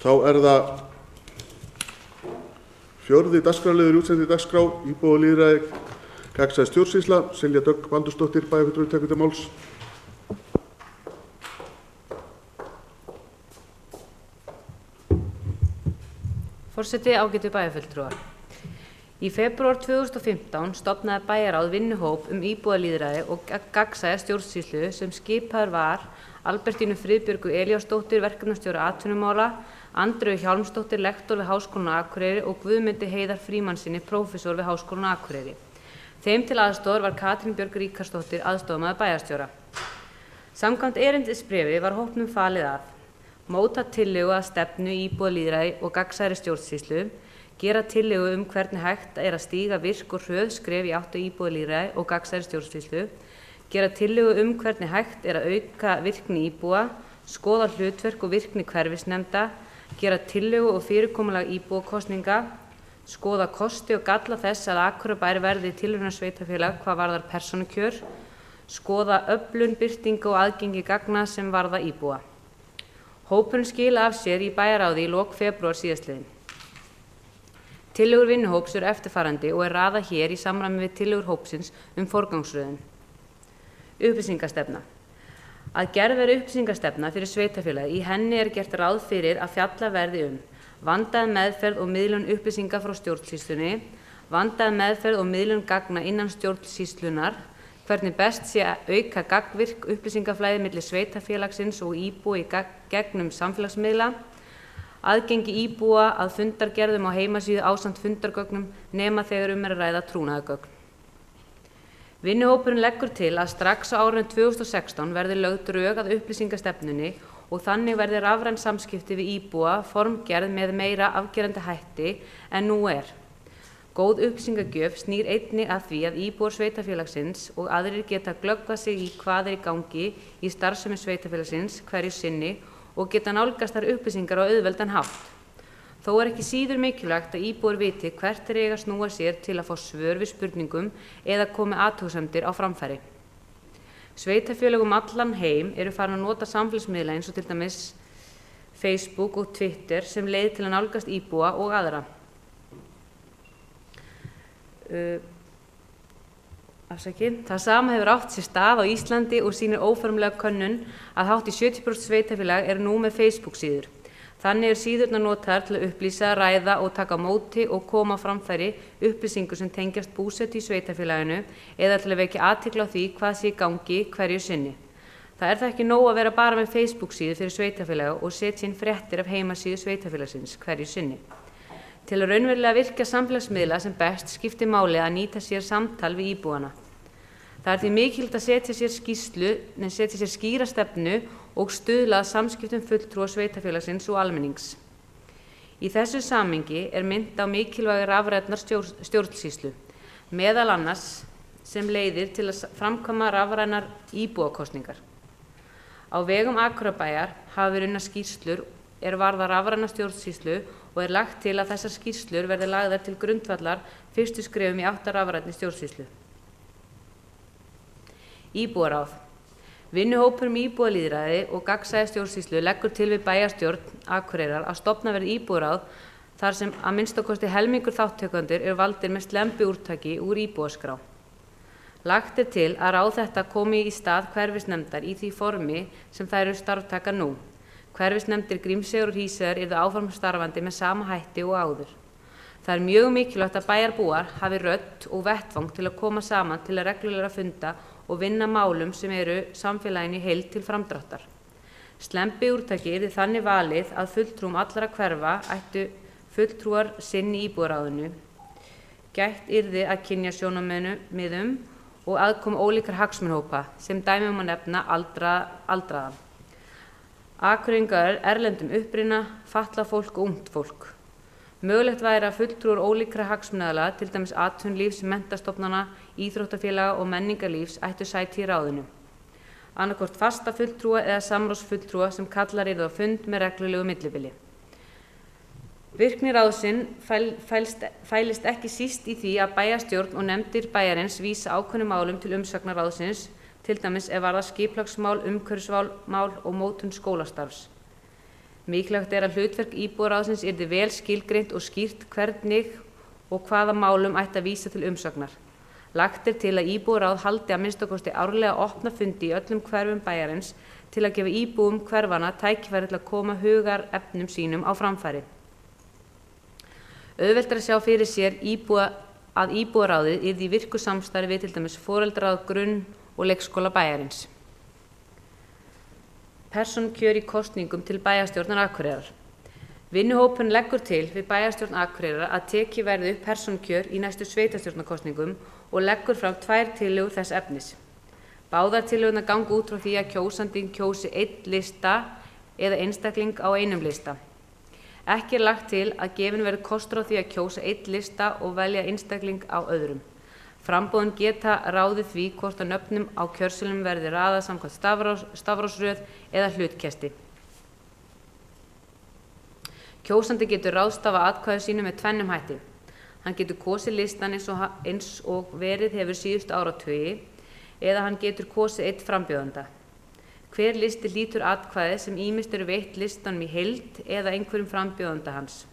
Þá það fjórði dagskrárliður í útsettri dagskrá, íbúa og lýðræði, gagnsæð stjórnsýsla. Silja Dögg Baldursdóttir, bæjarfulltrúi, tekur til máls. Forseti, ágætu bæjarfulltrúar. Í febrúar 2015 stofnaði bæjarráð vinnuhóp íbúalýðræði og gagnsæja stjórnsýslu sem skipaður var Albertínu Friðbjörgu Elíasdóttir, verkefnastjóra atvinnumála, Andreu Hjálmsdóttir, lektor við Háskólann á Akureyri og Guðmundi Heiðar Frímannssyni, prófessor við Háskólann á Akureyri. Þeim til aðstoðar var Katrín Björg Ríkharðsdóttir, aðstoðarmaður bæjarstjóra. Samkvæmt erindisbréfi var hópnum falið að móta tillögu að stefnu íbúalýðræði og gagnsærri stjórnsýslu, gera tillögu hvernig hægt að stíga virk og hröð skref í átt að íbúalýðræði og gagnsærri stjórnsýslu, gera tillögu hvernig hægt að auka virkni íbúa, skoða hlutverk og virkni hverfisnefnda, gera tillögu og fyrirkomulag íbúakosninga, skoða kosti og galla þess að Akureyrarbær verði tilraunasveitarfélag hvað varðar persónukjör, skoða öflun, birtingu og aðgengi gagna sem varða íbúa. Hópurinn skila af sér í bæjarráði í lok febrúar síðastliðinn. Tillögur vinnuhóps eru eftirfarandi og raðað hér í samræmi við tillögur hópsins forgangsröðun. Upplýsingastefna. Að gerð verði upplýsingastefna fyrir sveitarfélagið. Í henni gert ráð fyrir að fjalla verði vandaða meðferð og miðlun upplýsinga frá stjórnsýslunni, vandaða meðferð og miðlun gagna innan stjórnsýslunar, hvernig best sé að auka gagnvirk upplýsingaflæði milli sveitarfélagsins og íbúa í gegnum samfélagsmiðla, aðgengi íbúa að fundargerðum á heimasíðu ásamt fundargögnum nema þegar að ræða trúnaðargögn. Vinnuhópurinn leggur til að strax á árinu 2016 verði lögð drög að upplýsingastefnunni og þannig verði rafræn samskipti við íbúa formgerð með meira afgerandi hætti en nú Góð upplýsingagjöf snýr einnig að því að íbúar sveitarfélagsins og aðrir geta glöggvað sig í hvað í gangi í starfsemi sveitarfélagsins hverju sinni og geta nálgast þær upplýsingar á auðveldan hátt. Þó ekki síður mikilvægt að íbúar viti hvert eiga að snúa sér til að fá svör við spurningum eða komi athugasemdir á framfæri. Sveitarfélög allan heim farin að nota samfélagsmiðla eins og til dæmis Facebook og Twitter sem leið til að nálgast íbúa og aðra. Það sama hefur átt sér stað á Íslandi og sýnir óformlega könnun að hátt í 70% sveitarfélag nú með Facebook síður. Þannig síðurnar notaðar til að upplýsa, ræða og taka á móti og koma á framfæri upplýsingu sem tengjast búsetu í sveitarfélaginu eða til að vekja athygli á því hvað sé í gangi hverju sinni. Það það ekki nóg að vera bara með Facebook síðu fyrir sveitarfélag og setja inn fréttir af heimasíðu sveitarfélagsins hverju sinni. Til að raunverulega virkja samfélagsmiðla sem best skiptir máli að nýta sér samtal við íbúana. Það því mikilvægt að setja sér skýra stefnu og stuðla að samskiptum fulltrúa sveitarfélagsins og almennings. Í þessu samhengi minnt á mikilvægi rafrænnar stjórnsýslu, meðal annars sem leiðir til að framkvæma rafrænar íbúakosningar. Á vegum Akureyrarbæjar hafa verið unnar skýrslur varða rafræna stjórnsýslu og lagt til að þessar skýrslur verði lagðar til grundvallar fyrstu skrefum í átt að rafrænni stjórnsýslu. Íbúaráð. Vinnuhópur íbúalýðræði og gagnsæja stjórnsýslu leggur til við bæjarstjórn Akureyrar að stofna verði íbúaráð þar sem að minnstakosti helmingur þátttakendur valdir með slembiúrtaki úr íbúaskrá. Lagt til að ráð þetta komi í stað hverfisnefndar í því formi sem þær starftaka nú. Hverfisnefndir Grímseyjar og Hríseyjar áfram starfandi með sama hætti og áður. Það mjög mikilvægt að bæjarbúar hafi rödd og vettvang til að koma saman til að reglulega funda og vinna málum sem samfélaginu í heild til framdráttar. Slembiúrtaki þannig valið að fulltrúum allra hverfa ættu fulltrúar sinni í íbúaráðinu, gætt að kynjasjónarmiðum og aðkomu ólíkra hagsmunahópa sem dæmi að nefna aldraða. Akureyringar erlendum uppruna, fatlað fólk og ungt fólk. Mögulegt væri að fulltrúar ólíkra hagsmunaaðila, til dæmis atvinnulífs, menntastofnana, íþróttafélaga og menningarlífs ættu sæti í ráðinu. Annaðhvort fasta fulltrúa eða samráðsfulltrúa sem kallar á fund með reglulegu millibili. Virkni ráðsins fælist ekki síst í því að bæjarstjórn og nefndir bæjarins vísa ákveðnum málum til umsagnar ráðsins, til dæmis varða skipulagsmál, umhverfismál og mótun skólastarfs. Mikilvægt að hlutverk íbúaráðsins yrði vel skilgreint og skýrt hvernig og hvaða málum ætti að vísa til umsagnar. Lagt til að íbúaráð haldi að minnsta kosti árlega opna fundi í öllum hverfum bæjarins til að gefa íbúum hverfanna tækifæri til að koma hugarefnum sínum á framfæri. Auðvelt að sjá fyrir sér að íbúaráðið yrði í virku samstarfi við til dæmis foreldraráð grunn- og leikskóla bæjarins. Persónukjör í kosningum til bæjarstjórnar Akureyrar. Vinnuhópurinn leggur til við bæjarstjórn Akureyrar að tekið verði upp persónukjör í næstu sveitarstjórnarkosningum og leggur fram 2 tillögur þess efnis. Báðar tillögurnar ganga út frá því að kjósandinn kjósi einn lista eða einstakling á einum lista. Ekki lagt til að gefin verði kostur á því að kjósa einn lista og velja einstakling á öðrum. Framboðin geta ráðið því hvort að nöfnum á kjörseðlum verði raðað samkvæmt stafrófsröð eða hlutkesti. Kjósandi getur ráðstafað atkvæði sínu með 2 hætti. Hann getur kosið listan eins og verið hefur síðustu áratugi eða hann getur kosið einn frambjóðanda. Hver listi hlýtur atkvæði sem ýmist eru veitt listanum í heild eða einhverjum frambjóðanda hans.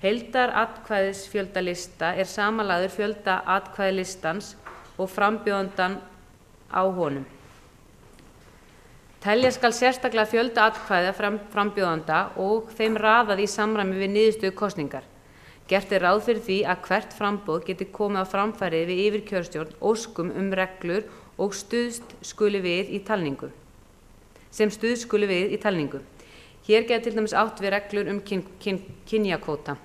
Heildaratkvæðisfjölda lista er samanlagður fjölda atkvæði listans og frambjóðandan á honum. Telja skal sérstaklega fjölda atkvæða frambjóðanda og þeim raðað í samræmi við niðurstöðu kosningar. Gert er ráð fyrir því að hvert framboð geti komið á framfæri við yfirkjörstjórn óskum reglur og stuðst skuli við í talningu. Hér geti til dæmis átt við reglur kynjakvóta.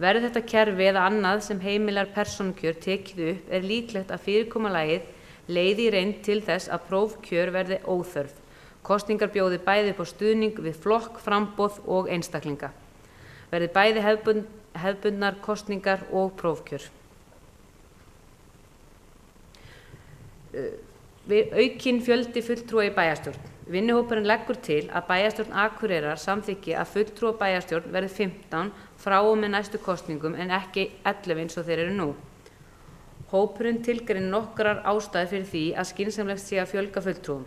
Verði þetta kerfi eða annað sem heimilar persónukjör tekið upp er líklegt að fyrirkomulagið leiði í reynd til þess að prófkjör verði óþörf. Kosningar bjóði bæði upp á stuðning við flokk, framboð og einstaklinga. Verði bæði hefðbundnar kosningar og prófkjör. Aukinn fjöldi fulltrúa í bæjarstjórn. Vinnuhópurinn leggur til að bæjarstjórn Akureyrar samþykki að fulltrúa bæjarstjórn verði 15 frá og með næstu kosningum en ekki 11 eins og þeir eru nú. Hópurinn tilgreinir nokkrar ástæður fyrir því að skynsamlegt sé að fjölga fulltrúum.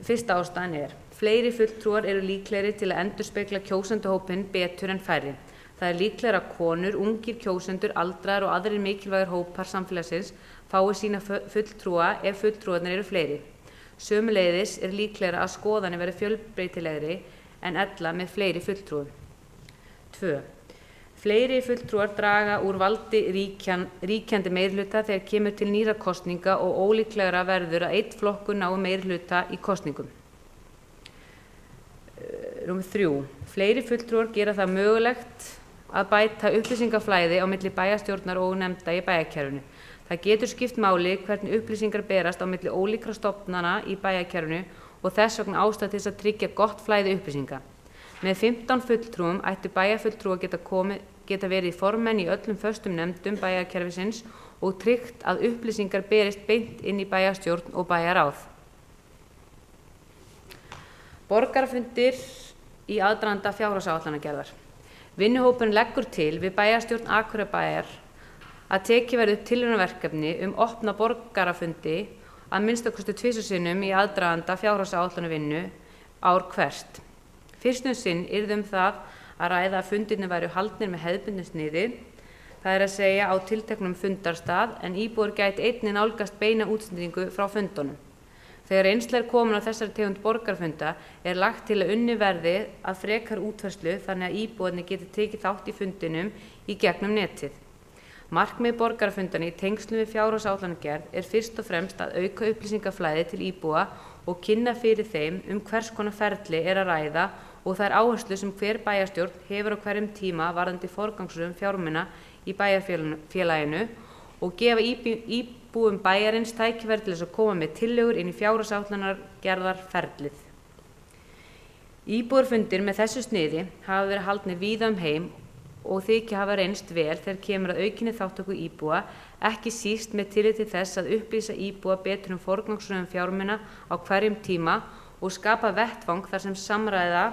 Fyrsta ástæðan er: fleiri fulltrúar eru líklegri til að endurspegla kjósendahópinn betur en færri. Það er líklegra að konur, ungir kjósendur, aldraðir og aðrir mikilvægir hópar samfélagsins fái sína fulltrúa ef fulltrúarnir eru fleiri. Sömuleiðis er líklegra að skoðanir verði fjölbreytilegri en ella með fleiri fulltrúum. 2. Fleiri fulltrúar draga úr valdi ríkjandi meirihluta þegar kemur til nýrra kosninga og ólíklegra verður að einn flokkur nái meirihluta í kosningum. 3. Fleiri fulltrúar gera það mögulegt að bæta upplýsingaflæði á milli bæjarstjórnar og nefnda í bæjarkerfinu. Það getur skipt máli hvernig upplýsingar berast á milli ólíkra stofnana í bæjarkerfinu og þess vegna ástæða til þess að tryggja gott flæði upplýsinga. Með 15 fulltrúum ættu bæjarfulltrúar geta verið formenn í öllum föstum nefndum bæjarkerfisins og tryggt að upplýsingar berist beint inn í bæjarstjórn og bæjaráð. Borgarafundir í aðdraganda fjárhagsáætlanagerðar. Vinnuhópurinn leggur til við bæjarstjórn Akureyrarbæjar að tekið verði upp tilraunaverkefni opna borgarafundi að minnsta kosti 2 sinnum í aðdraganda fjárhagsáætlanavinnu ár hvert. Fyrst sinn yrði það að ræða að fundirnir væru haldnir með hefðbundnu sniði, það er að segja á tilteknum fundarstað, en íbúar gæti einnig nálgast beina útsendingu frá fundunum. Þegar reynsla er komin á þessari tegund borgarfunda er lagt til að unnið verði að frekar útfærslu þannig að íbúarnir geti tekið þátt í fundinum í gegnum netið. Markmið borgarafundana í tengslum við fjárhagsáætlanagerð er fyrst og fremst að auka upplýsingaflæði til íbúa og kynna fyrir þeim hvers konar ferli er að ræða og þær áherslu sem hver bæjarstjórn hefur á hverjum tíma varðandi forgangsröðun fjármuna í bæjarfélaginu og gefa íbúum bæjarins tækifæri til þess að koma með tillögur inn í fjárhagsáætlanagerðarferlið. Íbúarfundir með þessu sniði hafa verið haldnir víða heim og þykja hafa reynst vel þegar kemur að aukinni þátttöku íbúa, ekki síst með tilliti til þess að upplýsa íbúa betur forgangsröðun fjármuna á hverjum tíma og skapa vettvang þar sem samræða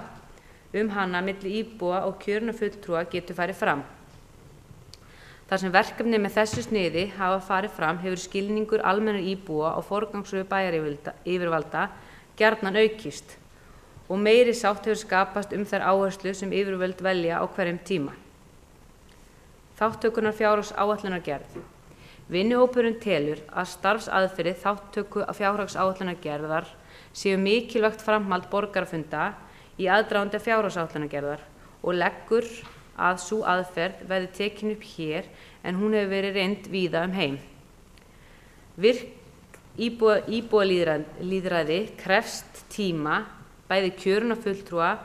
hana milli íbúa og kjörinna fulltrúa getur farið fram. Þar sem verkefni með þessu sniði hafa farið fram hefur skilningur almennra íbúa á forgangsröðun bæjaryfirvalda gjarnan aukist og meiri sátt hefur skapast þær áherslur sem yfirvöld velja á hverjum tíma. Þátttökunar fjárhagsáætlunargerð. Vinnuhópurinn telur að starfsaðferðir þátttöku á fjárhagsáætlunargerðar séu mikilvægt framhald borgarafunda í aðdraganda fjárhagsáætlunargerðar og leggur að sú aðferð verði tekin upp hér en hún hefur verið reynd víða heim. Virk íbúalýðræði krefst tíma, bæði kjörinna fulltrúa,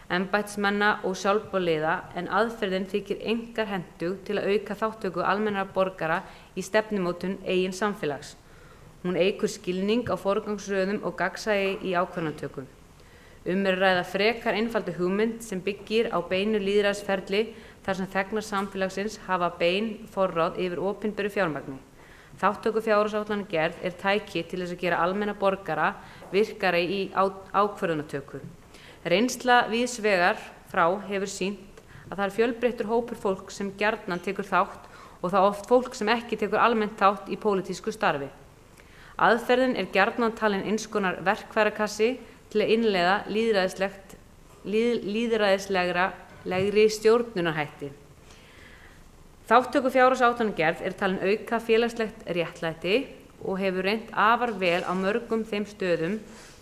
embættismanna og sjálfboðaliða, en aðferðin þykir einkar hentug til að auka þátttöku almennra borgara í stefnumótun eigin samfélags. Hún eykur skilning á forgangsröðum og gagnsæi í ákvörðunartöku. Er að ræða frekar einfalda hugmynd sem byggir á beinu lýðræðisferli þar sem þegnar samfélagsins hafa bein forráð yfir opinberu fjármagni. Þátttöku fjárhagsáætlunargerð tæki til þess að gera almenna borgara virkari í ákvörðunartöku. Reynsla víðs vegar frá hefur sýnt að það fjölbreyttur hópur fólk sem gjarnan tekur þátt og það oft fólk sem ekki tekur almennt þátt í pólitísku starfi. Aðferðin gjarnan talin eins konar verkfærakassi til að innleiða lýðræðislegri stjórnunarhætti. Þátttöku fjárhagsáætlunargerð talin auka félagslegt réttlæti og hefur reynt afar vel á mörgum þeim stöðum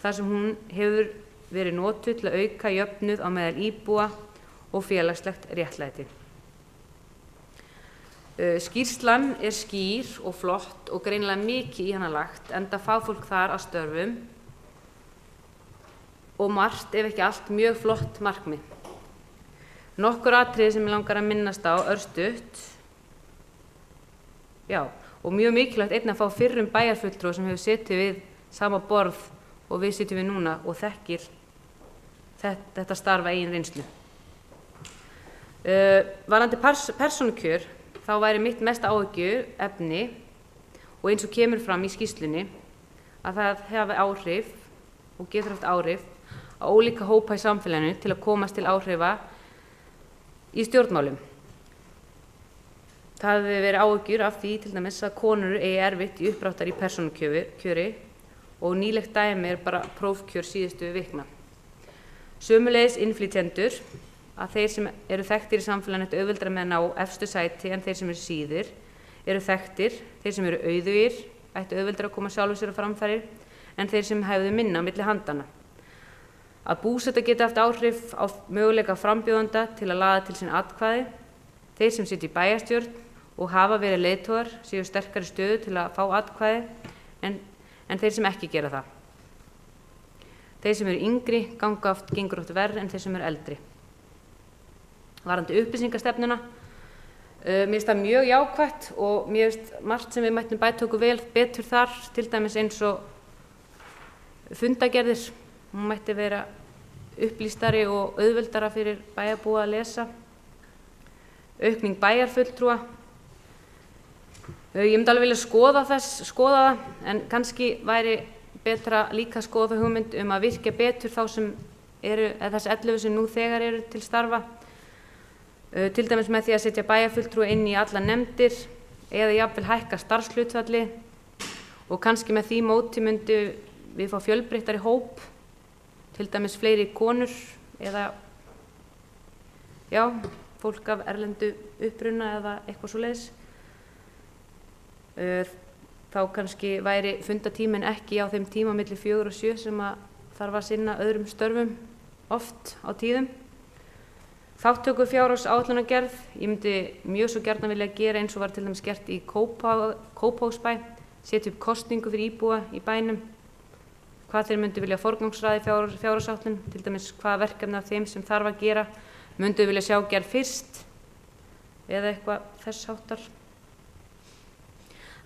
þar sem hún hefur verið notuð til að auka jöfnuð á meðal íbúa og félagslegt réttlæti. Skýrslan skýr og flott og greinilega mikið í hana lagt, enda fagfólk þar að störfum og margt, ef ekki allt, mjög flott markmið. Nokkur atriði sem ég langar að minnast á örstutt. Og mjög mikilvægt einnig að fá fyrrum bæjarfulltrúa sem hefur setið við sama borð og við sitjum við núna og þekkir þetta starfa eigin reynslu. Varðandi persónukjör, þá væri mitt mest áhyggjuefni og eins og kemur fram í skýrslunni að það hafi áhrif og getur haft áhrif á ólíka hópa í samfélaginu til að komast til áhrifa í stjórnmálum. Það hefur verið áhyggjur af því til dæmis að konur eigi erfitt í uppdráttar í persónukjöri og nýlegt dæmi bara prófkjör síðustu vikna. Sömuleiðis innflytjendur, að þeir sem eru þekktir í samfélaginu auðveldara með að ná efstu sæti en þeir sem eru síðir, eru þekktir, þeir sem eru auðugir, ættu auðveldara að koma sjálfur sér á framfæri en þeir sem hefðu minna á milli handana. Að búseta geti haft áhrif á möguleika frambjóðanda til að laða til sín atkvæði, þeir sem sitja í bæjarstjórn og hafa verið leiðtogar séu sterkari stöðu til að fá atkvæði en þeir sem ekki gera það. Þeir sem eru yngri gengur oft verr en þeir sem eru eldri. Varðandi upplýsingastefnuna, mér finnst það mjög jákvætt og mér finnst margt sem við mættum bæta okkur vel betur þar, til dæmis eins og fundagerðir. Hún mætti vera upplýstari og auðveldara fyrir bæjarbúa að lesa. Aukning bæjarfulltrúa. Ég myndi alveg vilja skoða það, en kannski væri betra líka að skoða hugmynd að virkja betur þá sem eru, eða þessi 11 sem nú þegar eru til starfa. Til dæmis með því að setja bæjarfulltrúa inn í alla nefndir eða jafnvel hækka starfshlutfalli og kannski með því móti myndi við fá fjölbreyttari hóp, til dæmis fleiri konur eða fólk af erlendu uppruna eða eitthvað svoleiðis. Þá kannski væri fundatíminn ekki á þeim tíma milli 4 og 7 sem þarf að sinna öðrum störfum oft á tíðum. Þátttöku fjárhagsáætlunargerð, ég myndi mjög svo gjarnan vilja gera eins og var til dæmis gert í Kópavogsbæ, setja upp kosningu fyrir íbúa í bænum, hvað þeir myndu vilja forgangsraða í fjárhagsáætlun, til dæmis hvað verkefni af þeim sem þarf að gera myndu vilja sjá gerð fyrst eða eitthvað þess háttar.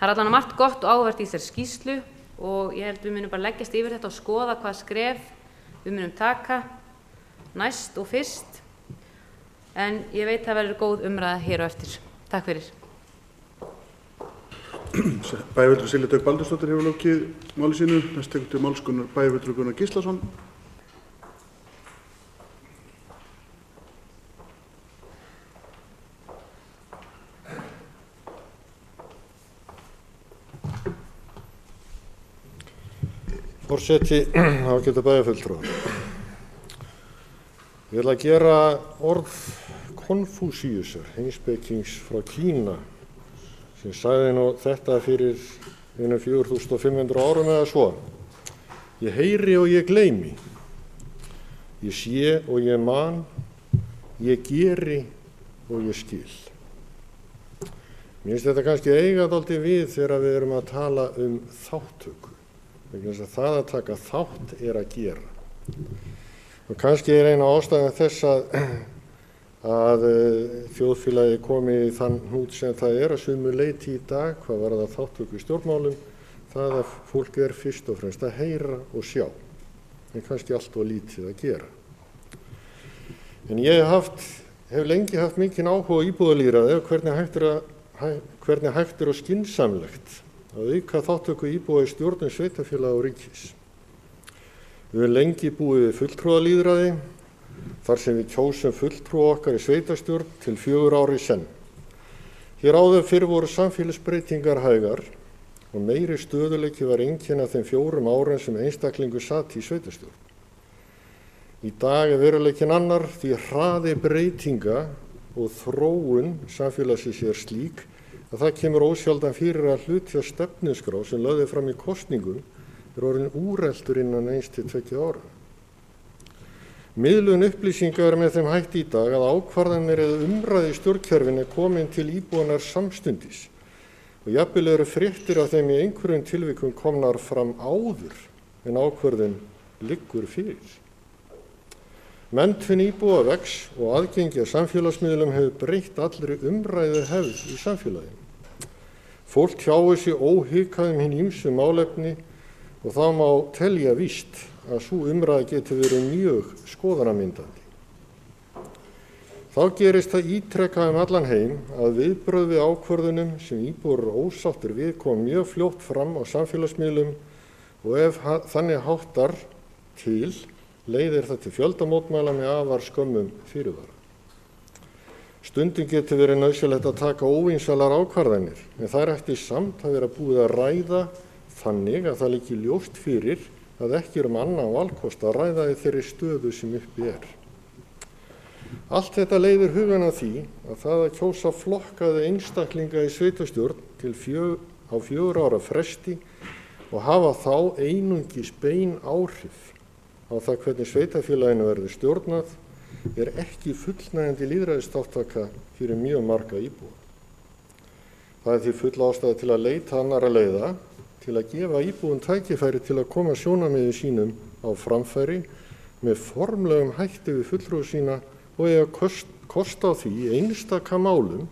Það allan margt gott og áhugavert í þessari skýrslu og ég held við munum bara leggjast yfir þetta og skoða hvað skref við munum taka næst og fyrst. En ég veit að verður góð umræða hér á eftir. Takk fyrir. Bæjarfulltrúi Silja Dögg Baldursdóttir hefur lokið máli sínu. Næst tekur til máls bæjarfulltrúi Gunnar Gíslason. Forseti, ágætu bæjarfulltrúar. Ég ætla að gera orð Konfúsíusar, heimspekings frá Kína, sem sagði nú þetta fyrir 4500 árum eða svo. Ég heyri og ég gleymi, ég sé og ég man, ég geri og ég skil. Mér finnst þetta kannski eiga dálítið við þegar við erum að tala þátttöku. Vegna þess að það að taka þátt að gera. Og kannski eina ástæðan þess að þjóðfélagi komi í þann hnút sem það að sumu leyti í dag, hvað var það þátttöku í stjórnmálum, það að fólk fyrst og fremst að heyra og sjá, en kannski allt og lítið að gera. En ég hef lengi haft mikinn áhuga á íbúalýðræði og hvernig hægt og skynsamlegt að auka þátttöku íbúa í stjórnum sveitarfélaga og ríkis. Við höfum lengi búið við fulltrúalýðræði, þar sem við kjósum fulltrúa okkar í sveitarstjórn til 4 ár í senn. Hér áður fyrr voru samfélagsbreytingar hægar og meiri stöðuleiki var einkenni af þeim 4 árum sem einstaklingur sat í sveitarstjórn. Í dag veruleikinn annar því hraði breytinga og þróun samfélagsins slík að það kemur ósjaldan fyrir að hluti af stefnuskrá sem lögði fram í kosningum orðinn úreltur innan 1 til 2 ára. Miðlun upplýsinga með þeim hætti í dag að ákvarðanir eða umræði í stjórnkerfinu komin til íbúanar samstundis og jafnvel fréttir af þeim í einhverjum tilvikum komnar fram áður en ákvörðun liggur fyrir. Menntun íbúa vex og aðgengi að samfélagsmiðlum hefur breytt allri umræðu hefð í samfélaginu. Fólk tjáir sig óhikað hin ýmsu málefni og þá má telja víst að sú umræða geti verið mjög skoðanamyndandi. Þá gerist það ítrekkað allan heim að viðbrögð við ákvörðunum sem íbúar ósáttir við kom mjög fljótt fram á samfélagsmiðlum og ef þannig háttar til leiðir það til fjöldamótmæla með afar skömmum fyrirvara. Stundum getur verið nauðsynlegt að taka óvinsalar ákvarðanir, en það ætti samt að vera búið að ræða þannig að það liggi ljóst fyrir að ekki annan valkost að ræða í þeirri stöðu sem uppi Allt þetta leiðir hugan að því að það að kjósa flokkaði einstaklinga í sveitarstjórn á 4 ára fresti og hafa þá einungis bein áhrif á það hvernig sveitarfélaginu verður stjórnað ekki fullnægjandi lýðræðisþátttaka fyrir mjög marga íbúa. Það því full ástæða til að leita annarra leiða til að gefa íbúum tækifæri til að koma sjónarmiðum sínum á framfæri með formlegum hætti við fulltrúa sína og eiga kost á því í einstaka málum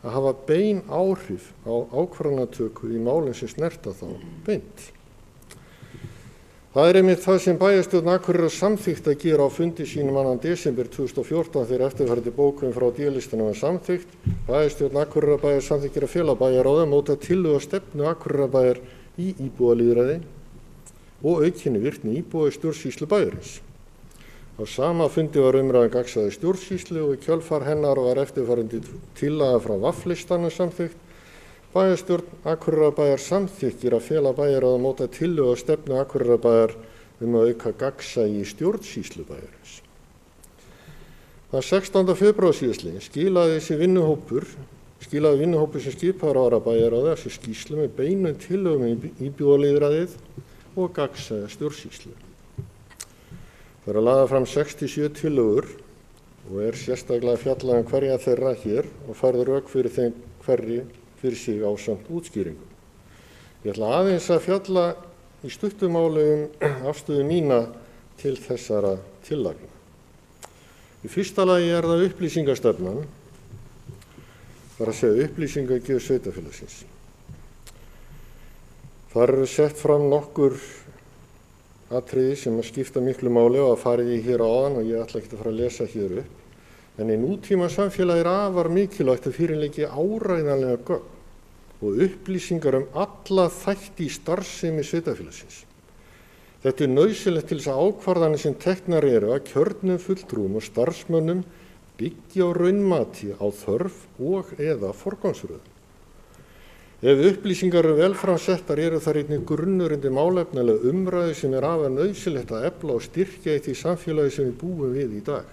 að hafa bein áhrif á ákvarðanatöku í málum sem snerta þá beint. Það einmitt það sem bæjarstjórn Akureyrar samþykkt að gera á fundi sínum 2. desember 2014 þegar eftirfarandi bókun frá D-listanum var samþykkt. Bæjarstjórn Akureyrarbæjar samþykkir að fela bæjarráð að móta tillögu og stefnu Akureyrarbæjar í íbúalýðræði og aukinni virkni íbúa í stjórnsýslu bæjarins. Á sama fundi var umræðan gagnsæi stjórnsýslu og í kjölfar hennar var eftirfarandi tillaga frá VAF-listanum samþykkt. Bæjarstjórn Akureyrarbæjar samþykkir að fela bæjarráð að móta tillögu og stefnu Akureyrarbæjar að auka gagnsæi í stjórnsýslu bæjarins. Þann 16. febrúar síðastliðinn skilaði vinnuhópur sem skipaður var af bæjarráði af sér skýrslu með beinum tillögum íbúalýðræðið og gagnsæja stjórnsýslu. Það lagðar fram 67 tillögur og sérstaklega fjallað hverja þeirra hér og færð rök fyrir þeim hverri fyrir sig ásamt útskýringum. Ég ætla aðeins að fjalla í stuttu máli afstöðu mína til þessara tillagna. Í fyrsta lagi það upplýsingastefnan, það að segja upplýsingagjöf sveitarfélagsins. Þar sett fram nokkur atriði sem skipta miklu máli og að farið í hér áðan og ég ætla ekki að fara að lesa hér upp. En í nútíma samfélagi afar mikilvægt að fyrirliggi áreiðanlega gögn og upplýsingar alla þætti í starfsemi sveitarfélagsins. Þetta nauðsynlegt til þess að ákvarðanir sem teknar að kjörnum fulltrúum og starfsmönnum byggja á raunmati á þörf og eða forgangsröðun. Ef upplýsingar eru vel framsettar eru þær einnig grunnur undir málefnalega umræðu sem afar nauðsynlegt að efla og styrkja í því samfélagi sem við búum við í dag.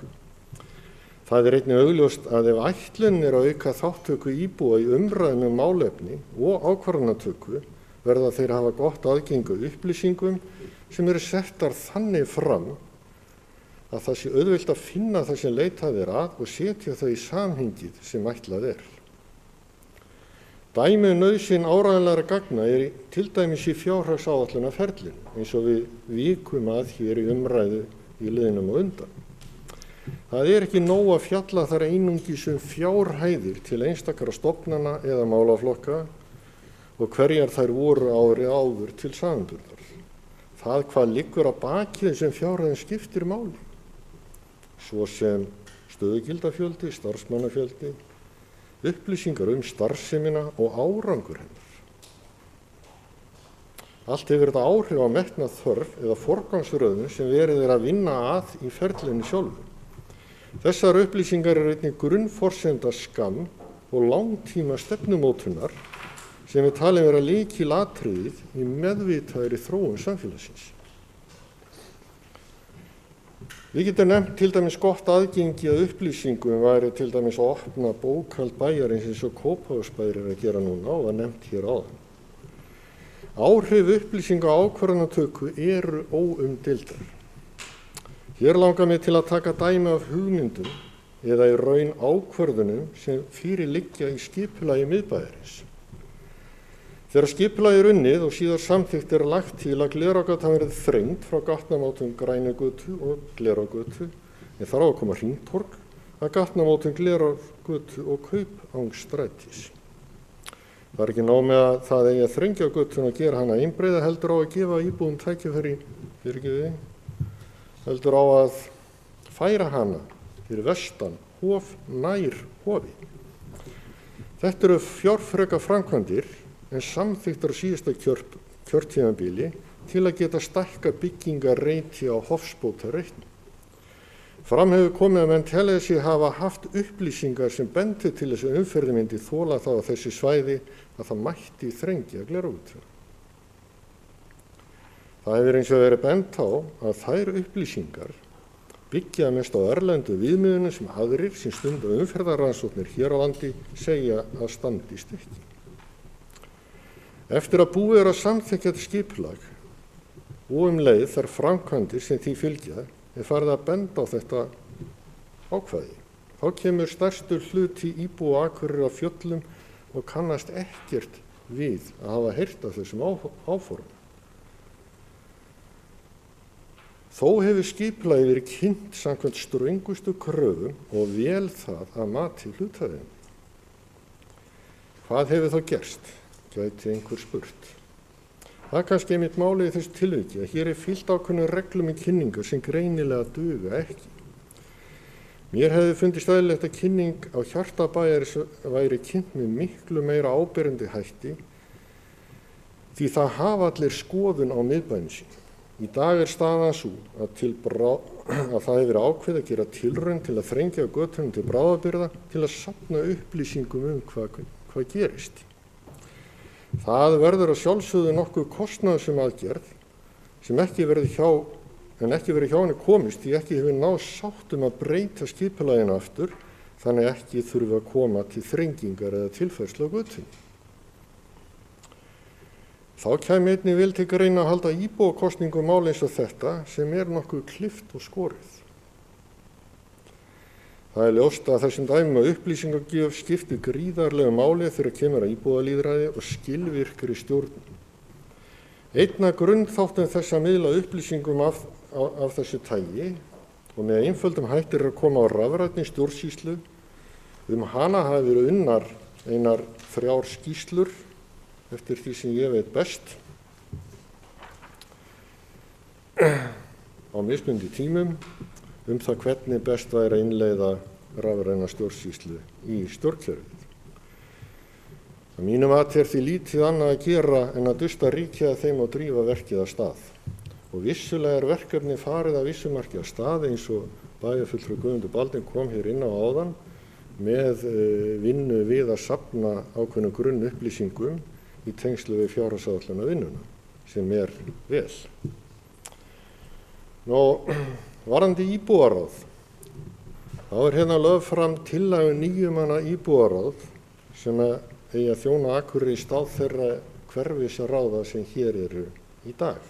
Það einnig augljóst að ef ætlunin að auka þátttöku íbúa í umræðum málefni og ákvarðanatöku verða þeir hafa gott aðgengi að upplýsingum sem eru settar þannig fram að það sé auðvelt að finna það sem leitað að og setja þau í samhengið sem ætlað er. Dæmi nauðsyn áreiðanlegra gagna til dæmis í fjárhagsáætlunarferlinu eins og við víkum að hér í umræðu í liðnum á undan. Það ekki nóg að fjalla þar einungis fjárhæðir til einstakra stofnana eða málaflokka og hverjar þær voru árið áður til samanburðar. Það hvað liggur að baki þessum fjárhæðum skiptir máli, svo sem stöðugildafjöldi, starfsmannafjöldi, upplýsingar starfsemina og árangur hennar. Allt hefur þetta áhrif á metnað þörf eða forgangsröðun sem verið að vinna að í ferlinu sjálfu. Þessar upplýsingar einnig grunnforsenda skamm og langtíma stefnumótunar sem við talin vera lykilatriðið í meðvitaðri þróun samfélagsins. Við getum nefnt til dæmis gott aðgengi að upplýsingum væri til dæmis að opna bókhald bæjarins eins og Kópavogsbær að gera núna og var nefnt hér áðan. Áhrif upplýsinga á ákvarðanatöku eru óumdeildar. Hér langar mig til að taka dæmi af hugmyndum eða í raun ákvörðunum sem fyrir liggja í skipulagi miðbæjarins. Þegar skipulagi unnið og síðar samþykkt lagt til að Glerárgatan verði þrengd frá gatnamótum Grænugötu og Glerárgötu, en þar á að koma hringtorg að gatnamótum Glerárgötu og Kaupvangsstrætis. Það ekki nóg með að það eigi að þrengja götuna og gera hana einbreiða, heldur á að gefa íbúum tækifæri heldur á að færa hana fyrir vestan hof nær hofi. Þetta eru fjárfreka framkvæmdir en samþykktar á síðasta kjörtímabili til að geta stækka byggingareiti á Hofsbótarreitnum. Fram hefur komið að menn telja sig hafa haft upplýsingar sem bentu til þess að umferðin myndi þola þá á þessi svæði að það mætti þrengja Glerárgötuna. Það hefur eins og verið bent á að þær upplýsingar byggja mest á erlendu viðmiðunum sem aðrir sem stunda umferðarrannsóknir hér á landi segja að standist ekki. Eftir að búið að samþykkja þetta skipulag og leið þær framkvæmdir sem því fylgja farið að benda á þetta ákvæði. Þá kemur stærstur hluti íbúa Akureyrar af fjöllum og kannast ekkert við að hafa heyrt af þessum áformum. Þó hefur skipulagið verið kynnt samkvæmt ströngustu kröfum og vel það að mati hluthafa. Hvað hefur þá gerst? Gæti einhver spurt. Það kannski einmitt málið í þessu tilviki að hér fylgt ákveðnum reglum í kynningu sem greinilega duga ekki. Mér hefði fundist eðlilegt að kynning á hjarta bæjarins væri kynnt með miklu meira áberandi hætti því það hafa allir skoðun á miðbænum sín. Í dag staðan sú að það hefur verið ákveðið að gera tilraun til að þrengja götunum til bráðabirgða til að safna upplýsingum hvað gerist. Það verður að sjálfsögðu nokkuð kostnaðarsöm aðgerð sem ekki verið hjá henni komist því ekki hefur náð sátt að breyta skipulaginu aftur þannig ekki þurfi að koma til þrengingar eða tilfærslu á götunni. Þá kæmi einnig vel til greina að halda íbúakosningu máli eins og þetta sem nokkuð klippt og skorið. Það ljóst að þessum dæmum að upplýsingagjöf skiptir gríðarlegu máli þegar kemur að íbúalýðræði og skilvirkri stjórn. Einn af grunnþáttum þess að miðla upplýsingum af þessu tagi og með einföldum hættir að koma á rafrænni stjórnsýslu. Hana hafa verið unnar einar 3 skýrslur eftir því sem ég veit best á mismunandi tímum það hvernig best væri að innleiða rafræna stjórnsýslu í stjórnkerfið. Að mínu mati því lítið annað að gera en að dusta ríkið að þeim og drífa verkið af stað. Og vissulega verkefni farið að vissu marki af stað eins og bæjarfulltrúi Guðmundur Baldvin kom hér inn á áðan með vinnu við að safna ákveðnum grunnupplýsingum í tengslu við fjárhagsáætlunarvinnuna, sem vel. Varðandi íbúaráð, þá hérna lögð fram tillaga 9 manna íbúaráð sem eigi að þjóna Akureyri í stað þeirra hverfisráða sem hér eru í dag.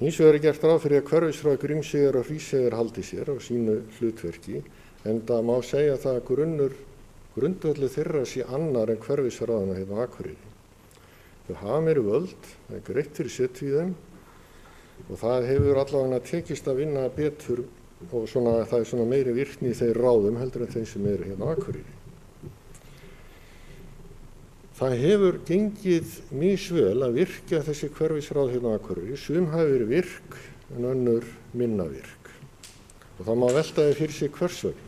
Hins vegar gert ráð fyrir að hverfisráð Grímseyjar og Hríseyjar haldi sér á sínu hlutverki, enda má segja það að grundvöllur þeirra sé annar en hverfisráðana hérna á Akureyri. Þau hafa meiri völd, það er greitt fyrir setu í þeim og það hefur allavega tekist að vinna betur og það er svona meiri virkni í þeir ráðum heldur en þeim sem eru hérna á Akureyri. Það hefur gengið misvel að virkja þessi hverfisráð hérna á Akureyri. Sum hafi verið virk en önnur minna virk. Og það má velta því fyrir sig hvers vegna.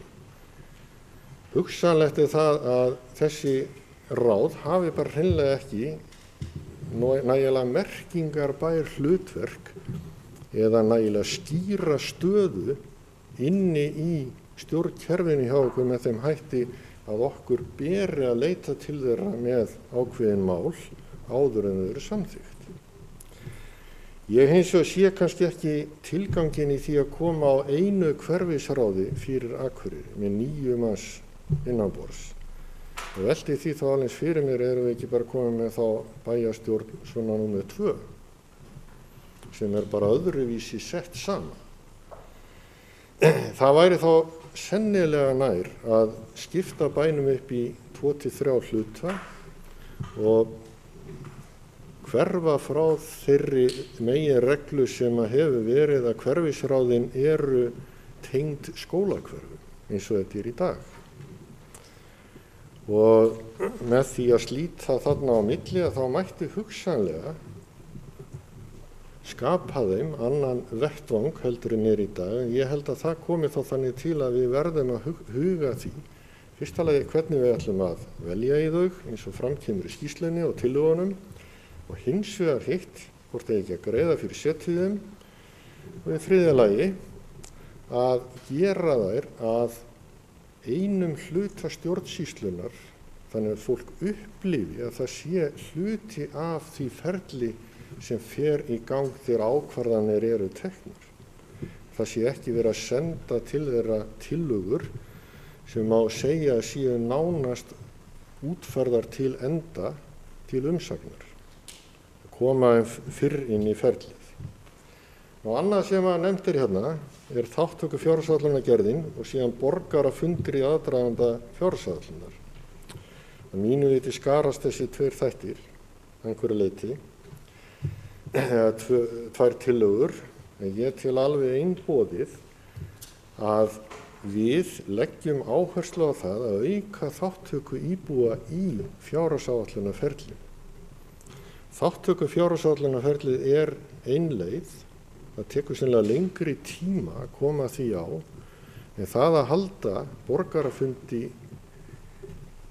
Hugsanlegt er það að þessi ráð hafi bara hreinlega ekki nægilega merkingarbær hlutverk eða nægilega skýra stöðu inni í stjórnkerfinu hjá okkur með þeim hætti að okkur beri að leita til þeirra með ákveðin mál áður en þau eru samþykkt. Ég hins vegar sé kannski ekki tilganginn í því að koma á einu hverfisráði fyrir Akureyri með 9 manns innanborðs. Og velti því þá alveg fyrir mér erum við ekki bara komið með þá bæjarstjórn svona númer 2 sem er bara öðruvísi sett saman. Það væri þá sennilega nær að skipta bænum upp í 2-3 hluta og hverfa frá þeirri meginreglu sem að hefur verið að hverfisráðin eru tengd skólahverfum eins og þetta er í dag. Og með því að slíta þarna á milli að þá mætti hugsanlega skapa þeim annan vettvang heldur en er í dag. Ég held að það komi þá þannig til að við verðum að huga því. Fyrsta lagi hvernig við ætlum að velja í þau eins og framkemur í skýrslunni og tillögunum og hins vegar hitt hvort þeir ekki að greiða fyrir setu í þeim og í þriðja lagi að gera þær að einum hluta stjórnsýslunar þannig að fólk upplifi að það sé hluti af því ferli sem fer í gang þegar ákvarðanir eru teknar. Það sé ekki verið að senda til þeirra tillögur sem má segja að séu nánast útfærðar til enda til umsagnar. Koma fyrr inn í ferlið. Og annað sem að nefnt er hérna er þátttöku fjárhagsáætlunargerðin og síðan borgarafundir í aðdraganda fjárhagsáætlunar. Að mínu viti skarast þessi 2 þættir, einhverju leyti, eða 2 tillögur, en ég tel alveg einboðið að við leggjum áherslu á það að auka þátttöku íbúa í fjárhagsáætlunarferli. Þátttöku fjárhagsáætlunarferlið er ein leið. Það tekur sennilega lengri tíma að koma því á, en það að halda borgarafundi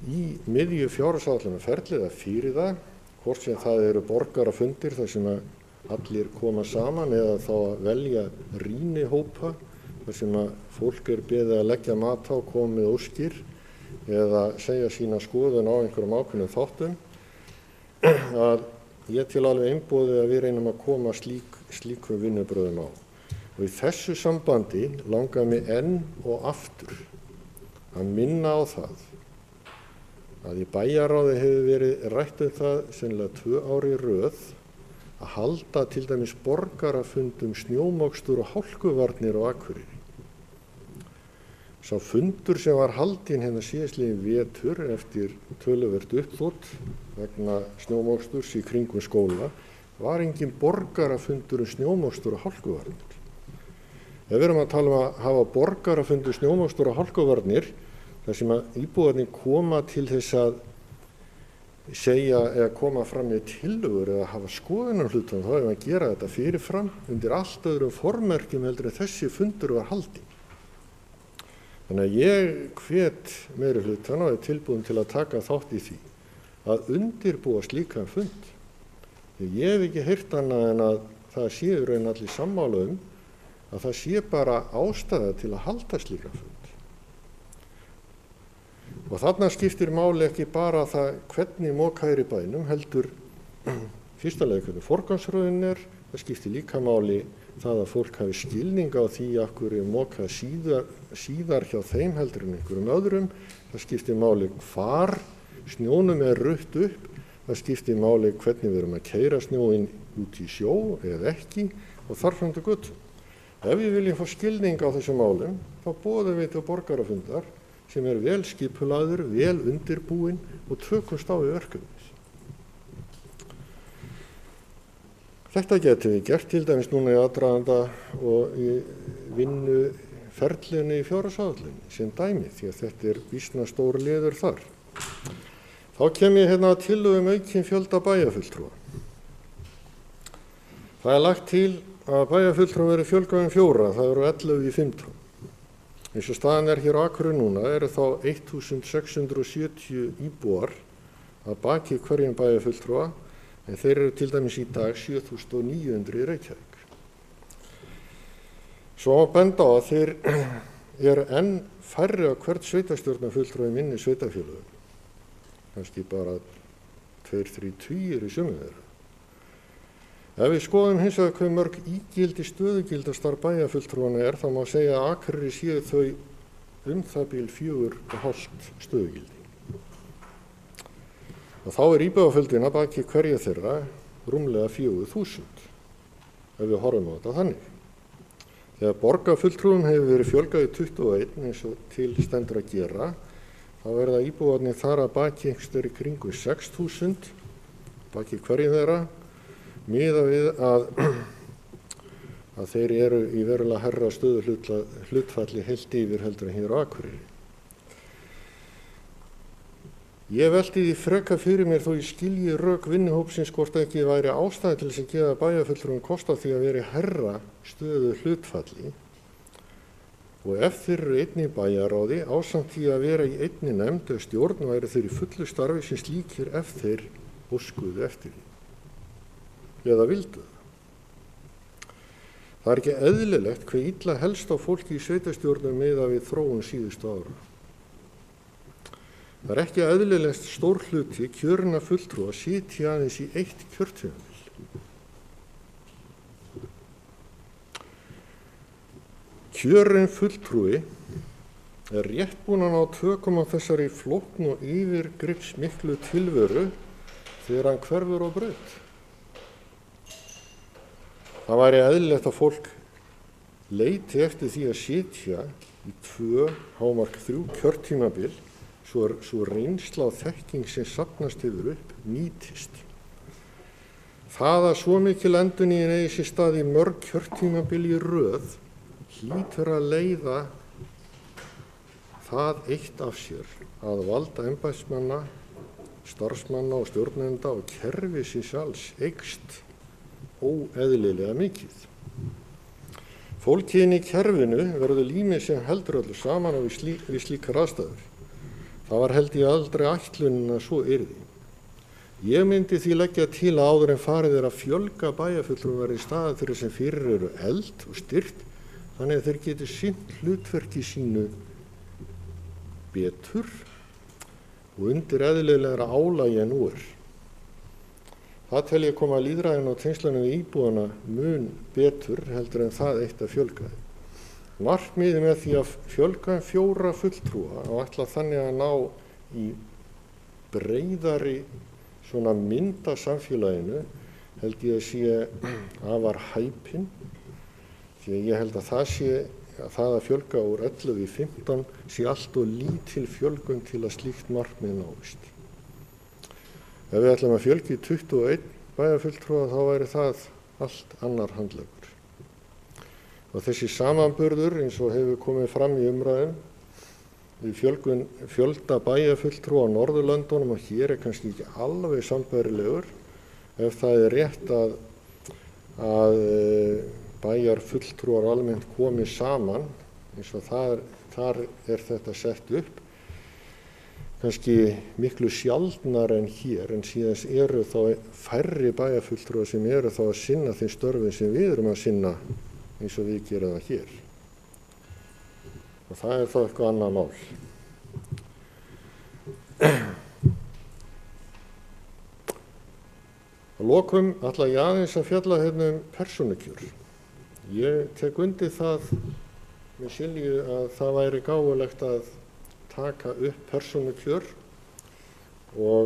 í miðju fjárhagsáætlunarferli eða fyrir það, hvort sem það eru borgarafundir þar sem að allir koma saman eða þá að velja rýnihópa þar sem að fólk er beðið að leggja mat á, koma með óskir eða segja sína skoðun á einhverjum ákveðnum þáttum, að ég til alveg einboðið að við reynum að koma slíkum vinnubröðum á. Og í þessu sambandi langar mig enn og aftur að minna á það að í bæjarráði hefur verið rætt það sennilega 2 ár í röð að halda til dæmis borgarafund snjómokstur og hálkuvarnir á Akureyri. Sá fundur sem var haldinn hérna síðastliðinn vetur eftir töluvert uppþot vegna snjómoksturs í kringum skóla var engin borgarafundur snjómokstur og hálkuvarnir. Ef við erum að tala að hafa borgarafundur snjómokstur og hálkuvarnir þar sem að íbúarnir koma til þess að segja eða koma fram með tillögur eða hafa skoðunarhlutum, þá erum við að gera þetta fyrirfram undir allt öðrum formerkjum heldur en þessi fundur var haldinn. Þannig að ég hvet meirihlutann og er tilbúinn til að taka þátt í því að undirbúa slíkan fund. Ég hef ekki heyrt annað en að það sé í raun allir sammála að það sé bara ástæða til að halda slíkan fund. Og þarna skiptir máli ekki bara það hvernig mokað í bænum, heldur fyrsta leið hvernig forgangsröðin það skiptir líka máli það að fólk hafi skilning á því af hverju mokað síðar hjá þeim heldur en einhverjum öðrum, það skiptir máli hvar snjónum rutt upp, það skiptir máli hvernig við erum að keyra snjóinn út í sjó eða ekki og þar fram til götu. Ef við viljum fá skilning á þessum málum, þá boðum við til borgarafundar sem vel skipulagður, vel undirbúinn og tökumst á við verkefnis. Þetta getum við gert til dæmis núna í aðdraganda og í vinnuferlinu í fjárhagsáætluninni sem dæmi, því að þetta býsna stór liður þar. Þá kem ég hérna að tillögum aukinn fjölda bæjarfulltrúa. Það lagt til að bæjarfulltrúum verði fjölgað 4, það eru 11 í 15. Eins og staðan hér á Akureyri núna þá 1670 íbúar að baki hverjum bæjarfulltrúa, en þeir eru til dæmis í dag 7900 í Reykjavík. Svo má benda á að þeir eru enn færri á hvert sveitarstjórnarfulltrúa í minni sveitarfélögum. Kannski bara 2-3 tugir í sumum þeirra. Ef við skoðum hins vegar hve mörg ígildi stöðugildastarf bæjarfulltrúanna þá má segja að Akureyri séu þau það bil 4,5 stöðugildi. Og þá íbúafjöldinn að baki hverja þeirra rúmlega 4000, ef við horfum á þetta þannig. Þegar borgarfulltrúum hefur verið fjölgað í 21 eins og til stendur að gera, þá verða íbúarnir þar að baki einhverjum í kringu 6000, baki hverja þeirra, miðað við að þeir eru í verulega hærra stöðuhlutfalli heilt yfir heldur en hér á Akureyri. Ég velti því frekar fyrir mér þó ég skilji rök vinnuhópsins hvort ekki væri ástæða til þess að gefa bæjarfulltrúum kost á því að vera í hærra stöðuhlutfalli og ef þeir eru einnig í bæjarráði ásamt því að vera í einni nefnd eða stjórn væri þeir í fullu starfi sem slíkir ef þeir óskuðu eftir því. Eða vildu. Það ekki eðlilegt hve illa helst á fólki í sveitarstjórnum miðað við þróun síðustu ára. Það ekki eðlilegt stór hluti kjörinna fulltrúa sitja aðeins í 1 kjörtímabil. Kjörinn fulltrúi rétt búinn að ná tökum á þessari flóknu og yfirgripsmiklu tilveru þegar hann hverfur á braut. Það væri eðlilegt að fólk leiti eftir því að sitja í 2, hámark 3 kjörtímabil svo reynsla og þekking sem safnast hefur upp nýtist. Það að svo mikil endurnýjun eigi sér stað í mörg kjörtímabil í röð hlýtur að leiða það eitt af sér að valda embættismanna, starfsmanna og stjórnenda og kerfisins alls eykst óeðlilega mikið. Fólkið inn í kerfinu verður límið sem heldur öllu saman og við slíkar aðstæður. Það var held ég aldrei ætlunin að svo yrði. Ég myndi því leggja til að áður en farið að fjölga bæjarfulltrúum verði í staðar þeirra sem fyrir eru eld og styrkt, þannig að þeir geti sinnt hlutverki sínu betur og undir eðlilegra álagi en nú Það tel ég koma lýðræðinu og tengslunum við íbúana mun betur heldur en það eitt að fjölga. Markmiðið með því að fjölga 4 fulltrúa og ætla þannig að ná í breiðari svona mynda samfélaginu held ég að sé afar hæpinn, því að ég held að það að fjölga úr 11 í 15 sé allt og lítil fjölgun til að slíkt markmið náist. Ef við ætlum að fjölga í 21 bæjarfulltrúa þá væri það allt annar handlegur. Og þessi samanburður eins og hefur komið fram í umræðum við fjölda bæjarfulltrúa á Norðurlöndunum og hér kannski ekki alveg sambærilegur ef það rétt að bæjarfulltrúar almennt komi saman eins og þar þetta sett upp kannski miklu sjaldnar en hér en síðan eru þá færri bæjarfulltrúar sem eru þá að sinna þeim störfum sem við erum að sinna eins og við gerum það hér. Og það þá eitthvað annað mál. lokum ætla ég aðeins að fjalla hérna persónukjör. Ég tek undir það með Silju að það væri gáfulegt að taka upp persónukjör og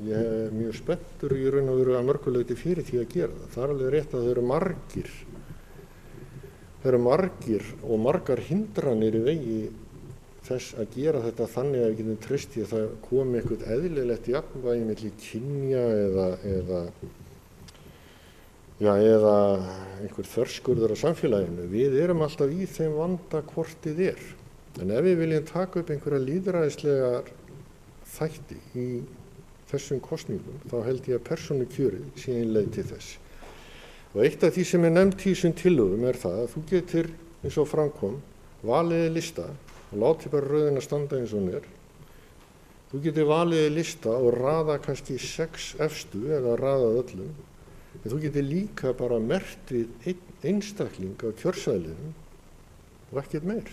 ég er mjög spenntur í raun og veru að mörguleyti fyrir því að gera það. Það er alveg rétt að það eru margir og margar hindranir í vegi þess að gera þetta þannig að við getum treyst í að það komi eitthvað eðlilegt jafnvægi milli kynja eða einhver þverskurður á samfélaginu. Við erum alltaf í þeim vanda hvort þið er. En ef við viljum taka upp einhverja lýðræðislegar þætti í þessum kosningum, þá held ég að persónukjörið sé ein leið til þess. Og eitt af því sem er nefnt í þessum tillögum er það að þú getur, eins og framkom, valið lista og látið bara röðina standa eins og hún er. Þú getur valið lista og raða kannski 6 efstu eða raðað öllum. En þú getur líka bara merkt við einn einstakling á kjörseðlinum og ekkert meir.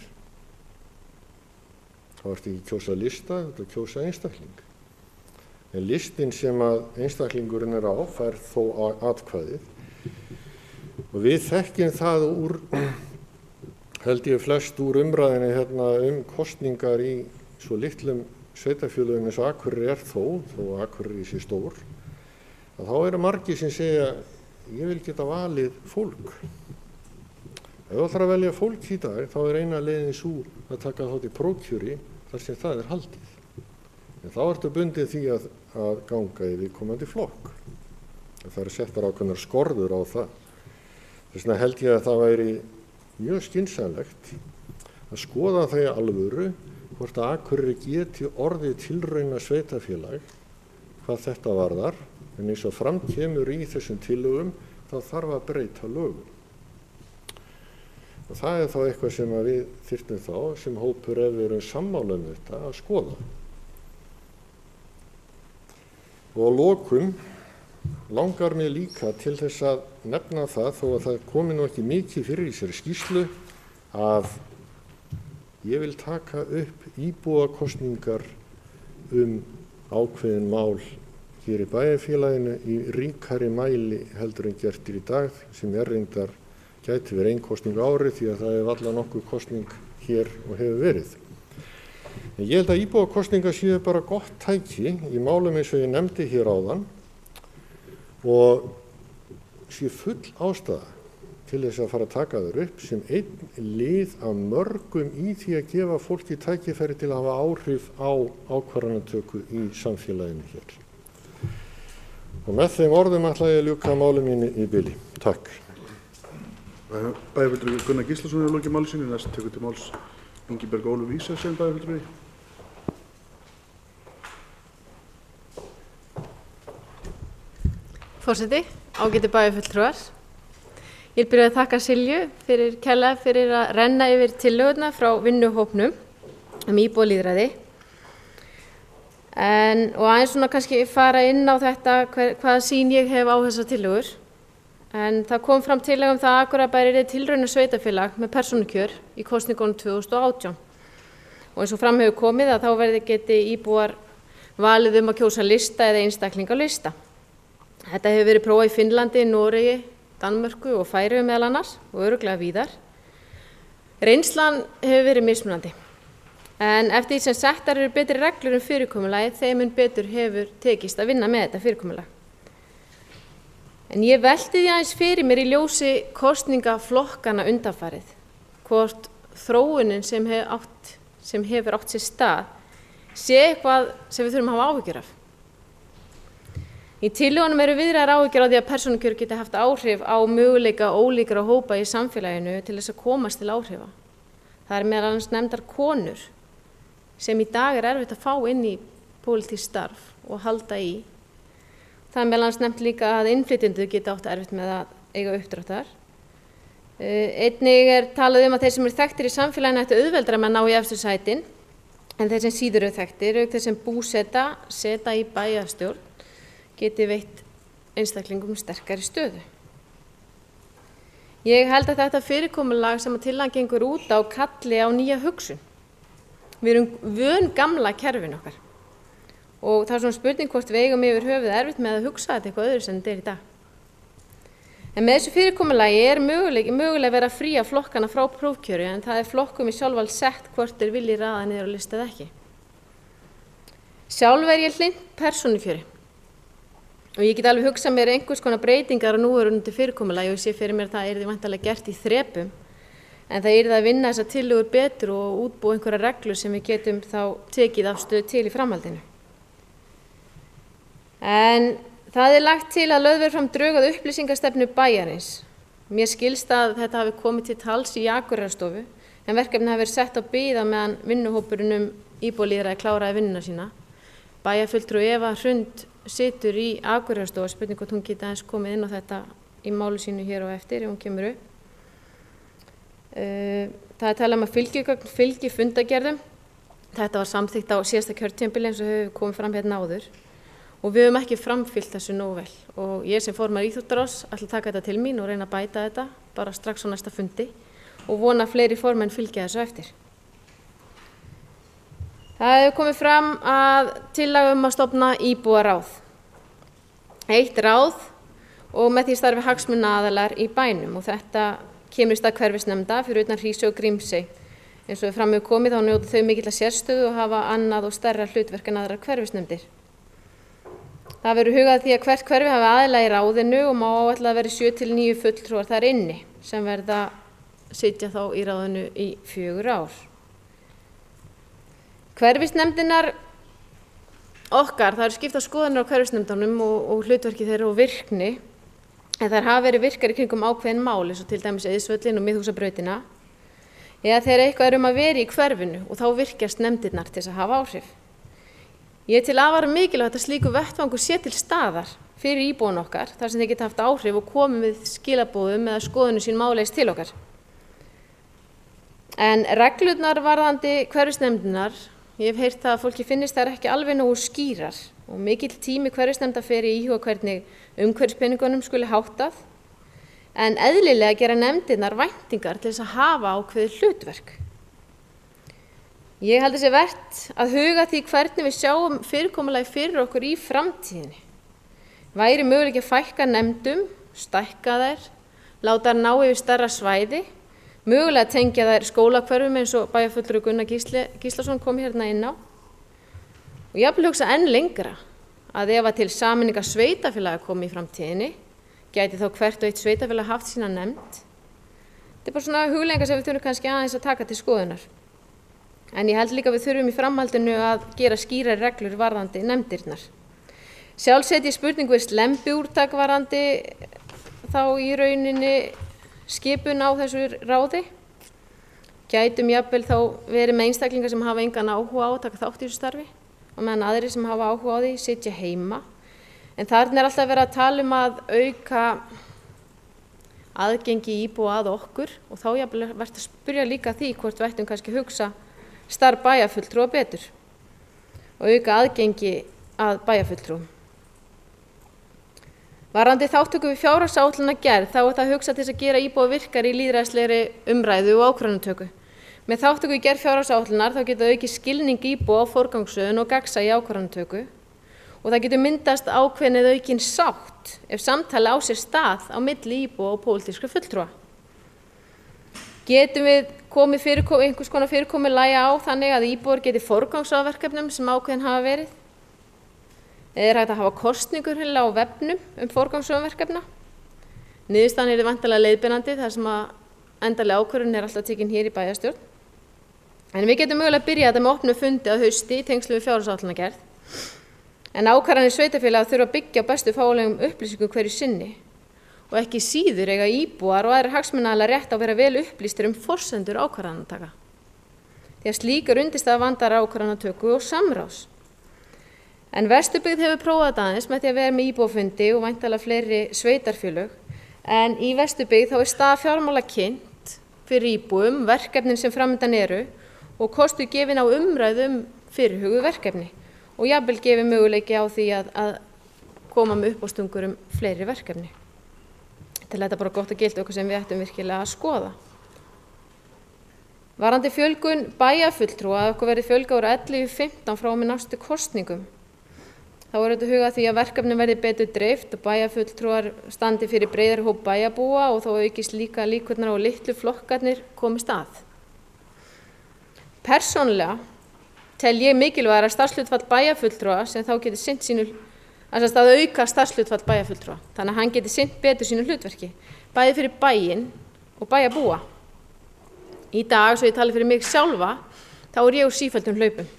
Þá ertu ekki kjósa lista, þú ert kjósa einstakling. En listin sem að einstaklingurinn er á fær þó atkvæðið. Og við þekkjum það held ég flest úr umræðinni hérna kosningar í svo litlum sveitarfélögum eins og Akureyri er þó Akureyri sé stór, að þá eru margir sem segja ég vil geta valið fólk. Ef þú ætlar að velja fólk í dag, þá er eina leiðin sú að taka þátt í prófkjöri þar sem það er haldið. En þá ertu bundið því að ganga í viðkomandi flokk. Það eru settar ákveðnar skorður á það. Þess vegna held ég að það væri mjög skynsamlegt að skoða það í alvöru hvort að Akureyri geti orðið tilrauna sveitarfélag hvað þetta varðar, en eins og fram kemur í þessum tillögum þá þarf að breyta lögum. Og það er þá eitthvað sem við þyrftum þá sem hópur ef við erum sammála um þetta að skoða. Og að lokum langar mig líka til þess að nefna það, þó að það komi nú ekki mikið fyrir í sér skýrslu, að ég vil taka upp íbúakosningar ákveðin mál hér í bæjarfélaginu í ríkari mæli heldur en gert í dag, sem reyndar gæti verið ein kosning á ári því að það er varla nokkuð kosning hér og hefur verið. En ég held að íbúakosningar séu bara gott tæki í málum eins og ég nefndi hér áðan og sé full ástæða til þess að fara að taka þær upp sem einn lið af mörgum í því að gefa fólki tækifæri til að hafa áhrif á ákvarðanatöku í samfélaginu hér. Og með þeim orðum ætla ég að ljúka máli mínu í bili. Takk. Bæjarfulltrúi Gunnar Gíslason hefur lokið máli sínu, næst tekur til máls Ingibjörg Ólöf Ísa sem bæjarfulltrúi. Forseti, ágætu bæjarfulltrúar. Ég vil byrja að þakka Silju kærlega fyrir að renna yfir tillögurnar frá vinnuhópnum íbúalýðræði. Og aðeins svona kannski fara inn á þetta hvaða sýn ég hef á þessar tillögur. En það kom fram tillaga það að Akureyrarbær yrði tilrauna sveitarfélag með persónukjör í kosningunum 2018. Og eins og fram hefur komið að þá geti íbúar valið að kjósa lista eða einstakling á lista. Þetta hefur verið prófað í Finnlandi, Noregi, Danmörku og Færeyjum meðal annars og örugglega víðar. Reynslan hefur verið mismunandi. En eftir því sem settar eru betri reglur fyrirkomulagið, þeim mun betur hefur tekist að vinna með þetta fyrirkomulag. En ég velti því aðeins fyrir mér í ljósi kosningaflokkana undanfarið, hvort þróunin sem hefur átt sér stað sé eitthvað sem við þurfum að hafa áhyggjur af. Í tillögunum eru viðraðar áhyggjur á því að persónukjör geti haft áhrif á möguleika ólíkra hópa í samfélaginu til þess að komast til áhrifa. Það er meðal annars nefndar konur sem í dag er erfitt að fá inn í pólitískt starf og halda í. Það er meðal annars nefnt líka að innflytjendur geta átt erfitt með að eiga uppdráttar. Einnig er talað að þeir sem eru þekktir í samfélaginu ættu auðveldara með að ná í efstu sætin, en þeir sem síður eru þekktir, auk þeir sem seta í bæjarstjórn, geti veitt einstaklingum sterkari stöðu. Ég held að þetta fyrirkomulag sem tillagan gengur út á kalli á nýja hugsun. Við erum vön gamla kerfinu okkar og það er svona spurning hvort við eigum yfir höfuð erfitt með að hugsa þetta eitthvað öðru sem þetta er í dag. En með þessu fyrirkomulagi er mögulega verið að fría flokkana frá prófkjöri en það er flokkum í sjálfvald sett hvort þeir vilji raða niður á listu eða ekki. Sjálf er ég hlynnt persónukjöri og ég get alveg hugsað mér einhvers konar breytingar á núverandi fyrirkomulagi og sé fyrir mér að það yrði væntanlega gert í þrepum en það yrði að vinna þessar tillögur betur og útbúa einhverjar reglur sem við getum þá tekið afstöðu til í framhaldinu. En það er lagt til að lögð verði fram drög að upplýsingastefnu bæjarins. Mér skilst að þetta hafi komið til tals í Akureyrarstofu en verkefni hafi verið sett á bið á meðan vinnuhópurinn íbúalýðræði kláraði vinnuna sína. Bæjarfulltrúi Eva Hrund situr í Akureyrarstofu, spurning hvort hún geti aðeins komið inn á þetta í máli sínu hér og eftir ef hún kemur upp. Það er talað að fylgigögn fylgi fundagerðum. Þetta var samþykkt á síðasta kjörtímabili eins og hefur komið fram hérna áður. Og við höfum ekki framfylgt þessu nógu vel og ég sem formaður íþróttaráðs ætla að taka þetta til mín og reyna að bæta þetta bara strax á næsta fundi og vona að fleiri formenn fylgja þessu eftir. Það hefur komið fram að tillaga að stofna íbúaráð. Eitt ráð og með því starfi hagsmunaaðilar í bænum og þetta kemur í stað hverfisnefnda fyrir utan Hrísey og Grímsey. Eins og við fram hefur komið þá njóta þau mikilla sérstöðu og hafa annað og stærra hlutverk en aðrar hverfisnefndir. Það verður hugað því að hvert hverfi hafi aðila í ráðinu og má áætla að veri 7 til 9 fulltrúar þar inni sem verða sitja þá í ráðinu í 4 ár. Hverfisnefndirnar okkar, það eru skiptar skoðanir á hverfisnefndunum og hlutverki þeirra og virkni en þær hafa verið virkar í kringum ákveðin mál eins og til dæmis Eiðsvöllin og Miðhúsabrautina eða þegar eitthvað er að vera í hverfinu og þá virkjast nefndirnar til þess að hafa áhrif. Ég til afar mikilvægt að slíku vettvangur sé til staðar fyrir íbúan okkar þar sem þeir geta haft áhrif og komið við skilaboðum eða skoðunum sín máleis til okkar. En reglurnar varðandi hverfisnefndirnar, ég hef heyrt það að fólki finnist þær ekki alveg nógu skýrar og mikill tími hverfisnefnda fer í íhuga hvernig umhverfispeningunum skuli háttað en eðlilega gera nefndirnar væntingar til þess að hafa ákveðið hlutverk. Ég held þessi vert að huga því hvernig við sjáum fyrirkomulagi fyrir okkur í framtíðinni. Væri möguleiki að fækka nefndum, stækka þær, láta þær ná yfir stærra svæði, mögulega tengja þær skólahverfum eins og bæjarfulltrúi Gunnar Gíslason kom hérna inn á. Og ég vil hugsa enn lengra að ef að til sameiningar sveitarfélaga komi í framtíðinni, gæti þá hvert og eitt sveitarfélag haft sína nefnd. Þetta er bara svona hugleiðingar sem við þurfum kannski aðeins að taka til skoðunar. En ég held líka að við þurfum í framhaldinu að gera skýrari reglur varðandi nefndirnar. Sjálf seti ég spurningu við slembiúrtak varðandi þá í rauninni skipun á þessu ráði. Gætum jafnvel þá verið með einstaklingar sem hafa engan áhuga á að taka þátt í þessu starfi og meðan aðrir sem hafa áhuga á því sitja heima. En þarna er alltaf verið að tala um að auka aðgengi íbúa að okkur og þá jafnvel verður að spyrja líka því hvort við ættum kannski hugsa starf bæjarfulltrúa betur og auka aðgengi að bæjarfulltrúum. Varðandi þáttöku við fjárhagsáætlanagerð þá er það hugsað til þess að gera íbúa virkari í lýðræðislegri umræðu og ákvörðunartöku. Með þáttöku í gerð fjárhagsáætlunar þá geta aukið skilning íbúa á forgangsröðun og gagnsæi í ákvörðunartöku og það getur myndast ákveðin eða aukin sátt ef samtali á sér stað á milli íbúa og pólitískra fulltrúa. Getum við komið einhvers konar fyrirkomulagi á þannig að íbúar geti forgangsraðverkefnum sem ákveðin hafa verið? Eða er hægt að hafa kosningur á vefnum forgangsraðverkefna? Niðurstaðan yrði væntanlega leiðbeinandi þar sem að endanlega ákvörðun er alltaf tekin hér í bæjarstjórn. En við getum mögulega að byrja þetta með opnu fundi að hausti í tengslu við fjárhagsáætlanagerð. En ákvarðanir sveitarfélaga þurfa að byggja á bestu fáanlegum upplýsingum hverju sinni. Og ekki síður eiga íbúar og aðrir hagsmunaaðilar rétt á að vera vel upplýstir forsendur ákvarðanataka. Því að slíkar undirstaða vandar ákvarðanatöku og samráðs. En Vesturbyggð hefur prófað þetta aðeins með því að vera með íbúafundi og væntanlega fleiri sveitarfélög. En í Vesturbyggð þá er staða fjármála kynnt fyrir íbúum, verkefnin sem framundan eru og kostur gefin á umræðum fyrirhuguð verkefni. Og jafnvel gefin möguleiki á því að koma með uppástungur fleiri verkefni. Til þetta bara gott og gilt okkur sem við ættum virkilega að skoða. Varðandi fjölgun bæjarfulltrúa að okkur verði fjölga úr 11 í 15 frá og með næstu kosningum. Þá er þetta hugað því að verkefni verði betur dreift og bæjarfulltrúar standi fyrir breiðari hóp bæjarbúa og þá aukist líka líkurnar og litlu flokkarnir komist að. Persónulega tel ég mikilvægara starfshlutfall bæjarfulltrúa sem þá getur sinnt sínu, að auka starfshlutfall bæjarfulltrúa, þannig að hann getur sinnt betur sínu hlutverki, bæði fyrir bæinn og bæjarbúa. Í dag, svo ég tali fyrir mig sjálfa, þá er ég úr sífelldum hlaupum.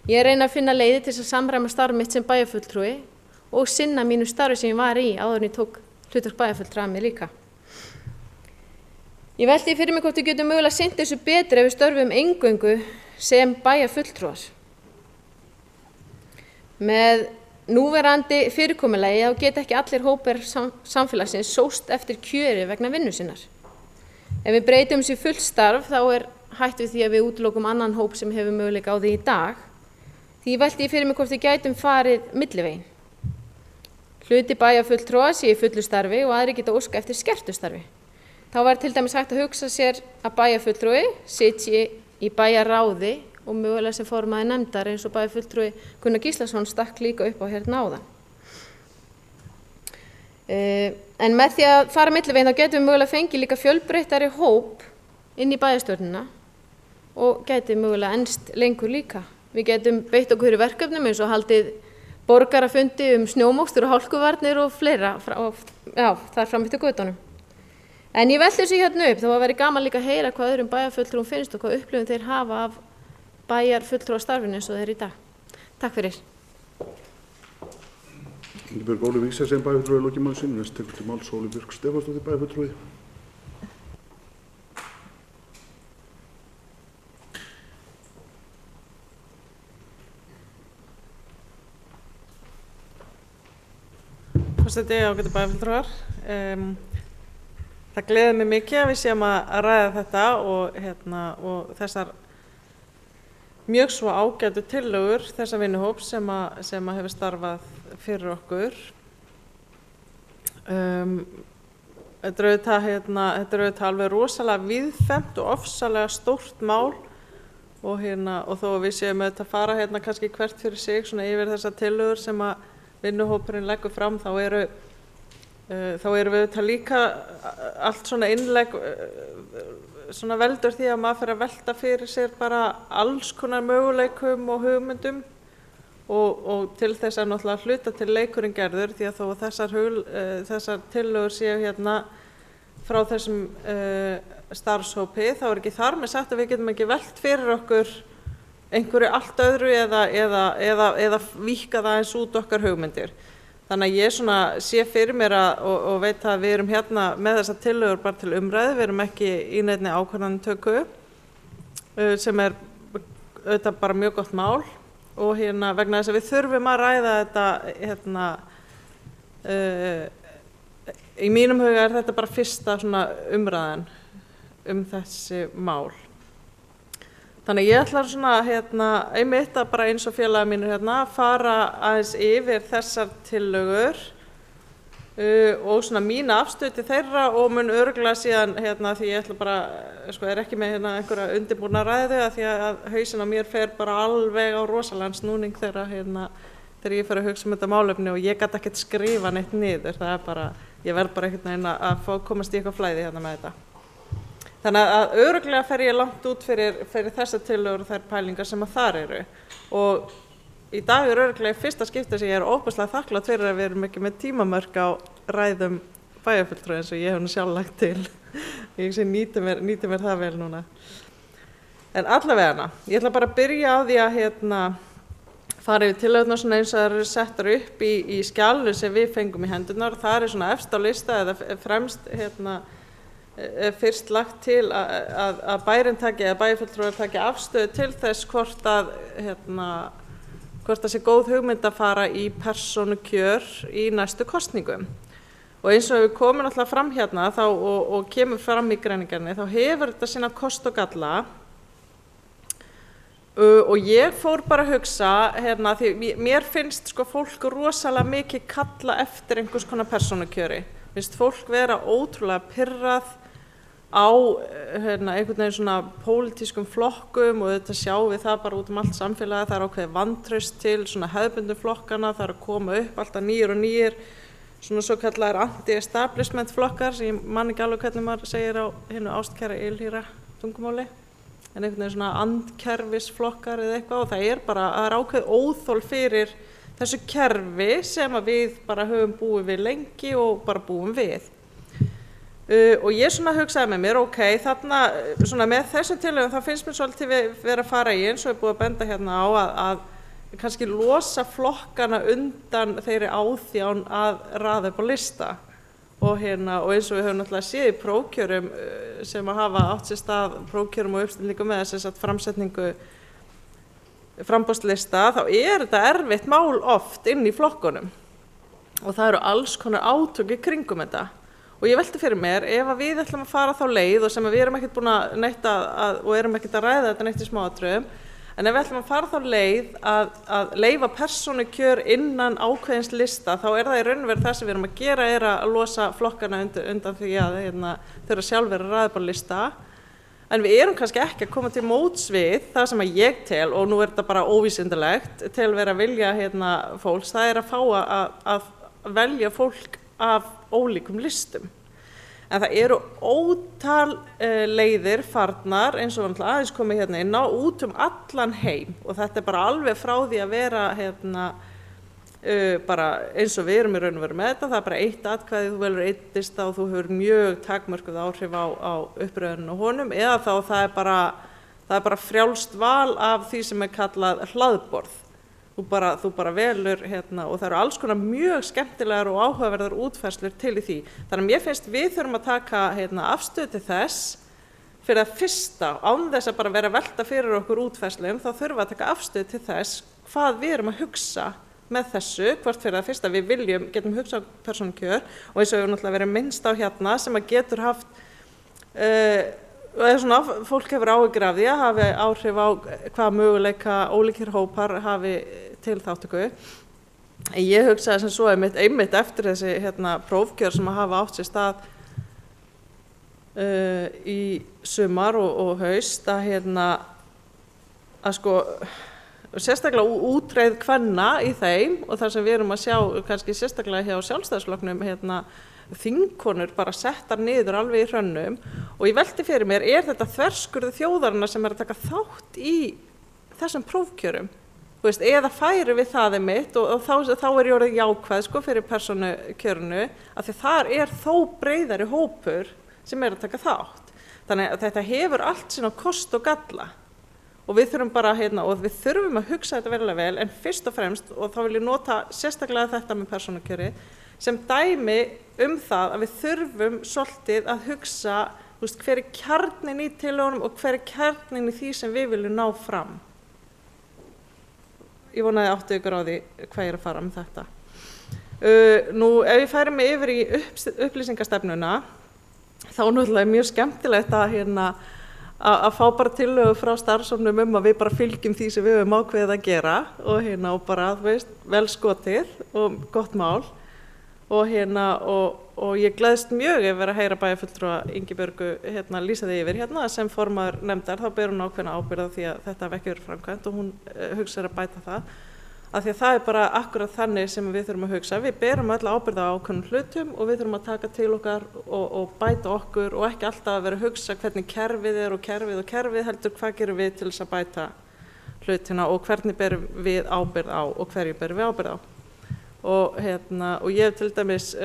Ég reyna að finna leiðir til að samræma starf mitt sem bæjarfulltrúi og sinna mínu starfi sem ég var í áður en ég tók hlutverk bæjarfulltrúa að mér líka. Ég velti fyrir mig hvort við getum mögulega sinnt þessu betur ef við störfum eingöngu sem bæjarfulltrúar. Með núverandi fyrirkomulagi þá geta ekki allir hópar samfélagsins sóst eftir kjöri vegna vinnu sinnar. Ef við breytum þessu fullt starf þá er hætt við því að við útilokum annan hóp sem hefur möguleika á því í dag. Því velti ég fyrir mig hvort við gætum farið millivegin. Hluti bæjarfulltrúa sé í fullu starfi og aðrir geta óska eftir skertu starfi. Þá var til dæmis hægt að hugsa sér að bæjarfulltrúi sitji í bæjarráði og mögulega sem formaði nefndar eins og bæjarfulltrúi Gunnar Gíslason stakk líka upp á hérna áðan. En með því að fara millivegin þá getum við mögulega fengið líka fjölbreyttari hóp inn í bæjarstjórnina og gæti mögulega enst lengur líka. Við getum beitt okkur í verkefnum eins og haldið borgarafundi snjómokstur og hálkuvarnir og fleira þar fram eftir götunum. En ég velti þessu hérna upp, þá var verið gaman líka að heyra hvað öðrum bæjarfulltrúum finnst og hvað upplifun þeir hafa af bæjarfulltrúastarfinu eins og þeir í dag. Takk fyrir. Ingibjörg Óli Vígses sem bæjarfulltrúi lokið máli sínu, næst tekur til máls Sólu Björk Stefánsdóttir bæjarfulltrúi. Forseti, ágætu bæjarfulltrúar. Það gleður mig mikið að við séum að ræða þetta og þessar mjög svo ágætu tillögur þessa vinnuhóps sem hefur starfað fyrir okkur. Þetta er auðvitað alveg rosalega víðfemt og ofsalega stórt mál og þó að við séum auðvitað að fara kannski hvert fyrir sig svona yfir þessar tillögur sem að vinnuhópurinn leggur fram, þá erum við auðvitað líka allt svona innlegg svona veldur því að maður fer að velta fyrir sér bara alls konar möguleikum og hugmyndum og til þess að náttúrulega hluta til leikurinn gerður, því að þó þessar tillögur séu frá þessum starfshópi, þá er ekki þar með sagt að við getum ekki velt fyrir okkur einhverju allt öðru eða víkka það eins út okkar hugmyndir. Þannig að ég sé fyrir mér og veit að við erum með þessar tillögur bara til umræðu, við erum ekki í neinni ákvarðanatöku sem er auðvitað bara mjög gott mál og vegna þess að við þurfum að ræða þetta í mínum huga er þetta bara fyrsta svona umræðan þessi mál. Þannig ég ætla einmitt að bara eins og félagar mínir fara aðeins yfir þessar tillögur og mína afstöðu til þeirra og mun örugglega síðan því ég ætla bara, er ekki með einhverja undirbúna ræðu því að hausinn á mér fer bara alveg á rosalegan snúning þegar ég fer að hugsa þetta málefni og ég gat ekkert skrifa neitt niður, það er bara, ég verð bara einhvern veginn að komast í eitthvað flæði með þetta. Þannig að örugglega fer ég langt út fyrir þessar tillögur og þær pælingar sem þar eru. Og í dag er örugglega í fyrsta skipti sem ég er óbærslega þakklátt fyrir að við erum ekki með tímamörk á ræðum bæjarfulltrúa eins og ég hef nú sjálf lagt til. Ég nýti mér það vel núna. En allavega ég ætla bara að byrja á því að fara yfir tillögurnar svona eins og það eru settar upp í skjalinu sem við fengum í hendurnar. Það er svona efst á lista eða fremst fyrst lagt til að bærinn taki eða bæjarfulltrúar taki afstöðu til þess hvort það sé góð hugmynd að fara í persónukjör í næstu kosningum. Og eins og við komum alltaf fram og kemur fram í greiningarni, þá hefur þetta sína kost og galla. Og ég fór bara að hugsa, því mér finnst fólk rosalega mikið kalla eftir einhvers konar persónukjöri. Finnst fólk vera ótrúlega pirrað á einhvern veginn svona pólitískum flokkum og þetta sjáum við það bara út allt samfélagi, það ákveðið vantraust til svona hefðbundnu flokkana, það að koma upp alltaf nýjir og nýjir svona svo kallar anti-establishment flokkar sem ég man ekki alveg hvernig maður segir á hinu ástkæra ylhýra tungumáli, en einhvern veginn svona andkerfisflokkar eða eitthvað og það bara, það ákveðið óþol fyrir þessu kerfi sem að við bara höfum búið við lengi og bara búum við. Og ég svona hugsaði með mér, ok, þarna svona með þessum tillögum þá finnst mér svolítið vera að fara í eins og búið að benda hérna á að kannski losa flokkana undan þeirri áþján að raða upp á lista og og eins og við höfum náttúrulega séð í prófkjörum sem að hafa átt sér stað prófkjörum og uppstillingu með þess að framsetningu framboðslista, þá þetta erfitt mál oft inn í flokkunum og það eru alls konar átök í kringum þetta. Og ég velti fyrir mér, ef að við ætlum að fara þá leið og sem að við erum ekkert búin að neitt og erum ekkert að ræða þetta neitt í smáatriðum, en ef við ætlum að fara þá leið að leyfa persónukjör innan ákveðins lista, þá það í raun og veru það sem við erum að gera að losa flokkana undan því að þurfa sjálf að ræða upp á lista. En við erum kannski ekki að koma til móts við það sem að ég tel, og nú þetta bara óvísindalegt, til vera að vilja fólks, það að fá að velja fólk af ólíkum listum. En það eru ótal leiðir farnar eins og aðeins komið inn á út allan heim og þetta bara alveg frá því að vera bara eins og við erum í raun og veru með þetta, það bara eitt atkvæði, þú velur einn lista og þú hefur mjög takmörkuð áhrif á uppröðunum og honum, eða þá það er bara frjálst val af því sem kallað hlaðborð. Þú bara velur og það eru alls konar mjög skemmtilegar og áhugaverðar útfærslur til í því. Þannig að mér finnst við þurfum að taka afstöðu til þess fyrir að fyrsta, án þess að bara vera að velta fyrir okkur útfærslum, þá þurfum við að taka afstöðu til þess hvað við erum að hugsa með þessu, hvort fyrir að fyrsta við getum hugsað persónukjör og eins og við náttúrulega verið minnst á sem að getur haft svona, fólk hefur áhyggjur af því að hafi áhrif á hvað möguleika ólíkir hópar hafi til þáttöku. En ég hugsaði sem svo einmitt eftir þessi prófkjör sem að hafa átt sér stað í sumar og haust að sko sérstaklega útreið kvenna í þeim og þar sem við erum að sjá kannski sérstaklega hjá Sjálfstæðisflokknum þingkonur bara settar niður alveg í hrönnum og ég velti fyrir mér, þetta þverskurður þjóðarinnar sem að taka þátt í þessum prófkjörum? Eða færi við það einmitt og þá ég orðið jákvæð fyrir persónukjörinu af því þar þó breiðari hópur sem að taka þátt. Þannig að þetta hefur allt sína kost og galla og við þurfum bara og við þurfum að hugsa þetta verulega vel en fyrst og fremst, og þá vil ég nota sérstaklega þetta með persónukjöri sem dæmi það að við þurfum svolítið að hugsa hver kjarnin í tillögunum og hver kjarnin í því sem við viljum ná fram. Ég vonaði áttu ykkur á því hvað ég að fara með þetta. Nú, ef ég færi mig yfir í upplýsingastefnuna, þá náttúrulega mjög skemmtilegt að fá bara tillögu frá starfshópnum að við bara fylgjum því sem við höfum ákveðið að gera og bara, vel skotið og gott mál og ég gleðst mjög yfir að heyra bæjarfulltrúa Ingibjörgu lýsa því yfir sem formaður nefndar, þá ber hún ákveðna ábyrgð á því að þetta hafi ekki verið framkvæmt og hún hugsar að bæta það. Af því að það bara akkurat þannig sem við þurfum að hugsa. Við berum öll ábyrgð á ákveðnum hlutum og við þurfum að taka til okkar og bæta okkur og ekki alltaf að vera að hugsa hvernig kerfið og kerfið heldur hvað gerum við til þess að bæta hlutina og hvernig berum við ábyrgð á og hverju berum við ábyrgð á. Og ég hef til dæmis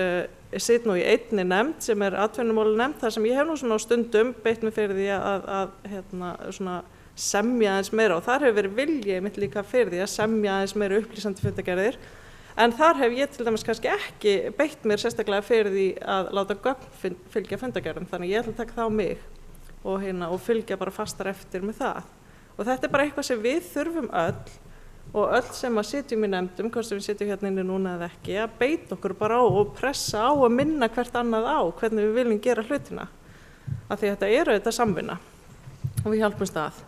sitt nú í einni nefnd sem atvinnumálanefnd þar sem ég hef nú svona á stundum beitt mig fyrir því að svona semja aðeins meira og þar hefur verið vilji mitt líka fyrir því að semja aðeins meira upplýsandi fundargerðir en þar hef ég til dæmis kannski ekki beitt mér sérstaklega fyrir því að láta gögn fylgja fundargerðum þannig ég ætla að taka það á mig og fylgja bara fastar eftir með það og þetta er bara eitthvað sem við þurfum öll og öll sem að sitjum í nefndum, hvort sem við sitjum hérna inni núna eða ekki, að beita okkur bara á og pressa á og minna hvert annað á hvernig við viljum gera hlutina. Af því þetta þetta samvinna og við hjálpumst að.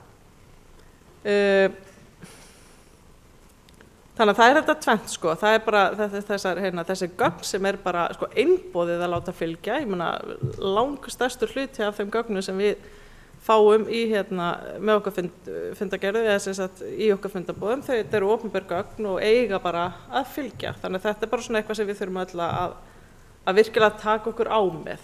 Þannig að það þetta tvennt sko, það bara þessi gögn sem bara sko einboðið að láta fylgja, ég meina langstærstur hluti af þeim gögnum sem við fáum í með okkar fundagerðu eða sem sagt í okkar fundabóðum, þetta eru opinber gögn og eiga bara að fylgja. Þannig að þetta bara svona eitthvað sem við þurfum öll að virkilega taka okkur á með.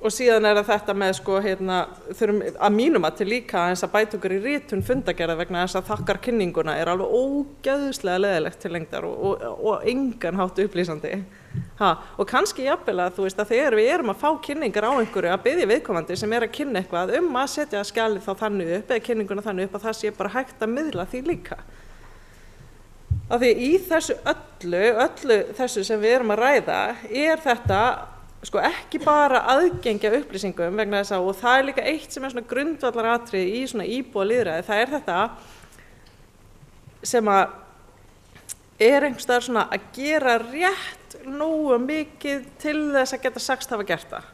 Og síðan þetta með sko þurfum að mínum að til líka eins að bæta okkur í ritun fundagerða vegna þess að þakkarkynninguna alveg ógeðslega leiðilegt til lengdar og engan hátt upplýsandi. Og kannski jafnvel að þú veist að þegar við erum að fá kynningar á einhverju að biðja viðkomandi sem að kynna eitthvað að setja skjalið þá þannig upp eða kynninguna þannig upp að það sé bara hægt að miðla því líka. Af því í þessu öllu þessu sem við erum að ræða þetta sko ekki bara aðgengja upplýsingum vegna þess að og það líka eitt sem svona grundvallaratriði í svona íbúalýðræði, það þetta sem að einhvers staðar svona að gera rétt nógu mikið til þess að geta sagst hafa gert það,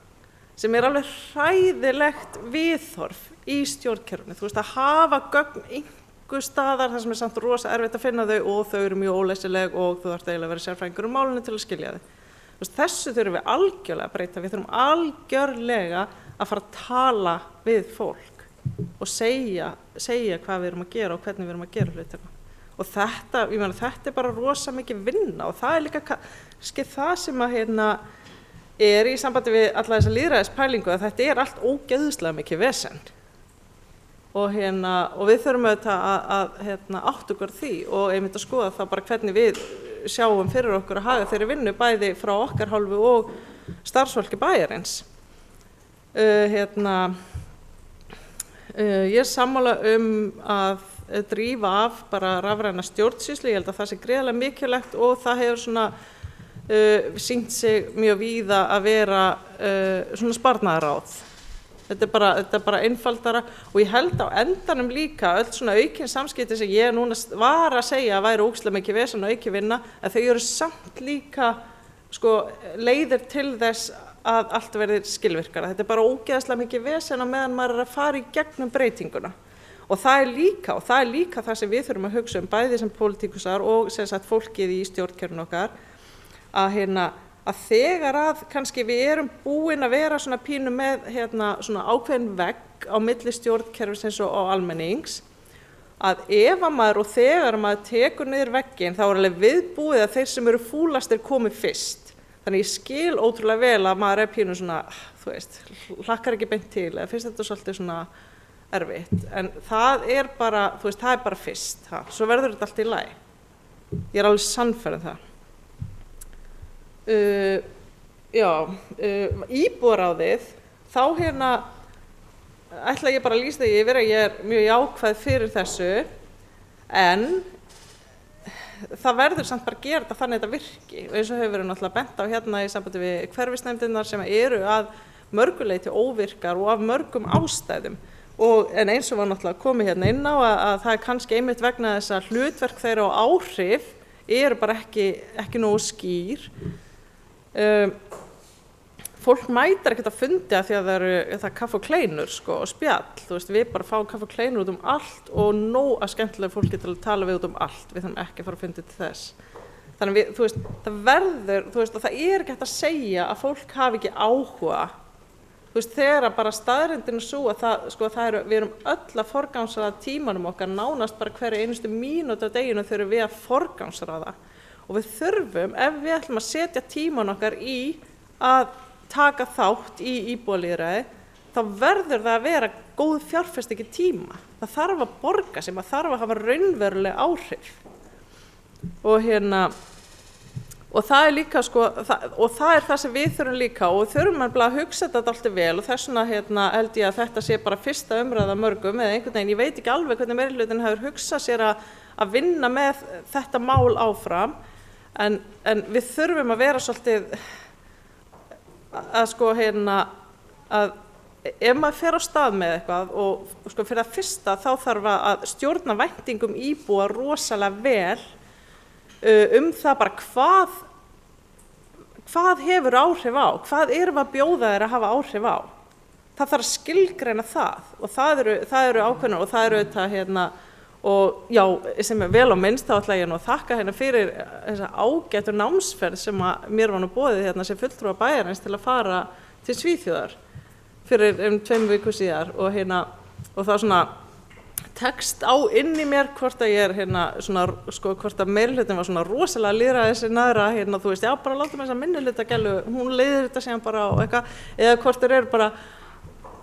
sem alveg hræðilegt viðhorf í stjórnkerfinu, þú veist að hafa gögn einhver staðar þar sem samt rosa erfitt að finna þau og þau eru mjög óleysileg og þú þarft eiginlega að vera sérfræðingur málinu til að skilja þau. Þessu þurfum við algjörlega að breyta, við þurfum algjörlega að fara að tala við fólk og segja hvað við erum að gera og hvernig við erum að gera hlutina. Og þetta bara rosa mikið vinna og það líka kannski það sem að í sambandi við alla þessa lýðræðispælingu að þetta allt ógeðslega mikið vesen. Og við þurfum auðvitað að átta okkur því og einmitt að skoða það bara hvernig við sjáum fyrir okkur að haga þeirri vinnu bæði frá okkar hálfu og starfsfólki bæjarins. Ég sammála að drífa af bara rafræna stjórnsýslu, ég held að það sé gríðarlega mikilvægt og það hefur svona sýnt sig mjög víða að vera svona sparnaðarráð. Þetta bara einfaldara og ég held á endanum líka öll svona aukin samskipti sem ég núna var að segja að væri ógeðslega mikið vesen og aukin vinna, að þau eru samt líka sko leiðir til þess að allt verði skilvirkara. Þetta bara ógeðslega mikið vesen á meðan maður að fara í gegnum breytinguna. Og það líka það sem við þurfum að hugsa bæði sem pólitíkusar og sem sagt fólkið í stjórnkerfinu okkar, að þegar að kannski við erum búin að vera svona pínu með svona ákveðin vegg á milli stjórnkerfisins og almennings, að ef að maður og þegar maður tekur niður vegginn þá alveg viðbúið að þeir sem eru fúlastir komi fyrst. Þannig ég skil ótrúlega vel að maður pínu svona, þú veist, hlakkar ekki beint til eða finnst þetta svolítið svona erfitt. En það bara, þú veist, það bara fyrst. Svo verður þetta allt í lagi. Ég alveg sannfærð það. Íbúaráðið, þá ætla ég bara að lýsa því yfir að ég mjög jákvæð fyrir þessu, en það verður samt bara að gera þetta þannig að þetta virki. Og eins og hefur verið náttúrulega bent á í sambandi við hverfisnefndirnar sem eru að mörgu leyti óvirkar og af mörgum ástæðum. En eins og var náttúrulega komið inn á að það kannski einmitt vegna þess að hlutverk þeirra og áhrif eru bara ekki nógu skýr. Fólk mætir ekkert að fundi að því að það er kaffi og kleinur sko, og spjall, þú veist, við bara fáum kaffi og kleinur út allt og nóg að skemmtilega fólki til að tala við út allt, við þurfum ekki að fara að fundi til þess. Þannig þú veist, það verður, þú veist, og það ekki hægt að segja að fólk hafi ekki áhuga, þú veist, þegar bara staðreyndin svo að við erum öll að forgangsraða tímanum okkar nánast bara hverju einustu mínútu á deginu þurfum við að forgangsraða. Og við þurfum, ef við ætlum að setja tíman okkar í að taka þátt í íbúalýðræði, þá verður það að vera góð fjárfesting í tíma. Það þarf að borga sig, maður þarf að hafa raunveruleg áhrif. Og það líka sko, og það það sem við þurfum líka og við þurfum að hugsa þetta alltaf vel og þess vegna held ég að þetta sé bara fyrsta umræða mörgum eða einhvern veginn, ég veit ekki alveg hvernig meirihlutin hefur hugsað sér að vinna með þetta mál áfram. En við þurfum að vera svolítið að sko að ef maður fer á stað með eitthvað og sko fyrir að fyrsta þá þarf að stjórna væntingum íbúa rosalega vel það bara hvað hefur áhrif á, hvað erum að bjóða þeir að hafa áhrif á. það þarf að skilgreina það og það eru ákveðnar og það eru þetta og já, sem er vel á minnst þá ætla ég nú að þakka fyrir þessa ágætu námsferð sem að mér var nú boðið sem fulltrúa bæjarins til að fara til Svíþjóðar fyrir 2 vikum síðar og það svona tekst á inn í mér hvort að ég svona, sko, hvort að meirihlutin var svona rosalega lýðræðissinnaðra, þú veist, já, bara látum þessa minnihlutagælu, hún leiðir þetta síðan bara og eitthvað, eða hvort þeir eru bara,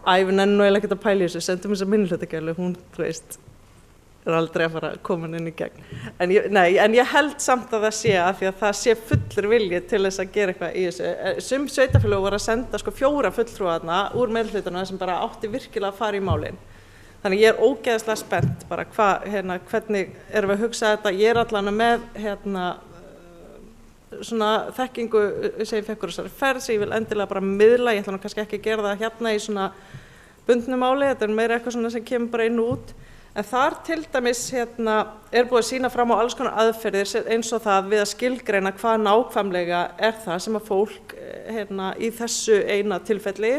við nennum nú eiginlega ekkert að pæla í þessu, sendum þessa minnihlutagælu, hún, þú veist, er aldrei að fara að koma inn í gegn. En ég held samt að það sé, af því að það sé fullur vilji til þess að gera eitthvað í þessu. Sum sveitarfélög voru að senda sko 4 fulltrúa þarna úr meirihlutanum sem bara átti virkilega að fara í málin. Þannig ég er ógeðslega spennt bara hvernig erum við að hugsa þetta. Ég er allan með svona þekkingu sem ég fekk úr þessari ferð sem ég vil endilega bara miðla. Ég ætla nú kannski ekki að gera það í svona bundnu máli. Þetta er meira eitthvað svona sem kemur bara inn og út. En þar til dæmis er búið að sýna fram á alls konar aðferðir eins og það við að skilgreina hvað nákvæmlega er það sem að fólk í þessu eina tilfelli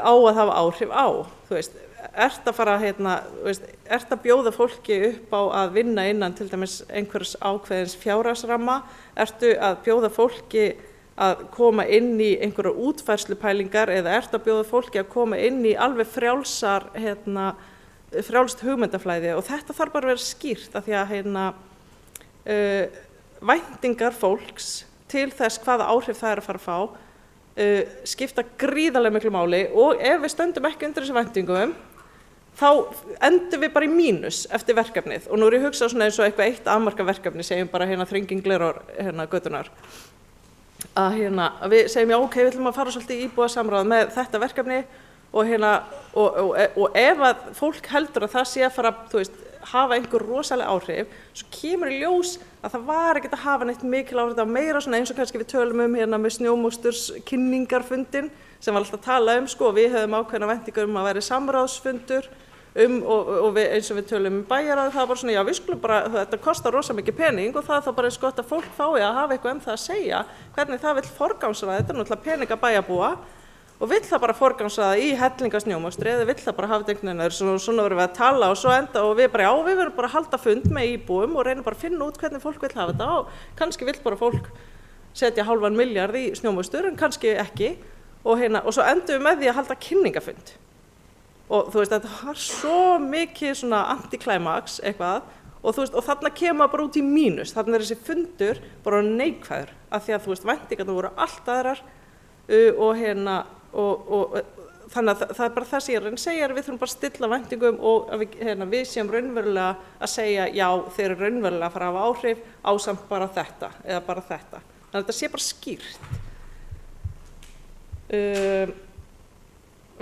á að hafa áhrif á. Þú veist, ert að fara ert að bjóða fólki upp á að vinna innan til dæmis einhvers ákveðins fjárhagsramma, ertu að bjóða fólki að koma inn í einhverjar útfærslupælingar eða ertu að bjóða fólki að koma inn í alveg frjálsar frjálst hugmyndaflæði og þetta þarf bara að vera skýrt af því að væntingar fólks til þess hvaða áhrif það er að fara að fá skipta gríðarlega miklu máli og ef við stöndum ekki undir þessu væntingum þá endum við bara í mínus eftir verkefnið og nú er ég hugsað svona eins og eitthvað eitt afmarkað verkefni, segjum bara þrenging Glerár götunnar að við segjum já ok, við ætlum að fara svolítið í íbúasamráð með þetta verkefni og og ef að fólk heldur að það sé að fara þú veist, hafa einhver rosalega áhrif svo kemur í ljós að það var ekkert að hafa neitt mikil áhrif, það var meira svona eins og kannski við tölum með snjómoksturs kynningarfundin sem var alltaf að tala sko, við höfum ákveðna væntingar að vera samráðsfundur og eins og við tölum bæjarráð, það var svona, já við skulum bara, þetta kostar rosa mikið pening og það er þá bara eins gott að fólk fái að hafa eitthvað það að segja, hvernig það vill forgangsraða, þetta náttúrulega peninga bæjarbúa og vill það bara forgangsraða í hellingasnjómokstri eða vill það bara hafa þetta einhvern veginn, svona verðum við að tala og svo enda og við bara, já við verðum bara að halda fund með íbúum og reynum bara að finna út hvernig fólk vill hafa þetta og kannski vill bara fólk setja $500 milljarð í snjómokstur en kannski ekki og svo endum við með því að halda kynningafund og þú veist þetta var svo mikið svona antiklæmaks eitthvað og þú veist og þarna kemur bara út í mínus, þarna þessi fundur bara neikvæður af því að þú veist væntingarnar voru allt aðrar og þannig að það er bara það sem ég er að segja við þurfum bara að stilla væntingum og að við séum raunverulega að segja já þeir eru raunverulega að fara að hafa áhrif ásamt bara þetta eða bara þetta þannig að þetta sé bara skýrt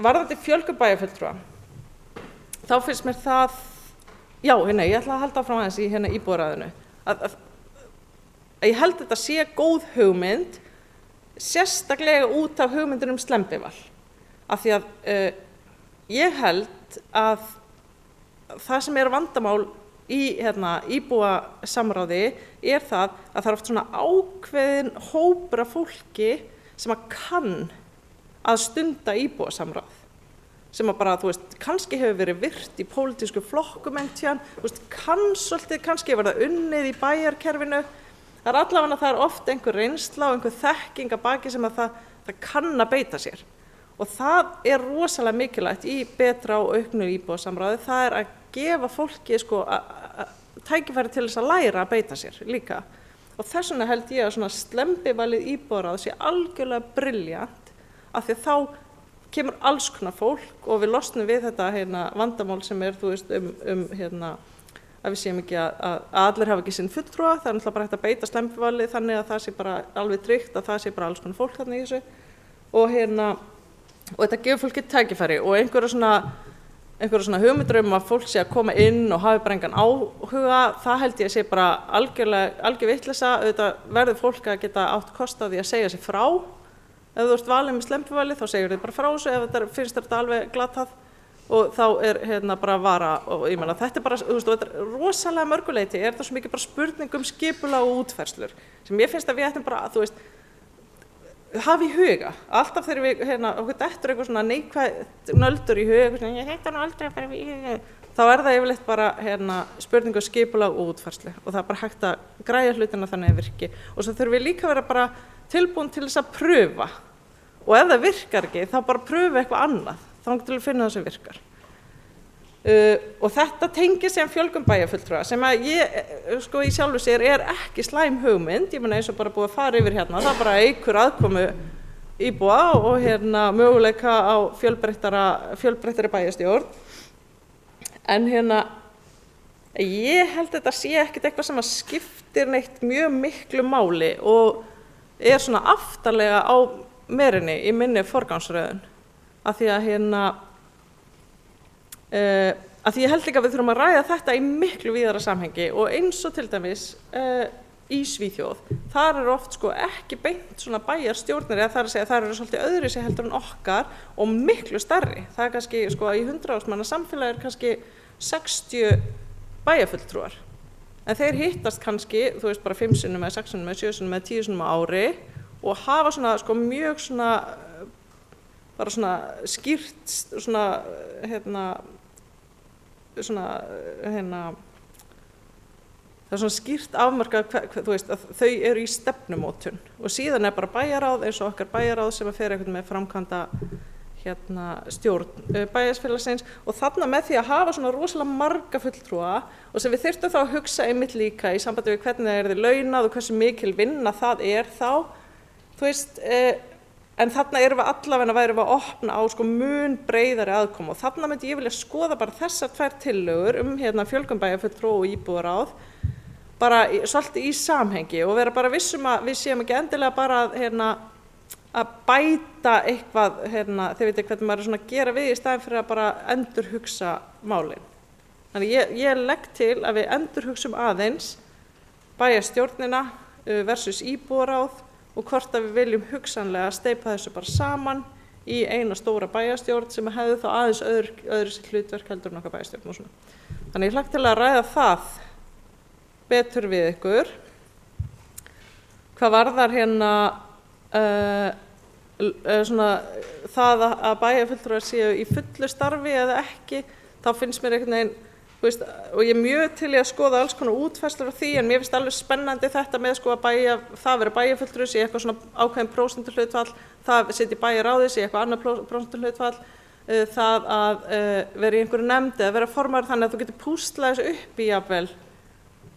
varðandi fjölgun bæjarfulltrúa þá finnst mér það já ég ætla að halda áfram aðeins í íbúðaráðinu að ég held þetta sé góð hugmynd sérstaklega út af hugmyndunum slembival af því að ég held að það sem er vandamál í íbúasamráði er það að það er oft svona ákveðin hópur af fólki sem að kann að stunda íbúasamráð sem að bara, þú veist, kannski hefur verið virt í pólitísku flokkum þú veist, kannski hefur verið unnið í bæjarkerfinu það er allavega það er oft einhver reynsla og einhver þekking að baki sem að það kann að beita sér og það er rosalega mikilvægt í betra og auknu íbúasamráði það er að gefa fólki sko tækifæri til þess að læra að beita sér líka og þess vegna held ég að svona slembivalið íbúaráð sé algjörlega brilljant af því að þá kemur alls konar fólk og við losnum við þetta vandamál sem er þú veist að við séum ekki að allir hafa ekki sinn fulltrúa, það er náttúrulega bara hægt að beita slembivalið þannig að það sé bara alveg tryggt að það sé bara alls konar fólk þarna í þessu og þetta gefur fólki tækifæri og einhverja svona hugmyndir að fólk sé að koma inn og hafi bara engan áhuga, það held ég sé bara algjör vitleysa, auðvitað verður fólk að geta átt kost á því að segja sig frá, ef þú ert valið með slembivalið þá segir þið bara frá þessu, ef þetta finnst þetta alveg glatað og þá er bara vara og ég meina þetta er bara, þú veist, þetta er rosalega mörguleiti, er þetta svo mikið bara spurning skipulag og útfærslur sem ég finnst að við ættum bara, þú veist, hafa í huga, alltaf þegar við okkur dettur eitthvað svona neikvæð nöldur í huga, eitthvað svona, ég þetta nú aldrei að fara í þá það yfirleitt bara spurningu skipulag og útfærslu og það bara hægt að græja hlutina þannig að virki og svo þurfum við líka að vera bara tilbúin til þess að pröfa og ef það virkar ekki þá bara pröfa eitthvað annað þangað til að finna það sem virkar og þetta tengir síðan fjölgun bæjarfulltrúa sem að ég sko í sjálfu sér ekki slæm hugmynd, ég meina eins og bara búið að fara yfir það bara eykur aðkomu íbúa og möguleika á fjölbreyttari bæjarstjórn. En ég held að þetta sé ekkert eitthvað sem að skiptir neitt mjög miklu máli og svona aftarlega á merinni í minni forgangsröðun. Af því að að því ég held líka að við þurfum að ræða þetta í miklu víðara samhengi og eins og til dæmis í Svíþjóð, þar oft sko ekki beint svona bæjarstjórnir eða það að segja þar svolítið öðru sig heldur en okkar og miklu stærri. Það kannski sko í 100 manna samfélagi kannski 60 bæjarfulltrúar. En þeir hittast kannski, þú veist bara 5 sinnum eða 6 sinnum eða 7 sinnum eða 10 sinnum á ári og hafa svona sko mjög svona bara svona skýrt svona það svona skýrt afmarkað, þú veist, að þau eru í stefnumótun og síðan bara bæjarráð eins og okkar bæjarráð sem að fer eitthvað með framkvæmda stjórn bæjarfélagsins og þarna með því að hafa svona rosalega marga fulltrúa og sem við þyrftum þá að hugsa einmitt líka í sambandi við hvernig það þið launað og hversu mikil vinna það þá, þú veist, en þarna erum við allavega værum við að opna á sko mun breiðari aðkomu og þarna myndi ég vilja skoða bara þessar 2 tillögur fjölgun bæjarfulltrúa og íbúðaráð bara svolítið í samhengi og vera bara vissum að við séum ekki endilega bara að bæta eitthvað, þið veitir hvernig maður svona að gera við í staðinn fyrir að bara endurhugsa málin. Þannig ég legg til að við endurhugsum aðeins bæjarstjórnina versus íbúðaráð og hvort að við viljum hugsanlega steypa þessu bara saman í eina stóra bæjarstjórn sem hefði þá aðeins öðru sitt hlutverk heldur en okkar bæjarstjórn og svona. Þannig ég hlakka til að ræða það betur við ykkur. Hvað varðar svona það að bæjarfulltrúar séu í fullu starfi eða ekki, þá finnst mér einhvern veginn, þú veist, og ég mjög til að skoða alls konar útfærslur á því, en mér finnst alveg spennandi þetta með sko að það vera bæjarfulltrúi sé eitthvað svona ákveðin prósentuhlutfall, það sitji bæjarráði sé eitthvað annað prósentuhlutfall, það að vera í einhverju nefnd eða vera formaður þannig að þú getur púslað þessu upp í jafnvel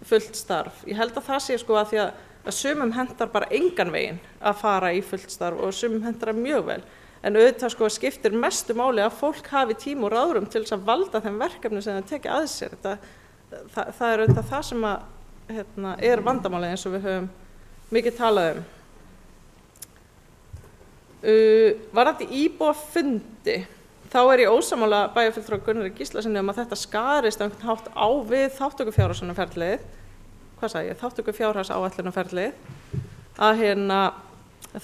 fullt starf. Ég held að það sé sko að því að sumum hentar bara engan veginn að fara í fullt starf og sumum hentar það mjög vel. En auðvitað sko skiptir mestu máli að fólk hafi tíma og ráðrum til þess að valda þeim verkefni sem það tekja að sér. Það er auðvitað það sem að vandamálið eins og við höfum mikið talað um. Varðandi íbúafundi, þá ég ósammála bæjarfulltrúa Gunnari Gíslasyni að þetta skarist á einhvern hátt á við þátttökufjárhagsáætlunarferlið. Hvað sagði ég? Þátttökufjárhagsáætlunarferlið. Að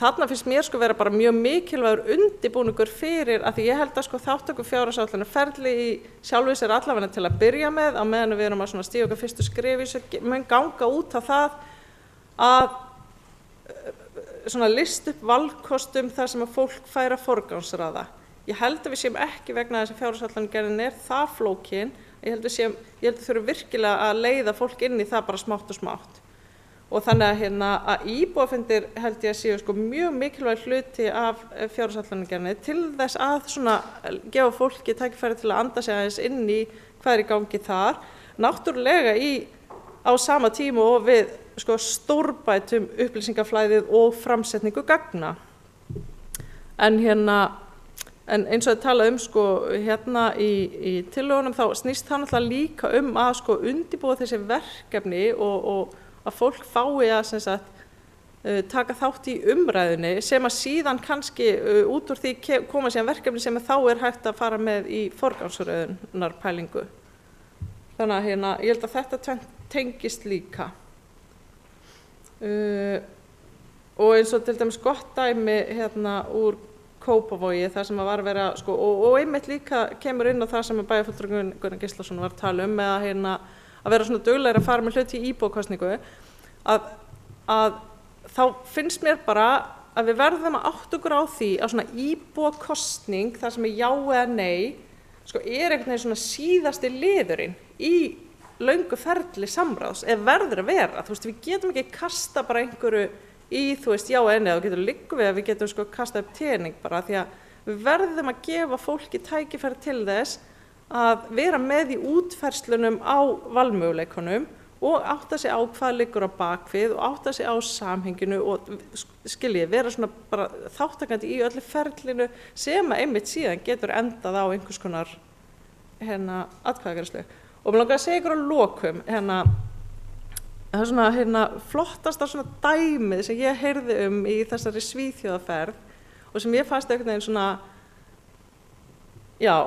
þarna finnst mér sko vera bara mjög mikilvægur undirbúningur fyrir að því ég held að sko þátttökufjárhagsáætlunarferli í sjálfu sér allavega til að byrja með á meðan við erum að svona stíga okkar fyrstu skref í þessu mun ganga út af það að svona list upp valkostum þar sem að fólk fær að forgangsraða. Ég held að við séum ekki vegna þess að fjárhagsáætlunargerðin það flókin. Ég held að þurfum virkilega að leiða fólk inn í það bara smátt og smátt. Og þannig að íbúafundir held ég að séu sko mjög mikilvæg hluti af fjárhagsáætlunargerðinni til þess að svona gefa fólki tækifæri til að anda sig aðeins inn í hvað í gangi þar. Náttúrulega á sama tíma og við sko stórbætum upplýsingaflæðið og framsetningu gagna. En eins og að tala sko í tillögunum þá snýst það náttúrulega líka að sko undirbúa þessi verkefni og að fólk fái að sem sagt, taka þátt í umræðunni sem að síðan kannski út úr því koma síðan verkefni sem þá hægt að fara með í forgangsröðunarpælingu. Þannig að ég held að þetta tengist líka. Og eins og til dæmis gott dæmi úr Kópavogi þar sem að var vera sko og einmitt líka kemur inn á það sem að bæjarfulltrúi Gunnar Gíslason var að tala með að vera svona duglegri að fara með hluti í íbúakosningu að þá finnst mér bara að við verðum að átta okkur á því að svona íbúakosning, það sem já eða nei, sko einhvern veginn svona síðasti liðurinn í löngu ferli samráðs, verður að vera. Þú veist, við getum ekki kasta bara einhverju í, þú veist, já eða nei, þá getur líka við að við getum sko kasta upp tening bara, því að við verðum að gefa fólki tækifæri til þess að vera með í útfærslunum á valmöguleikunum og átta sig á hvað liggur á bakvið og átta sig á samhenginu og skiljið, vera svona bara þáttakandi í öllu ferlinu sem að einmitt síðan getur endað á einhvers konar atkvæðagreiðslu. Og mér langar að segja ykkur á lokum, það er svona flottasta svona dæmið sem ég heyrði í þessari Svíþjóðaferð og sem ég fannst einhvern veginn svona, já,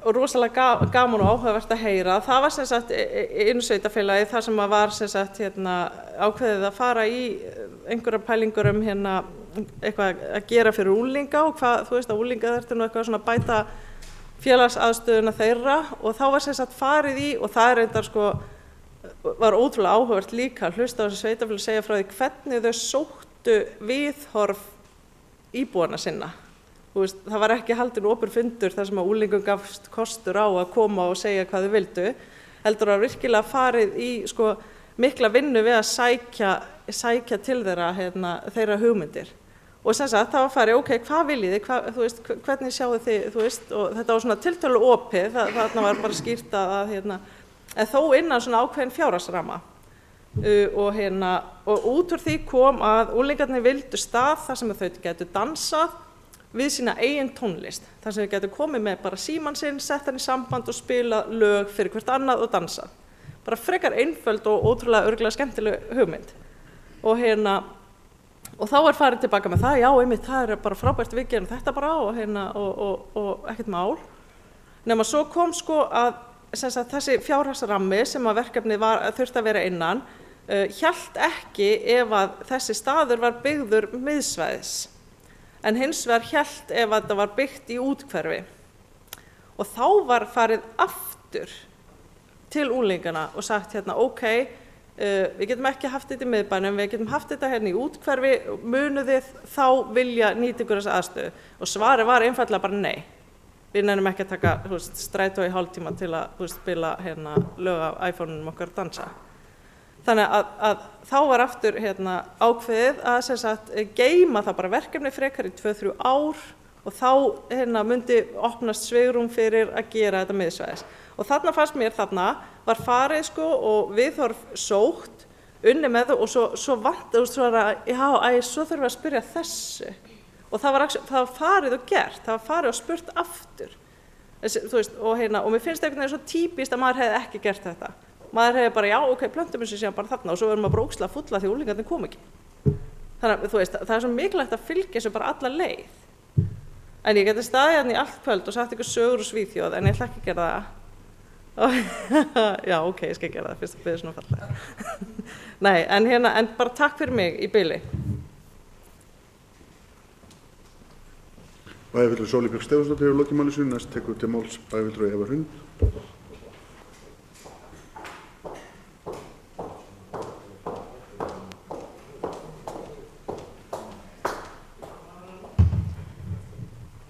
og rosalega gaman og áhugavert að heyra. Það var sem sagt innsveitarfélagið þar sem var sem sagt ákveðið að fara í einhverjar pælingur eitthvað að gera fyrir unglinga og hvað, þú veist, að unglinga þurftu nú eitthvað svona að bæta félagsaðstöðuna þeirra og þá var sem sagt farið í, og það reyndar sko var ótrúlega áhugavert líka að hlusta á þessi sveitarfélag segja frá því hvernig þau sóttu viðhorf íbúana sinna. Veist, það var ekki haldinn opinn fundur þar sem að úlingum gafst kostur á að koma og segja hvað þau vildu, heldur að virkilega farið í sko, mikla vinnu við að sækja til þeirra hugmyndir. Og sem sagt, það var farið, ok, hvað viljið þið, þú veist, hvernig sjáðu þið, þú veist, og þetta var svona tiltölulega opið, þarna var bara skýrt að en þó innan svona ákveðin fjárhagsramma. Og út úr því kom að úlingarnir vildu stað þar sem þau gætu dansað við sína eigin tónlist, þar sem við getum komið með bara símann sinn, sett hann í samband og spila lög fyrir hvert annað og dansað. Bara frekar einföld og ótrúlega örgulega skemmtileg hugmynd. Og þá farið tilbaka með það, já, einmitt, það bara frábært, við gerum þetta bara og ekkert mál. Nema svo kom sko að sagt, þessi fjárhagsrammi sem að verkefnið þurfti að vera innan, hélt ekki ef að þessi staður var byggður miðsvæðis. En hins vegar hélt ef þetta var byggt í úthverfi. Og þá var farið aftur til úlingana og sagt ok, við getum ekki haft þetta í miðbænum, við getum haft þetta í úthverfi, munið þið þá vilja nýta ykkur þessa aðstöðu. Og svarið var einfaldlega bara nei. Við nennum ekki að taka strætó í hálftíma til að spila lög af iPhone-unum okkar og dansa. Þannig að þá var aftur ákveðið að sem sagt geyma það bara verkefni frekar í 2-3 ár og þá myndi opnast svigrúm fyrir að gera þetta miðsvæðis. Og þarna fannst mér var farið sko og viðhorf sótt, unni með það og svo vantaði svo þurfum við að spyrja þessu. Og það var farið og gert, það var farið og spurt aftur. Þú veist, og mér finnst einhvern veginn svo típist að maður hefði ekki gert þetta. Maður hefði bara, já, ok, plöntum þessu síðan bara þarna og svo verðum maður bara ógeðslega fulla því úlingarnir kom ekki. Þannig að þú veist, það svo mikilvægt að fylgja þessu bara alla leið. En ég geti staðið í allt kvöld og sagt ykkur sögur úr Svíþjóð, en ég ætla ekki að gera það. Já, ok, ég skal gera það fyrst að byrja svona fallega. Nei, en bara takk fyrir mig í bili. Bæjarfulltrúi Sóley Björk Stefánsdóttir hefur lokið máli sínu, næst tekur til máls bæjarfulltrúi Eva Hrund.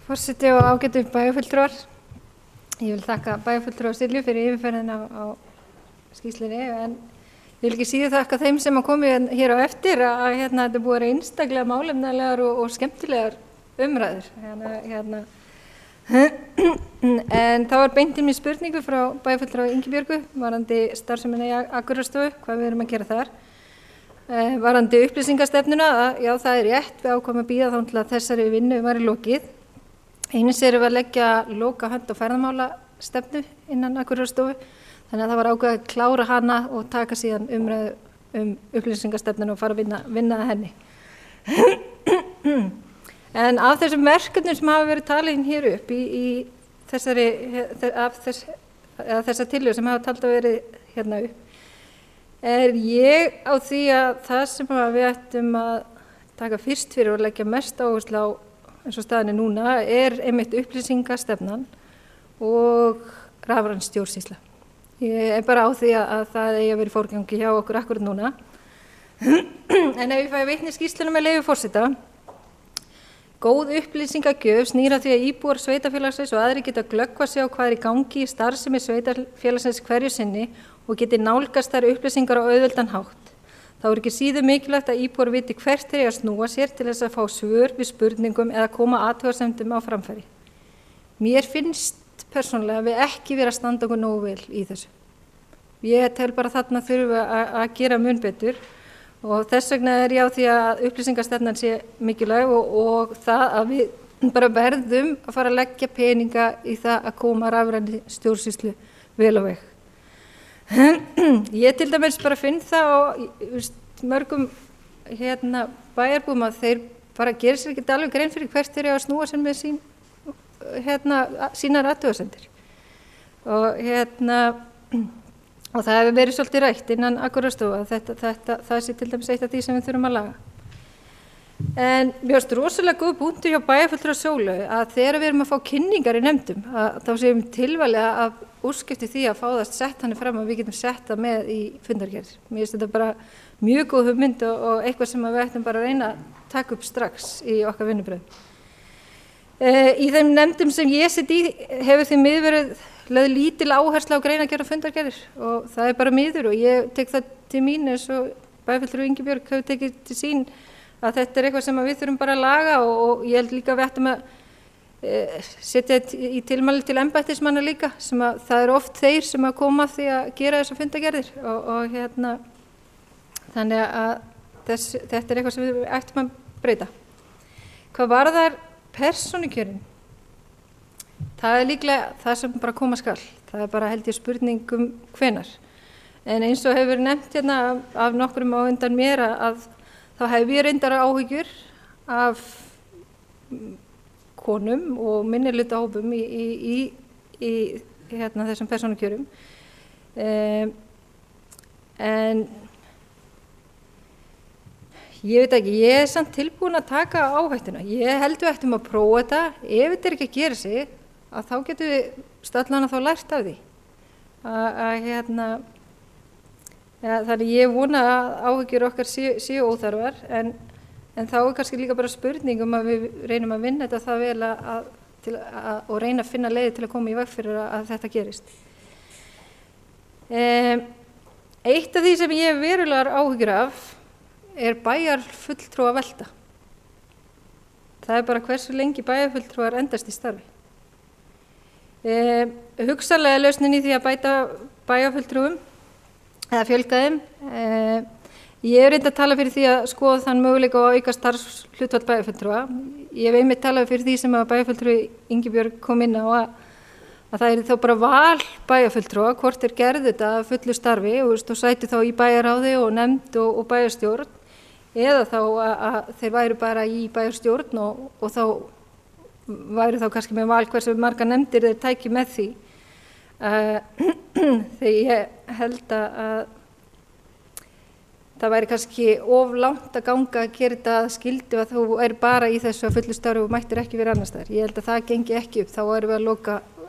Forseti og ágætu bæjarfulltrúar. Ég vil þakka bæjarfulltrúa Silju fyrir yfirferðina á skýrslunni, en ég vil ekki síður þakka þeim sem að komi hér á eftir að þetta er búið að vera einstaklega málefnalegar og skemmtilegar umræður. En það var beint inn mér spurningu frá bæjarfulltrúa Ingibjörgu varðandi starfsemina í Akureyrarstofu, hvað við erum að gera þar. Varðandi upplýsingastefnuna, já, það er rétt, við ákváðum að bíða þá til að þessari vinnu var í lokið. Eins erum við að leggja loka hönd og ferðamálastefnu innan Akureyrarstofu, þannig að það var ákveðið að klára hana og taka síðan umræðu upplýsingastefnuna og fara að vinna að henni. En af þessum verkefnum sem hafa verið talin hér upp í þessar tillögur sem hafa talið að verið hérna upp, ég á því að það sem við ættum að taka fyrst fyrir og leggja mest áherslu á eins og staðan núna einmitt upplýsingastefnan og rafræn stjórnsýsla. Ég bara á því að það eigi að vera í forgangi hjá okkur akkurat núna. En ef ég fæ vitni skýrsluna með leyfi forseta, Góð upplýsingagjöf snýr að því að íbúar sveitarfélagsins og aðrir geta glöggvað sig á hvað í gangi í starfsemi sveitarfélagsins hverju sinni og geti nálgast þær upplýsingar á auðveldan hátt. Þá ekki síður mikilvægt að íbúar viti hvert þeir að snúa sér til þess að fá svör við spurningum eða koma athugasemdum á framfæri. Mér finnst persónulega að við ekki vera að standa okkur nógu vel í þessu. Ég tel bara þarna þurfa að gera mun betur og þess vegna ég á því að upplýsingastefnan sé mikilvæg og það að við bara verðum að fara að leggja peninga í það að koma rafræni stjórnsýslu vel á veg. Ég til dæmis bara finn það á mörgum bæjarbúum að þeir bara gera sér ekki alveg grein fyrir hvert þeir eru að snúa sér með sínar athugasemdir og það hefur verið svolítið rætt innan Akureyrar það sé til dæmis eitt af því sem við þurfum að laga. En mér finnst rosalega góð punktur hjá bæjarfulltrúa Sólu að þegar við erum að fá kynningar í nefndum þá séum tilvalið að úrskipti því að fá það sett hann fram að við getum sett það með í fundargerð. Mér finnst þetta bara mjög góð hugmynd og eitthvað sem við ættum bara að reyna að taka upp strax í okkar vinnubrögðum. Í þeim nefndum sem ég sitt í hefur því miður verið lögð lítil áhersla á greinargerð og fundargerðir og það bara miður og ég tek það til mín eins og bæjarfulltrúi Ingibjörg hefur tekið til sín að þetta eitthvað sem við þurfum bara að laga og ég held líka að við ættum að setja í tilmæli til embættismanna líka sem að það oft þeir sem að koma því að gera þessar fundargerðir og þannig að þetta eitthvað sem við ættum að breyta. Hvað varðar persónukjörin? Það líklega það sem bara koma skal. Það bara held ég spurningum hvenar. En eins og hefur nefnt hérna af nokkrum á undan mér að þá hef ég reyndar áhyggjur af konum og minnihlutahópum í þessum persónukjörum. En ég veit ekki, ég samt tilbúin að taka áhættuna. Ég held við ættum að prófa þetta. Ef þetta ekki að gera sig, að þá getum við stallana þá lært af því. Þannig ég vona að áhyggjur okkar séu óþarfar, en þá kannski líka bara spurningum að við reynum að vinna þetta það vel og reyna að finna leiði til að koma í veg fyrir að þetta gerist. Eitt af því sem ég hef verulegar áhyggjur af bæjarfulltrúa velta. Það bara hversu lengi bæjarfulltrúar endast í starfi. Hugsanlega lausnin í því að bæta bæjarfulltrúum eða fjölga þeim. Ég reyndi að tala fyrir því að skoða þann möguleika á að auka starfshlutfall bæjarfulltrúa. Ég hef einmitt talað fyrir því sem að bæjarfulltrúi Ingibjörg kom inn á að það þá bara val bæjarfulltrúa, hvort þeir gerðu þetta að fullu starfi og sætu þá í bæjarráði og nefnd og bæjarstjórn eða þá að þeir væru bara í bæjarstjórn og þá væru þá kannski með val hversu marga nefndir þeir tæki með því. Þegar ég held að það væri kannski of langt að ganga að gera þetta skildu að þú bara í þessu að fullu starfi og mættir ekki vera annars staðar. Ég held að það gengi ekki upp, þá erum við að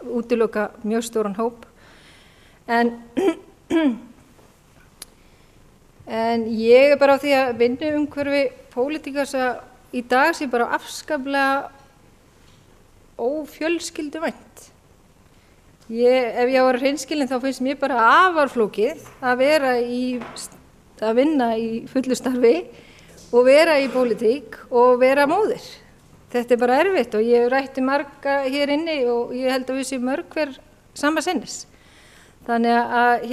útiloka mjög stóran hóp. En ég bara á því að vinnuumhverfi pólitíkars í dag sé bara afskaplega ófjölskylduvænt. Ef ég var hreinskilin þá finnst mér bara afar flókið að vinna í fullu starfi og vera í pólitík og vera móðir. Þetta bara erfitt og ég rætti marga hér inni og ég held að við séum mörg hver sama sinnis. Þannig að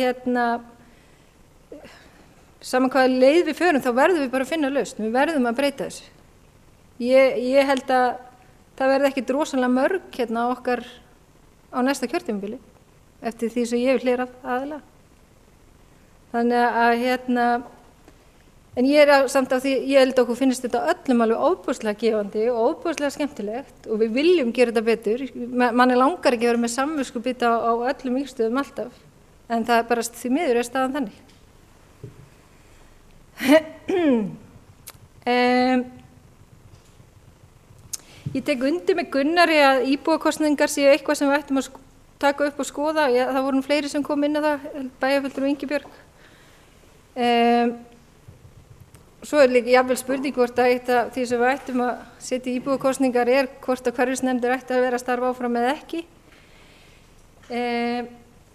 saman hvaða leið við förum þá verðum við bara að finna lausn, við verðum að breyta þessu. Ég held að það verði ekki rosalega mörg okkar á næsta kjörtímabili eftir því sem ég vil hlera aðalega. Þannig að en ég samt á því, ég held að okkur finnst þetta öllum alveg óbúslega gefandi og óbúslega skemmtilegt og við viljum gera þetta betur. Manni langar ekki að vera með samviskubit á öllum yngstöðum alltaf, en það bara því miður staðan þannig. Ég tek undir með Gunnari að íbúakostningar séu eitthvað sem við ættum að taka upp og skoða. Það voru fleiri sem kom inn á það, bæjarfulltrúi Ingibjörg. svo líka jafnvel spurning hvort að eitt af því sem við ættum að setja í íbúakosningar hvort að hverfisnefndir ætti að vera að starfa áfram eða ekki.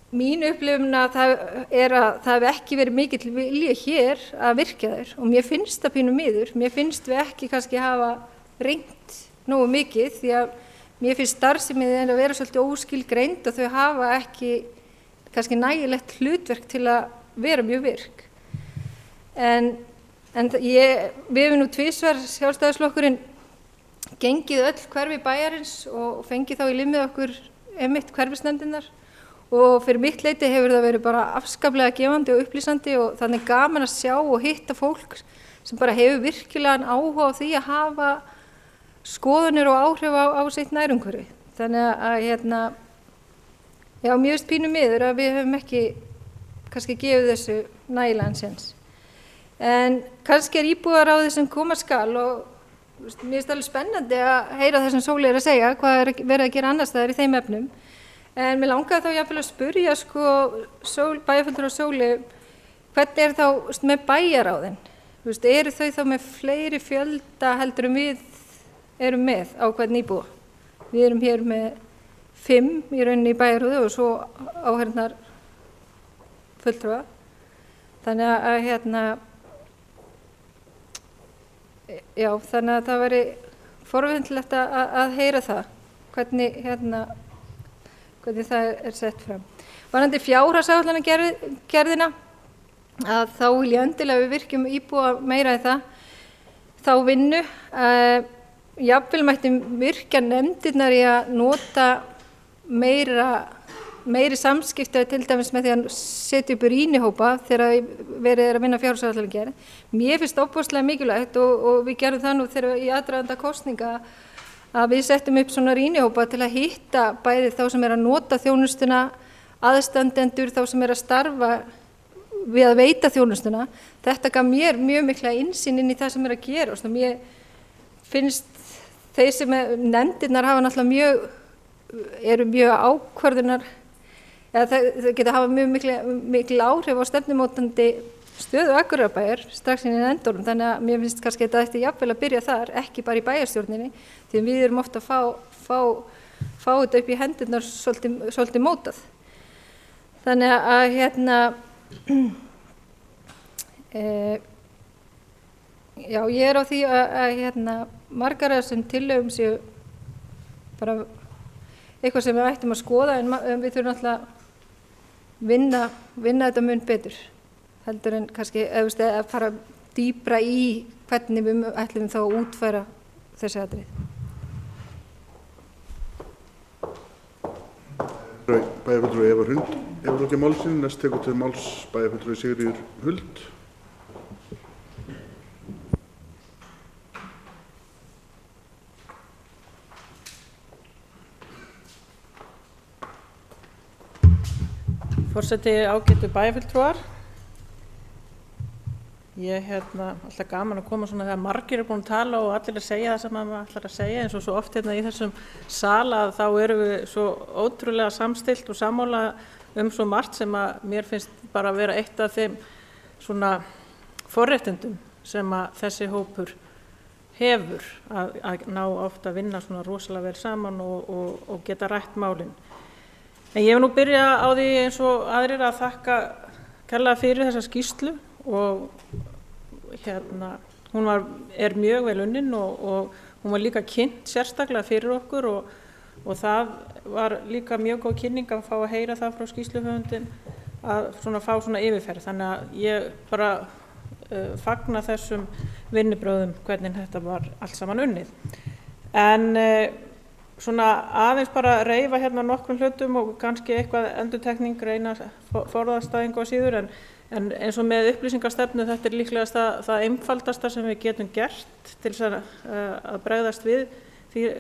Mín upplifun að það hef ekki verið mikill vilji hér að virkja þær og mér finnst það pínu miður. Mér finnst við ekki kannski hafa reynt nógu mikið því að mér finnst starfsemið að vera svolítið óskilgreind og þau hafa ekki kannski nægilegt hlutverk til að vera mjög virk. En við hefum nú tvisvar Sjálfstæðisflokkurinn gengið öll hverfi bæjarins og fengið þá í limið okkur einmitt hverfisnefndirnar og fyrir mitt leyti hefur það verið bara afskaplega gefandi og upplýsandi og þannig gaman að sjá og hitta fólk sem bara hefur virkilegan áhuga á því að hafa skoðanir og áhrif á sitt nærumhverfi. Þannig að já, mér finnst pínu miður að við höfum ekki kannski gefið þessu nægilegan séns. En kannski íbúaráðið sem koma skal og mér finnst alveg spennandi að heyra það sem Sóli að segja, hvað verið að gera annars staðar í þeim efnum. En mér langaði þá jafnvel að spyrja bæjarfulltrúa Sóli, hvernig þá með bæjaráðin? Eru þau þá með fleiri fjölda heldur við erum með á hvern íbúa? Við erum hér með 5 í rauninni í bæjarráði og svo áhernar fulltrúa. Þannig að já, þannig að það væri forvitnilegt að heyra það, hvernig það sett fram. Varðandi fjárhagsáætlanagerðina, að þá vil ég endilega við virkjum íbúa meira í það, þá vinnu. Jafnvel mætti virkja nefndirnar í að nota meiri samskipti til dæmis með því að setja upp rýnihópa þegar verið að vinna fjárhagsáætlanagerð. Mér finnst ofboðslega mikilvægt og við gerum það nú þegar í aðdraganda kosninga að við settum upp svona rýnihópa til að hitta bæði þá sem að nota þjónustuna, aðstandendur, þá sem að starfa við að veita þjónustuna. Þetta gaf mér mjög mikla innsýn inn í það sem að gera og mér finnst þeir sem nefndirnar hafa náttúrulega eru mjög ákvörðunar eða það geta hafa mjög mikil áhrif á stefnumótandi stöðu Akureyrarbæjar strax inn í nefndunum, þannig að mér finnst kannski þetta ætti jafnvel að byrja þar, ekki bara í bæjarstjórninni, því við erum ofta að fá þetta upp í hendurnar svolítið mótað. Þannig að já, ég er á því að margar af þessum tillögum séu bara eitthvað sem við ættum að skoða en við þurfum alltaf að vinna þetta mun betur heldur en kannski að fara dýpra í hvernig við ætlum þá að útfæra þessi atriði. Bæjarfulltrúi Eva Huld hefur lokið máli sínu, næst tekur til máls bæjarfulltrúi Sigríður Huld. Forseti, ágætu bæjarfulltrúar. Ég alltaf gaman að koma svona þegar margir búin að tala og allir að segja það sem maður ætlar að segja eins og svo oft í þessum sal að þá erum við svo ótrúlega samstillt og sammála svo margt sem að mér finnst bara að vera eitt af þeim svona forréttindum sem að þessi hópur hefur að ná ofta að vinna svona rosalega vel saman og geta rætt málin. En ég vil nú byrja á því eins og aðrir að þakka kærlega fyrir þessa skýrslu og hún er mjög vel unnin og hún var líka kynnt sérstaklega fyrir okkur og það var líka mjög góð kynning að fá að heyra það frá skýrsluhöfundin að fá svona yfirferð. Þannig að ég bara fagna þessum vinnubrögðum hvernig þetta var allt saman unnið. En svona aðeins bara reifa nokkrum hlutum og kannski eitthvað endurtekning reyna forðast það engu að síður en eins og með upplýsingastefnu þetta líklegast það einfaldasta sem við getum gert til að bregðast við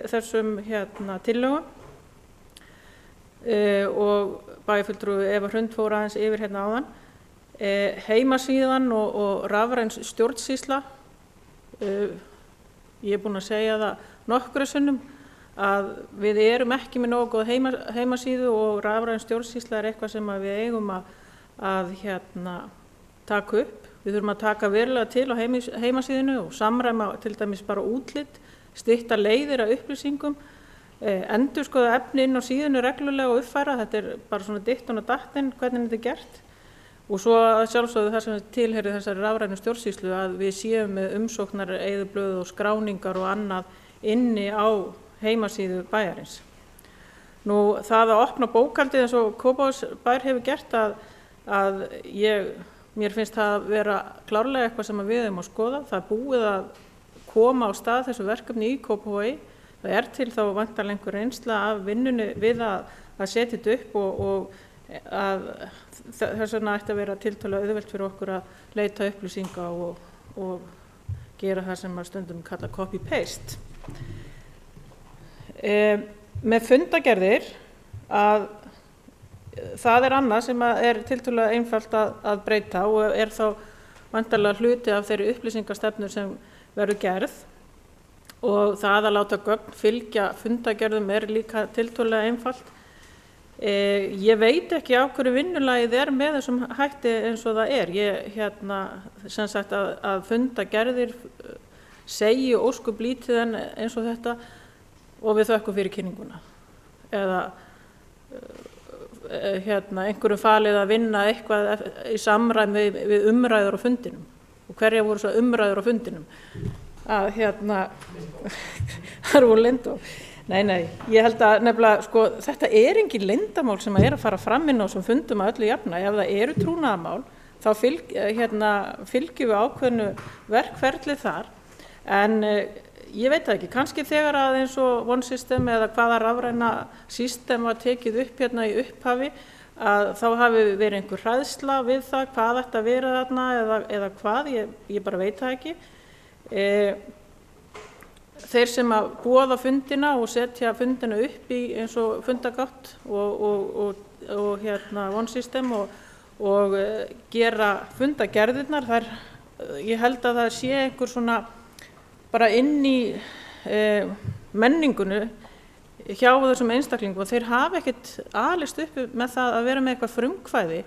þessum tillögum og bæjarfulltrúi Eva Hrund fór aðeins yfir áðan. Heimasíðan og rafræn stjórnsýsla, ég er búin að segja það nokkru sinnum að við erum ekki með nógu góð heimasíðu og rafræn stjórnsýsla er eitthvað sem við eigum að taka upp Við þurfum að taka verulega til á heimasíðinu og samræma til dæmis bara útlit, stytta leiðir að upplýsingum, endurskoða efni inn á síðunu reglulega og uppfæra. Þetta bara svona dittun og dattinn hvernig þetta gert. Og svo sjálfsögðu það sem tilheyrir þessari rafrænu stjórnsýslu að við séum með umsóknar, eyðublöð og skráningar og annað inni á heimasíðu bæjarins. Nú það að opna bókhaldið eins og Kópavogsbær hefur gert að mér finnst það að vera klárlega eitthvað sem við eigum að skoða. Það búið að koma á stað þessu verkefni í Kópavogi. Það til þá væntanlega einhver reynsla af vinnunni við að setja þetta upp og að þess vegna ætti að vera tiltölulega auðvelt fyrir okkur að leita upplýsinga og gera það sem að stundum kalla copy-paste. Með fundagerðir að það annað sem tiltölulega einfalt að breyta og þá væntanlega hluti af þeirri upplýsingastefnu sem verður gerð og það að láta gögn fylgja fundagerðum líka tiltölulega einfalt. Ég veit ekki á hverju vinnulagið með þessum hætti eins og það Ég sem sagt að fundagerðir segi óskup lítið en eins og þetta og við þökkum fyrir kynninguna eða einhverjum falið að vinna eitthvað í samræmi við umræður á fundinum og hverja voru svo umræður á fundinum það voru leyndamál. Nei, ég held að nefnilega sko þetta engin leyndamál sem að fara fram inn á sem fundum að öllu jafna. Ef það eru trúnaðarmál þá fylgjum við ákveðnu verkferli þar en ég veit það ekki, kannski þegar að eins og One System eða hvaða rafræna system var tekið upp í upphafi að þá hafi verið einhver hræðsla við það hvað ætti að vera þarna eða hvað, ég bara veit það ekki. Þeir sem að boða fundina og setja fundina upp í eins og fundagátt og One System og gera fundagerðirnar, ég held að það sé einhver svona bara inn í menningunni hjá þessum einstaklingum og þeir hafa ekkert alist upp með það að vera með eitthvað frumkvæði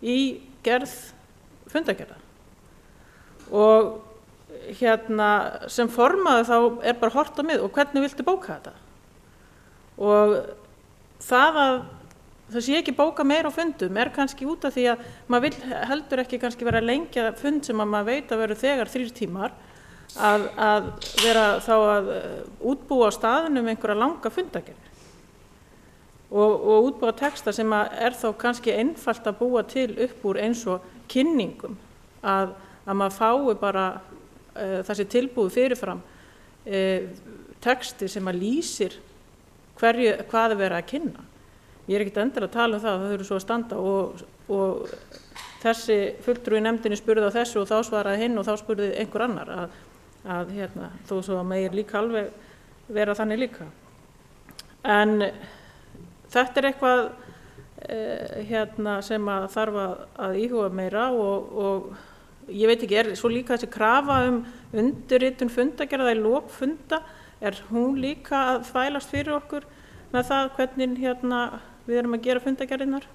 í gerð fundagerða. Og sem formaður þá bara horft á mig og hvernig viltu bóka þetta? Og það sé ekki bóka meira á fundum kannski út af því að maður vill heldur ekki kannski vera að lengja fund sem að maður veit að vera þegar 3 tímar að vera þá að útbúa á staðnum einhverja langa fundagerðir og útbúa texta sem að þá kannski einfalt að búa til upp úr eins og kynningum að maður fái bara þessi tilbúið fyrirfram texti sem að lýsir hvað verið að kynna. Ég ekkert endilega að tala það þurfi svo að standa og þessi fulltrúi í nefndinni spurði á þessu og þá svaraði hinn og þá spurði einhver annar að þó svo að megir líka alveg vera þannig líka. En þetta eitthvað sem að þarf að íhuga meira og ég veit ekki, svo líka þessi krafa undirritun fundagerða í lok funda, hún líka að þvælast fyrir okkur með það hvernig við erum að gera fundagerðirnar?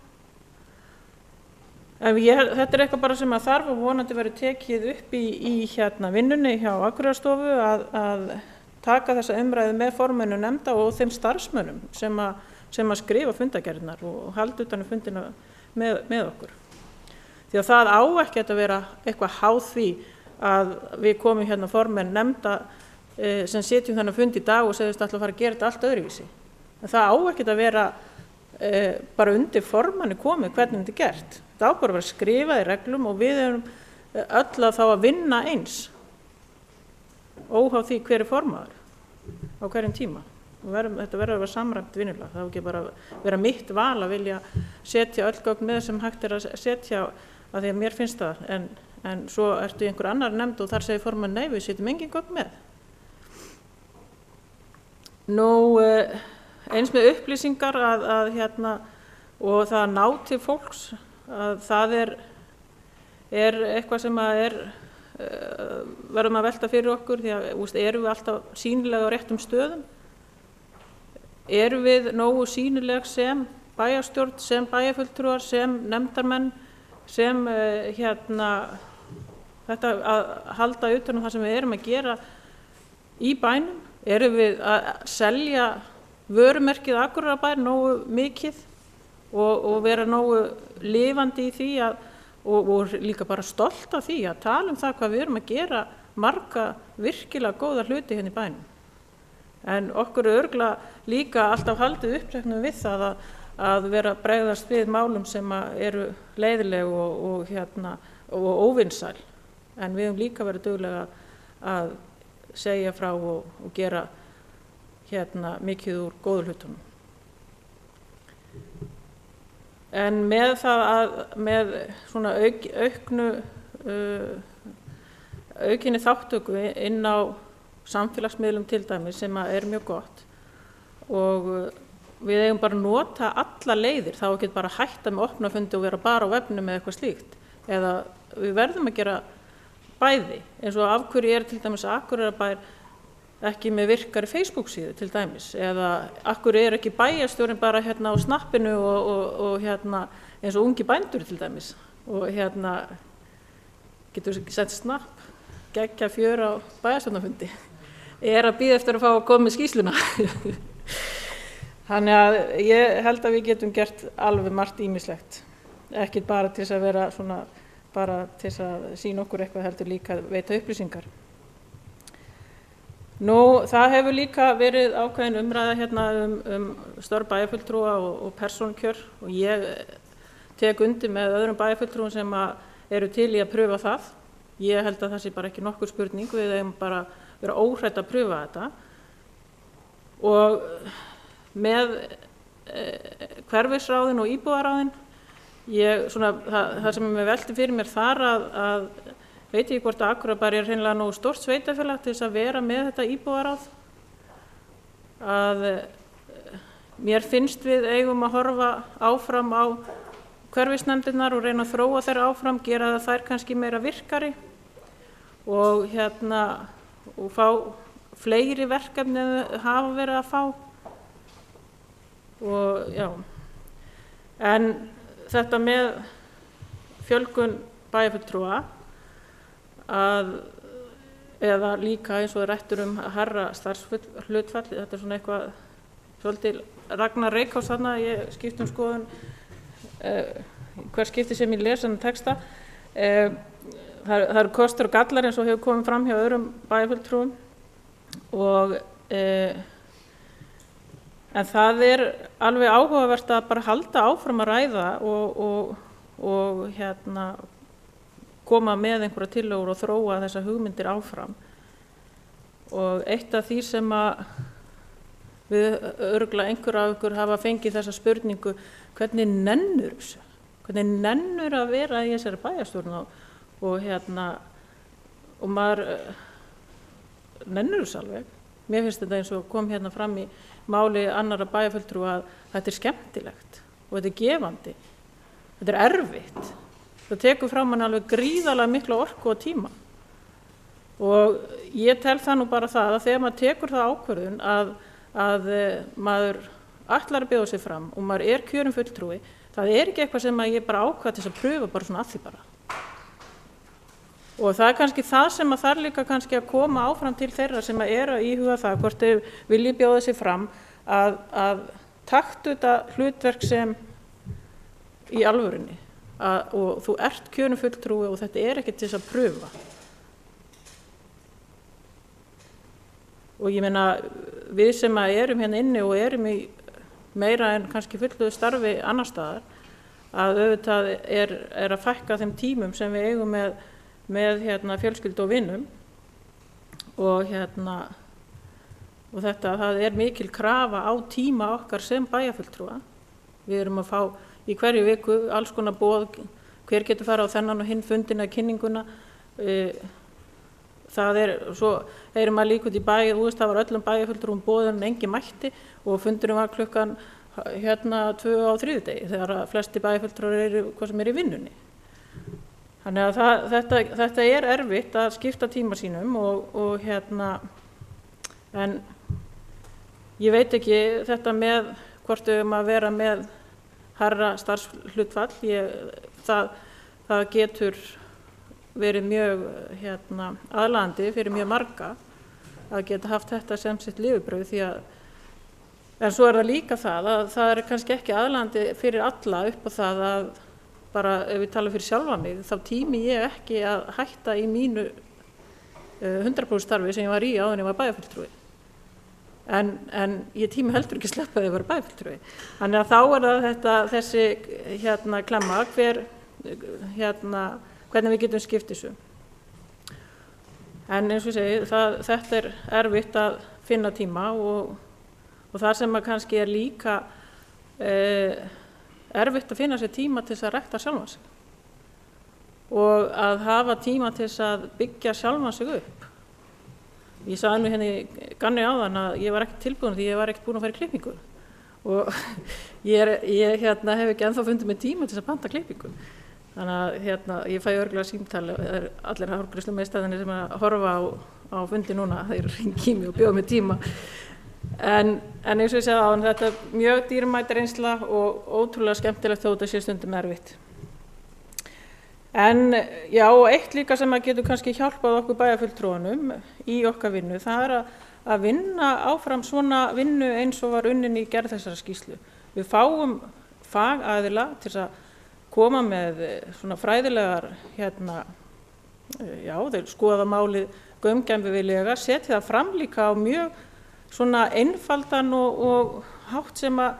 En þetta eitthvað bara sem að þarf og vonandi verið tekið upp í vinnunni hjá Akureyrarstofu að taka þessa umræðu með formönnum nefnda og þeim starfsmönnum sem að skrifa fundagerðirnar og halda utan fundina með okkur. Því að það á ekki að vera eitthvað háð því að við komum formenn nefnda sem sitjum þennan fund í dag og segjumst alltaf að fara að gera þetta allt öðruvísi. En það á ekki að vera bara undir formanni komið hvernig þetta gert. Það á bara að vera skrifað í reglum og við erum öll að þá að vinna eins óháð því hver formaður á hverjum tíma. Þetta verður að vera samræmt vinnulag. Það á ekki bara að vera mitt val að vilja setja öll gögn með sem hægt að setja að því að mér finnst það en svo ertu í einhver annar nefnd og þar segir formann nei, við setjum engin gögn með. Nú eins með upplýsingar og það að ná til fólks að það eitthvað sem verðum að velta fyrir okkur því að erum við alltaf sýnilega á réttum stöðum? Erum við nógu sýnileg sem bæjarstjórn, sem bæjarfulltrúar, sem nefndarmenn, sem þetta að halda utan það sem við erum að gera í bænum. Erum við að selja vörumerkið Akureyrarbær nógu mikið og vera nógu lifandi í því og líka bara stolt af því að tala um það hvað við erum að gera marga virkilega góða hluti hérna í bænum. En okkur örugglega líka alltaf haldið uppteknum við það að vera að bregðast við málum sem eru leiðileg og óvinsæl. En við höfum líka verið duglega að segja frá og gera mikið úr góðu hlutunum. En með það með svona aukinni þáttöku inn á samfélagsmiðlum til dæmis sem er mjög gott og við eigum bara að nota alla leiðir, þá ekki bara hætta með opna fundi og vera bara á vefnum eða eitthvað slíkt, eða við verðum að gera bæði, eins og af hverju til dæmis Akureyrarbær ekki með virkari Facebook síðu til dæmis, eða af hverju ekki bæjarstjórinn bara á snappinu og eins og ungi bændur til dæmis og getur sett snapp, geggja fjör á bæjarstjórnarfundi, að bíða eftir að fá að koma með skýrsluna. Þannig að ég held að við getum gert alveg margt ýmislegt, ekki bara til þess að vera svona, bara til þess að sýna okkur eitthvað, heldur líka að veita upplýsingar. Nú, það hefur líka verið ákveðin umræða störf bæjarfulltrúa og persónukjör og ég tek undir með öðrum bæjarfulltrúum sem eru til í að pröfa það. Ég held að það sé bara ekki nokkur spurning, við eigum bara vera óhrædd að pröfa þetta. Og með hverfisráðin og íbúðaráðin, það sem ég velti fyrir mér þar að veit ég hvort að Akureyrarbær hreinlega nógu stórt sveitarfélag til þess að vera með þetta íbúðaráð. Að mér finnst við eigum að horfa áfram á hverfisnefndirnar og reyna að þróa þær áfram, gera þær kannski meira virkari og og fá fleiri verkefni hafa verið að fá. Og já, en þetta með fjölgun bæjarfulltrúa eða líka eins og rættur hærra starfshlutfall, þetta svona eitthvað svolítið Ragnar Reykháls þarna, ég skipt skoðun hver skipti sem ég les þennan texta. Það eru kostur og gallar eins og hefur komið fram hjá öðrum bæjarfulltrúum og en það alveg áhugavert að bara halda áfram að ræða og koma með einhverja tillögur og þróa þessa hugmyndir áfram. Og eitt af því sem við örugglega einhver af ykkur hafa fengið þessa spurningu, hvernig nennur þessu? Hvernig nennur að vera í þessari bæjarstjórn og maður nennur þessu alveg. Mér finnst þetta eins og kom fram í máli annarra bæjarfulltrúa að þetta skemmtilegt og þetta gefandi. Þetta erfitt. Það tekur frá mann alveg gríðarlega mikla orku og tíma. Og ég tel það nú bara það að þegar maður tekur það ákvörðun að maður ætlar að bjóða sig fram og maður kjörinn fulltrúi, það ekki eitthvað sem ég bara ákvað til að pröfa bara svona að því bara. Og það kannski það sem þarf líka kannski að koma áfram til þeirra sem að íhuga það, hvort þeir vilji bjóða sig fram, að taktu þetta hlutverk sem í alvörunni. Og þú kjörinn fulltrúi og þetta ekki til þess að pröfa. Og ég meina, við sem erum hérna inni og erum í meira en kannski fullu starfi annar staðar, að auðvitað að fækka þeim tímum sem við eigum með fjölskyldu og vinum og það mikil krafa á tíma okkar sem bæjarfulltrúa. Við erum að fá í hverju viku alls konar boð, hver getur fara á þennan og hinn fundin eða kynninguna. Það svo maður líka út í bæ, það var öllum bæjarfulltrúum boðin en engin mætti og fundurinn var klukkan 2 á þriðjudegi þegar flesti bæjarfulltrúar hvað sem í vinnunni. Þannig að þetta erfitt að skipta tíma sínum og en ég veit ekki þetta með hvort við að vera með hærra starfshlutfall, það getur verið mjög aðlaðandi fyrir mjög marga að geta haft þetta sem sitt lifibrauð því að en svo það líka það að það kannski ekki aðlaðandi fyrir alla upp á það að bara ef við tala fyrir sjálfa mig þá tími ég ekki að hætta í mínu 100% starfi sem ég var í áður en ég var bæjarfulltrúi. En ég tími heldur ekki sleppa því að vera bæjarfulltrúi. Þannig að þá það þessi klemma hvernig við getum skipt þessu. En eins og ég segi, þetta erfitt að finna tíma og það sem kannski líka erfitt að finna sér tíma til þess að rækta sjálfan sig og að hafa tíma til þess að byggja sjálfan sig upp. Ég sagði nú í ganni áðan að ég var ekki tilbúin því ég var ekki búin að fara í klippingu og ég hef ekki ennþá fundið mig tíma til þess að panta klippingu. Þannig að ég fæ örugglega símtal, allir hárgreiðslumeistararnir sem að horfa á fundi núna, þeir hringi í mig og bjóða mig tíma. En eins og ég segði áðan, þetta mjög dýrmæt reynsla og ótrúlega skemmtilegt þó þetta sé stundum erfitt. En já, eitt líka sem að getur kannski hjálpað okkur bæjarfulltrúanum í okkar vinnu, það að vinna áfram svona vinnu eins og var unnin í gerð þessara skýrslu. Við fáum fagaðila til þess að koma með svona fræðilegar þeir skoða málið gaumgæfilega, setja það fram líka á mjög svona einfaldan og hátt sem að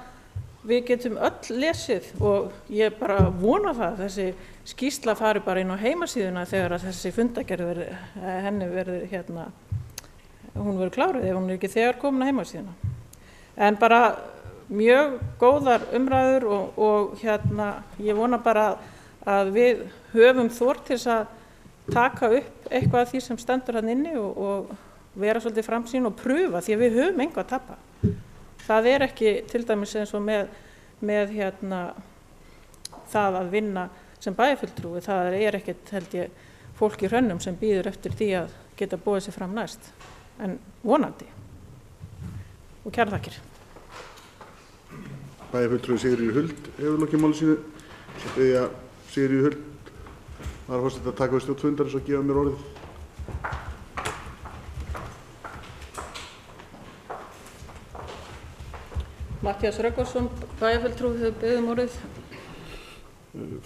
við getum öll lesið og ég bara vona það að þessi skýrsla fari bara inn á heimasíðuna þegar að þessi fundagerð henni verður hún verður kláruð ef hún ekki þegar komin á heimasíðuna. En bara mjög góðar umræður og ég vona bara að við höfum þor til þess að taka upp eitthvað af því sem stendur hann inni og vera svolítið framsýn og pröfa því að við höfum engu að tapa. Það ekki til dæmis eins og með það að vinna sem bæjarfulltrúi, það ekkert held ég fólk í Hrönnum sem bíður eftir því að geta búið sig fram næst, en vonandi. Og kærar þakkir. Bæjarfulltrúi Sigríður Huld hefur lokið máli sínu. Svo biðja Sigríður Huld varaforseta að taka við stjórn fundarins og gefa mér orðið. Matthías Röggvarsson, bæjarfulltrúi, hefur beðið orðið.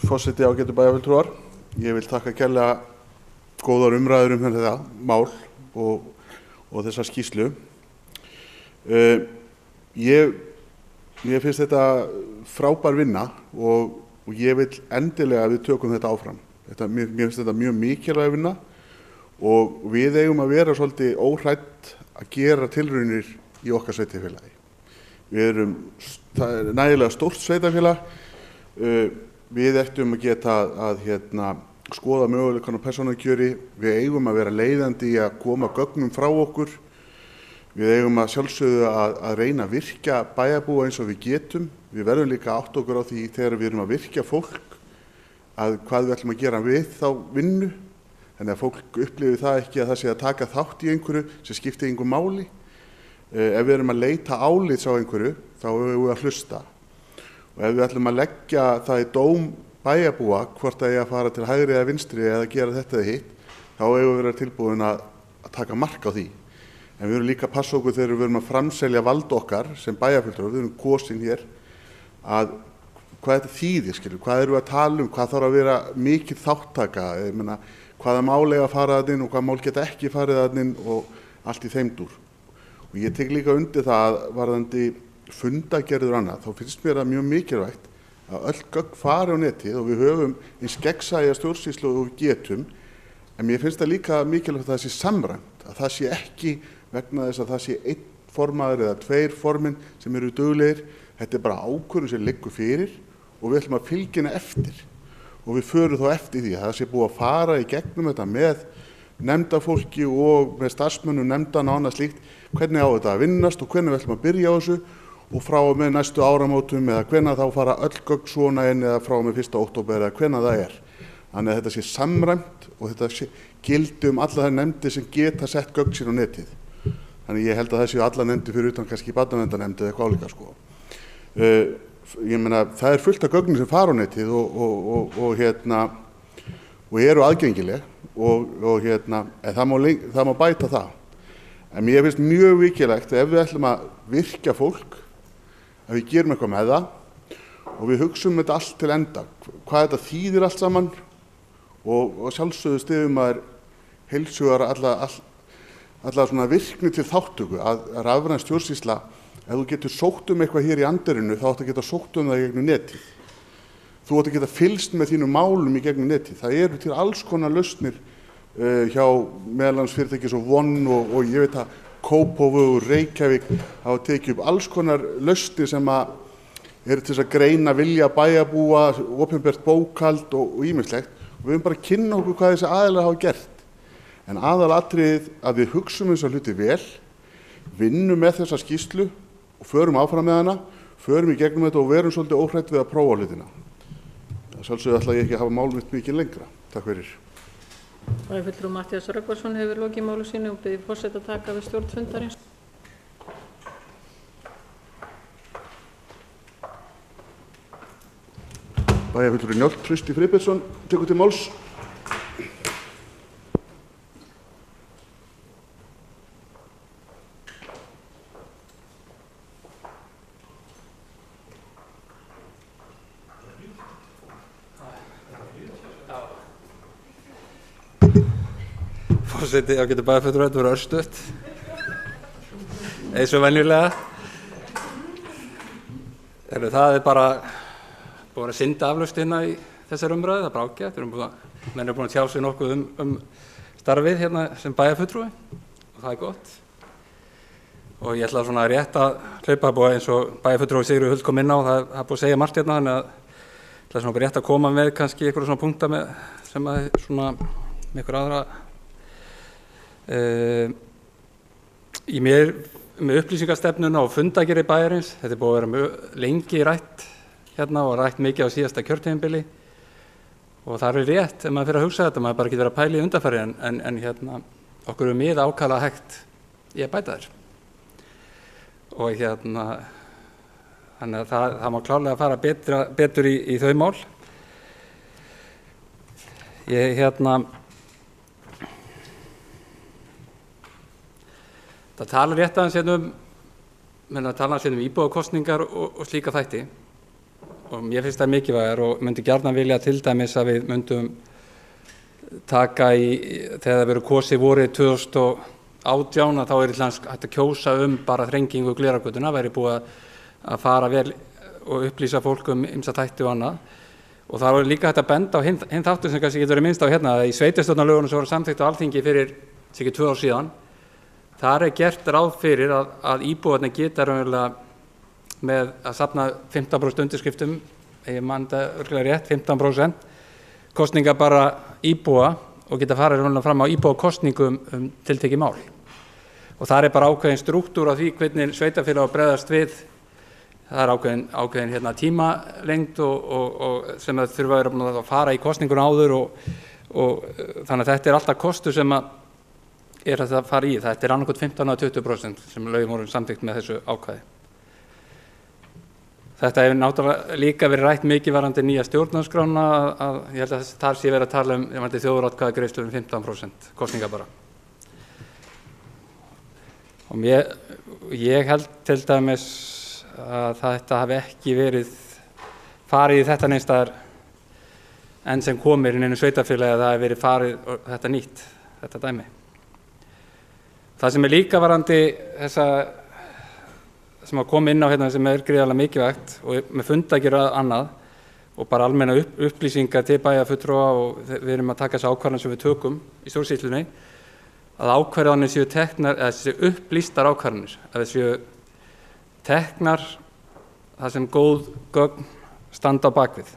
Forseti ágætu bæjarfulltrúar, ég vil þakka kærlega góðar umræður þetta mál og þessa skýrslu. Mér finnst þetta frábær vinna og ég vil endilega að við tökum þetta áfram. Mér finnst þetta mjög mikilvæg vinna og við eigum að vera svolítið óhrædd að gera tilraunir í okkar sveitarfélagi. Það nægilega stórt sveitarfélag, við ættum að geta að skoða möguleikann á persónukjöri, við eigum að vera leiðandi í að koma gögnum frá okkur, við eigum að sjálfsögðu að reyna að virkja bæjarbúa eins og við getum, við verðum líka átt okkur á því þegar við erum að virkja fólk að hvað við ætlum að gera við þá vinnu, þannig að fólk upplifi það ekki að það sé að taka þátt í einhverju sem skiptir engu máli. Ef við erum að leita álits á einhverju, þá eigum við að hlusta. Og ef við ætlum að leggja það í dóm bæjarbúa, hvort að ég að fara til hægri eða vinstri eða gera þetta eða hitt, þá eigum við vera tilbúin að taka mark á því. En við erum líka að passa okkur þegar við erum að framselja vald okkar sem bæjarfulltrúar, við erum kosin hér, að hvað þetta þýðir, hvað erum við að tala hvað þarf að vera mikil þáttaka, hvaða mál eiga að fara þarna inn og hvaða mál geta ekki farið þarna inn og allt í þeim dúr. Og ég tek líka undir það varðandi fundagerður annað, þá finnst mér það mjög mikilvægt að öll gögn fari á netið og við höfum eins gegnsæja stjórnsýslu og við getum, en mér finnst það líka mikilvægt að það sé samræmt, að það sé ekki vegna þess að það sé einn formaður eða tveir formenn sem eru duglegir, þetta bara ákvörðun sem liggur fyrir og við ætlum að fylgja henni eftir og við förum þá eftir því að það sé búið að fara í gegnum þetta með nefndafólki og með starfsmönnum nefndana og annað slíkt, hvernig á þetta að vinnast og hvernig við ætlum að byrja á þessu og frá og með næstu áramótum eða hvenær þá fara öll gögn svona inn eða frá og með 1. október eða hvenær það er. Þannig að þetta sé samræmt og þetta gildi alla þær nefndir sem geta sett gögn sín á netið. Þannig ég held að það séu alla nefndir fyrir utan kannski barnaverndarnefnd eða eitthvað álíka sko. Ég meina það fullt af gögnum sem fara á netið og eru aðgengileg en það má bæta það. En mér finnst mjög vikilegt ef við ætlum að virkja fólk, að við gerum eitthvað með það og við hugsum þetta allt til enda, hvað þetta þýðir allt saman og sjálfsögðu styðjum maður heilsugar alla svona virkni til þáttöku að rafræn stjórnsýsla, ef þú getur sótt eitthvað hér í Anderinu þá áttu að geta sótt það í gegnum netið. Þú áttu að geta fylgst með þínum málum í gegnum netið. Það eru til alls konar lausnir hjá meðalans fyrirtæki svo Von og ég veit að Kópavogur, Reykjavík hafa tekið upp alls konar lausnir sem að eru til þess að greina vilja bæjarbúa, opinbert bókhald og ýmislegt. Við höfum bara að kynna okkur hvað þessi aðilar hafa gert. En aðalatriðið að við hugsum þessa hluti vel, vinnum með þessa skýrslu og förum áfram með hana, förum í gegnum þetta og verum svolítið óhrætt við að prófa hlutina. Sjálfsögðu ætla ég ekki að hafa mál mitt mikið lengra. Takk fyrir. Bæjarfulltrúi Matthías Rögnvaldsson hefur lokið máli sínu og biður forseta að taka við stjórn fundarins. Bæjarfulltrúi Njáll Trausti Friðbertsson tekur til máls. Forseti, ágætu bæjarfulltrúar, þetta voru örstutt, eins og venjulega. Það bara búin að synda aflaust í þessari umræðu, það er bara ágætt. Menn eru búin að tjá sig nokkuð starfið hérna sem bæjarfulltrúi og það er gott. Og ég ætla svona rétt að hlaupa búið eins og bæjarfulltrúi Sigríður Huld kom inn á, það er búið að segja margt hérna, þannig að ég ætla svona rétt að koma með kannski einhverja svona punkta sem að svona með einhverja aðra með upplýsingastefnuna og fundagerð bæjarins. Þetta er búið að vera mjög lengi rætt hérna og rætt mikið á síðasta kjörtímabili og það er rétt ef maður fyrir að hugsa þetta, maður bara getur verið að pæla í undanfari en hérna okkur er mjög ákaflega hægt í að bæta þér og hérna þannig að það má klárlega fara betur í þau mál. Ég það talar rétt aðeins um íbúðakosningar og slíka þætti og mér finnst það mikilvægar og myndi gjarnan vilja til dæmis að við myndum taka þegar það verður kosið vorið 2018 þá er hægt að kjósa bara þrengingu Glerárgötuna, væri búið að fara vel og upplýsa fólk ýmsa þætti og annað. Og það var líka hægt að benda á hinn þáttur sem kannski getur verið minnst á hérna, að í sveitarstjórnarlögunum sem voru samþykkt á Alþingi fyrir 2 ár síðan, þar er gert ráð fyrir að íbúarnir geta raunverulega með að safna 15% undirskriftum, ég man þetta örugglega rétt, 15% kosninga bara íbúa og geta farið raunverulega fram á íbúakosningum tiltekið mál. Og þar er bara ákveðin strúktúr á því hvernig sveitarfélag bregðast við. Það er ákveðin hérna, tímalengd og sem það þurfa að fara í kosningun áður og þannig að þetta er alltaf kostur sem er að fara í. Þetta er annarkot 15 eða 20% sem lögum voru samþykkt með þessu ákvæði. Þetta hefur náttúrulega líka verið rætt mikið varðandi nýja stjórnarskrána að ég held að þar sé verið að tala þjóðaratkvæðagreiðslu 15% kosninga bara. Og ég held til dæmis að þetta hafi ekki verið farið í þetta neins staðar enn sem komir inn í sveitarfélagi að það hafi verið farið þetta nýtt, þetta dæmi. Það sem er líka varðandi þessa sem að koma inn á hérna sem er gríðarlega mikilvægt og með fundagerð annað og bara almenna upplýsingar til bæjarfulltrúa og við erum að taka þessi ákvarðanir sem við tökum í stjórnsýslunni að ákvarðanir séu teknar, eða séu upplýstar ákvarðanir, að það séu teknar það sem góð gögn standa á bakvið.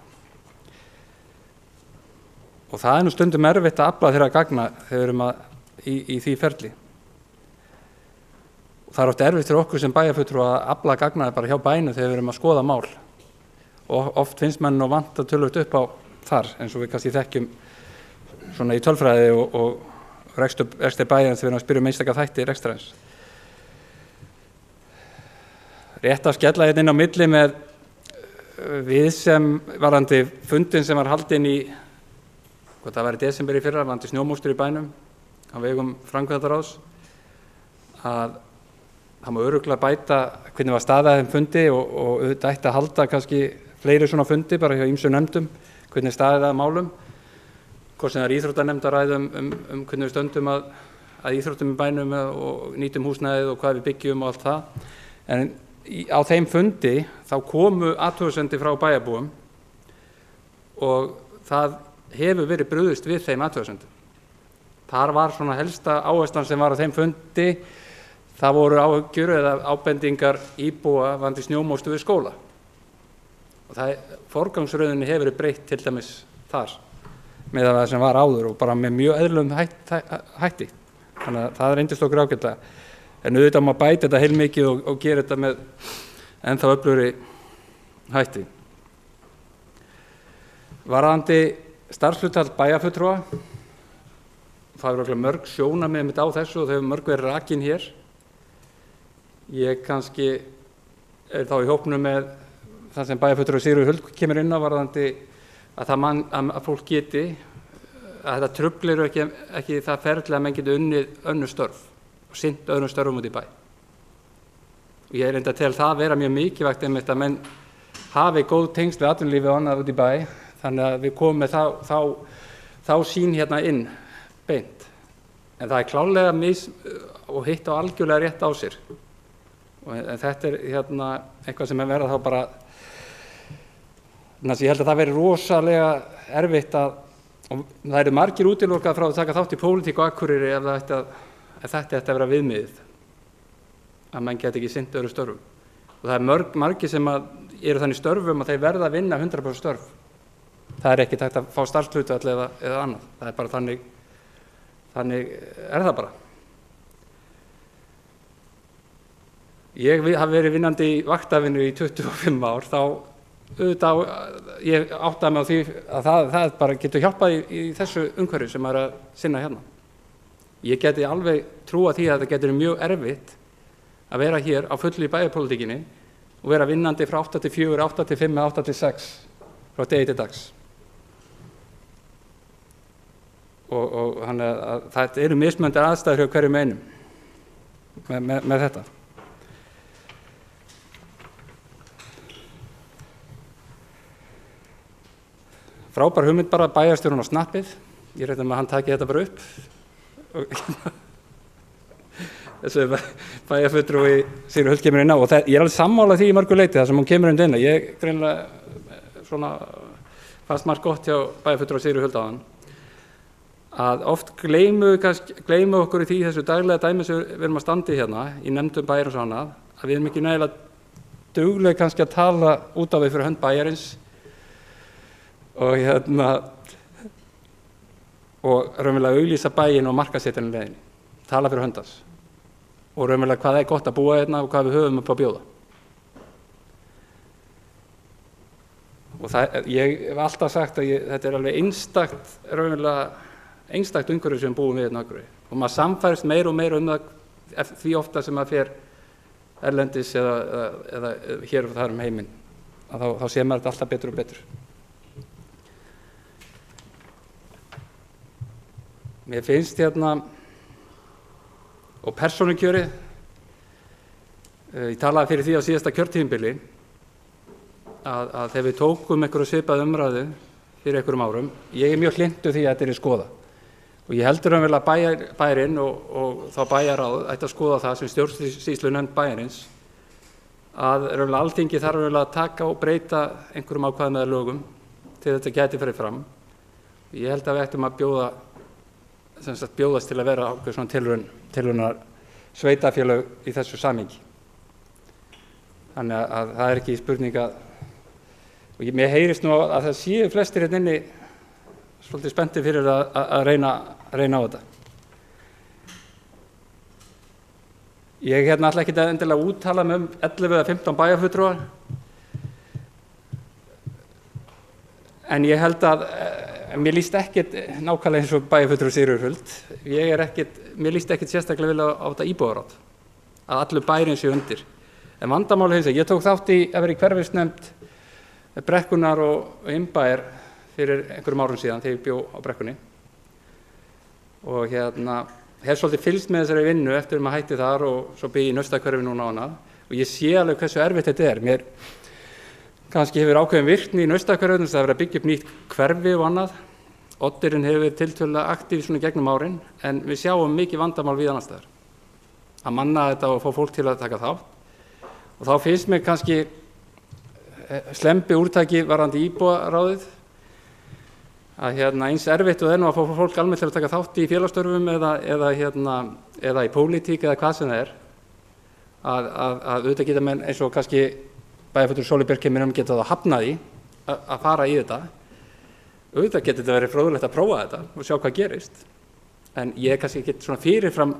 Og það er nú stundum erfitt að afla þeirra gagna þegar við erum í því ferli. Það er oft erfitt fyrir okkur sem bæjarfulltrúa að afla gagnaði bara hjá bænum þegar við erum að skoða mál og oft finnst mann og vanta töluvert upp á þar eins og við kannski þekkjum svona í tölfræði og rekstur bæjarins þegar við erum að spyrja einstaka þætti rekstrarins. Rétt að skella hérna inn á milli með við sem varðandi fundin sem var haldinn í hvort það var í desember í fyrra, vandi snjómókstur í bænum á vegum framkvæmdaráðs, að það má örugglega bæta hvernig var staðið þeim fundi og auðvitað ætti að halda kannski fleiri svona fundi bara hjá ýmsum nefndum, hvernig staðið að málum, hvort sem það er íþróttanemnd að ræða hvernig við stöndum að íþróttum í bænum og nýtum húsnæðið og hvað við byggjum og allt það. En á þeim fundi þá komu athugasemdir frá bæjarbúum og það hefur verið brugðist við þeim athugasemdum. Þar var svona helsta áherslan sem var á þeim fundi, það voru áhyggjur eða ábendingar íbúa varðandi snjómókstur við skóla. Og forgangsröðinni hefur verið breytt til dæmis þar með það sem var áður og bara með mjög eðlilegum hætti. Þannig að það reyndist okkur ágætlega. En auðvitað má bæta þetta heilmikið og gera þetta með ennþá öflugri hætti. Varðandi starfshlutfall bæjarfulltrúa, það eru mörg sjónarmið mitt á þessu og þau hefur mörg verið rakin hér. Ég kannski er þá í hópnum með það sem bæjarfulltrúi Sigríður Huld kemur inn á varðandi að fólk geti, að þetta truflir ekki það ferli að menn geti unnið önnur störf og sinnt öðrum störfum út í bæ. Og ég reyndi að tel það vera mjög mikilvægt einmitt að menn hafi góð tengsl við atvinnulífið og annað út í bæ, þannig að við komum með þá sýn hérna inn beint. En það er klárlega og hitt á algjörlega rétt á sér. En þetta er hérna eitthvað sem er verið þá bara, þannig að ég held að það veri rosalega erfitt og það eru margir útilokað frá að taka þátt í pólitík og Akureyri ef þetta ætti að vera viðmiðið, að menn geti ekki sinnt öðrum störfum. Og það er margir sem eru þannig störfum að þeir verða að vinna 100% störf. Það er ekki hægt að fá starfshlutfall eða annað. Það er bara þannig er það bara. Ég hafi verið vinnandi í vaktavinnu í 25 ár, þá auðvitað ég áttaði mig á því að það bara getur hjálpað í þessu umhverfi sem er að sinna hérna. Ég geti alveg trúa því að það getur mjög erfitt að vera hér á fullu í bæjarpólitíkinni og vera vinnandi frá 8 til 4, 8 til 5, 8 til 6 frá degi til dags. Og þannig að það eru mismunandi aðstæður hjá hverjum einum með þetta. Frábær hugmynd bara bæjarstjórinn á snappið. Ég reikna með að hann taki þetta bara upp. Þessu bæjarfulltrúi Sigríður Huld kemur inn á og ég er alveg sammála því í mörgu leyti það sem hún kemur inn. Ég greinilega svona fannst margt gott hjá bæjarfulltrúi Sigríður Huld á hann. Að oft gleymum okkur í því þessu daglega dæmi sem við erum að standa í hérna í nefndum bæjar og svona að við erum ekki nægilega dugleg kannski að tala út á við fyrir hönd bæjarins og raunverulega auglýsa bæinn og markaðssetja leiðinni, tala fyrir hönd hans og raunverulega hvað er gott að búa hérna og hvað við höfum upp að bjóða. Og ég hef alltaf sagt að þetta er alveg einstakt umhverfi sem við búum við hérna Akureyri og maður samfærist meira og meira það því ofta sem maður fer erlendis eða hér og þar heiminn að þá sé maður þetta alltaf betur og betur. Mér finnst hérna og persónukjörið, ég talaði fyrir því á síðasta kjörtímabili að þegar við tókum einhverju svipað umræðu fyrir einhverjum árum, ég er mjög hlynntur því að þetta er skoða og ég heldur vel að bæjarinn og þá bæjarráð ætti að skoða það sem stjórnsýslunefnd bæjarins að Alþingi þarf vel að taka og breyta einhverjum ákvæðum eða lögum til þetta gæti farið fram. Ég held að við ættum að bjóðast til að vera ákveð svona tilraunar sveitafélög í þessu samhengi. Þannig að það er ekki spurning og mér heyrist nú að það séu flestir hérna inni svolítið spenntir fyrir að reyna á þetta. Ég ætla ekki að endilega úttala mig 11 eða 15 bæjarfulltrúa en ég held að mér líst ekkert nákvæmlega eins og bæjarfulltrúi Sigríður Huld. Mér líst ekkert sérstaklega vel á þetta íbúðaráð að allur bærinn sé undir. En vandamálið ég tók þátt í að vera í hverfisnefnd Brekkunnar og Innbæjar fyrir einhverjum árum síðan þegar ég bjó á Brekkunni og hef svolítið fylgst með þessari vinnu eftir maður hætti þar og svo byggi í Naustahverfi núna á hana og ég sé alveg hversu erfitt þetta er. Mér kannski hefur ákveðin virkni í Naustahverfinu, það hefur verið að byggja upp nýtt hverfi og annað. Oddirinn hefur verið tiltölulega aktív svona gegnum árin en við sjáum mikið vandamál við annars staðar. Að manna þetta og fá fólk til að taka þátt. Og þá finnst mér kannski slempi úrtaki varðandi íbúaráðið að eins erfitt og að fá fólk almennt til að taka þátt í félagsstörfum eða í pólitík eða hvað sem það er að auðvitað geta menn eins og kannski bæjarfulltrúi Sóley Björk kemur geta það hafnað í að fara í þetta. Auðvitað getur þetta verið fróðlegt að prófa þetta og sjá hvað gerist en ég kannski get svona fyrirfram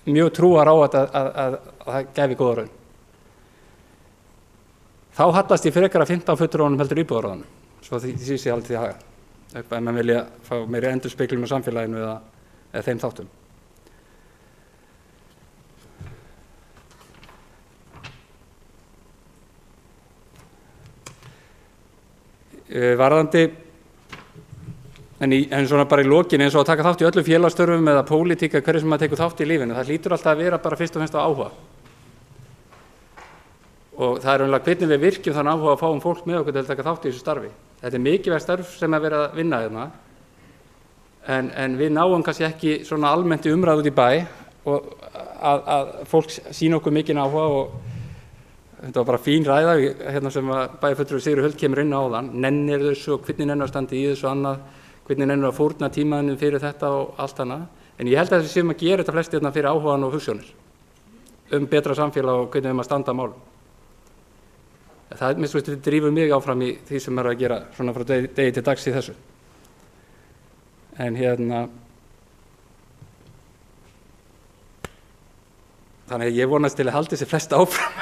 mjög trúar á þetta að það gefi góða raun. Þá hallast ég frekar að 15 fulltrúunum heldur íbúðaráðinu, svo því sé ég aldrei því haga. Ef maður vilja fá meiri endurspeglun á samfélaginu eða þeim þáttum. Varðandi, en svona bara í lokin eins og að taka þátt í öllum félagsstörfum eða pólitík hverju sem maður tekur þátt í lífinu, það hlýtur alltaf að vera bara fyrst og fremst á áhuga. Og það er umlega hvernig við virkjum þann áhuga að fáum fólk með okkur til að taka þátt í þessu starfi. Þetta er mikilvægt starf sem er verið að vinna hérna, en við náum kannski ekki svona almennt í umræðu út í bæ og að fólk sýna okkur mikinn áhuga og þetta var bara fín ræða sem bæjarfulltrúi Sigríður Huld kemur inn á áðan, nennir þessu og hvernig nennir að standa í þessu annað, hvernig nennir að fórna tímaðinu fyrir þetta og allt annað. En ég held að þessi sem að gera þetta flesti hérna fyrir áhugan og hugsjónir betra samfélag og hvernig við að standa að málum. Það minnst þetta drífur mig áfram í því sem að gera svona frá degi til dags í þessu. En þannig að ég vonast til að haldi þessi flest áfram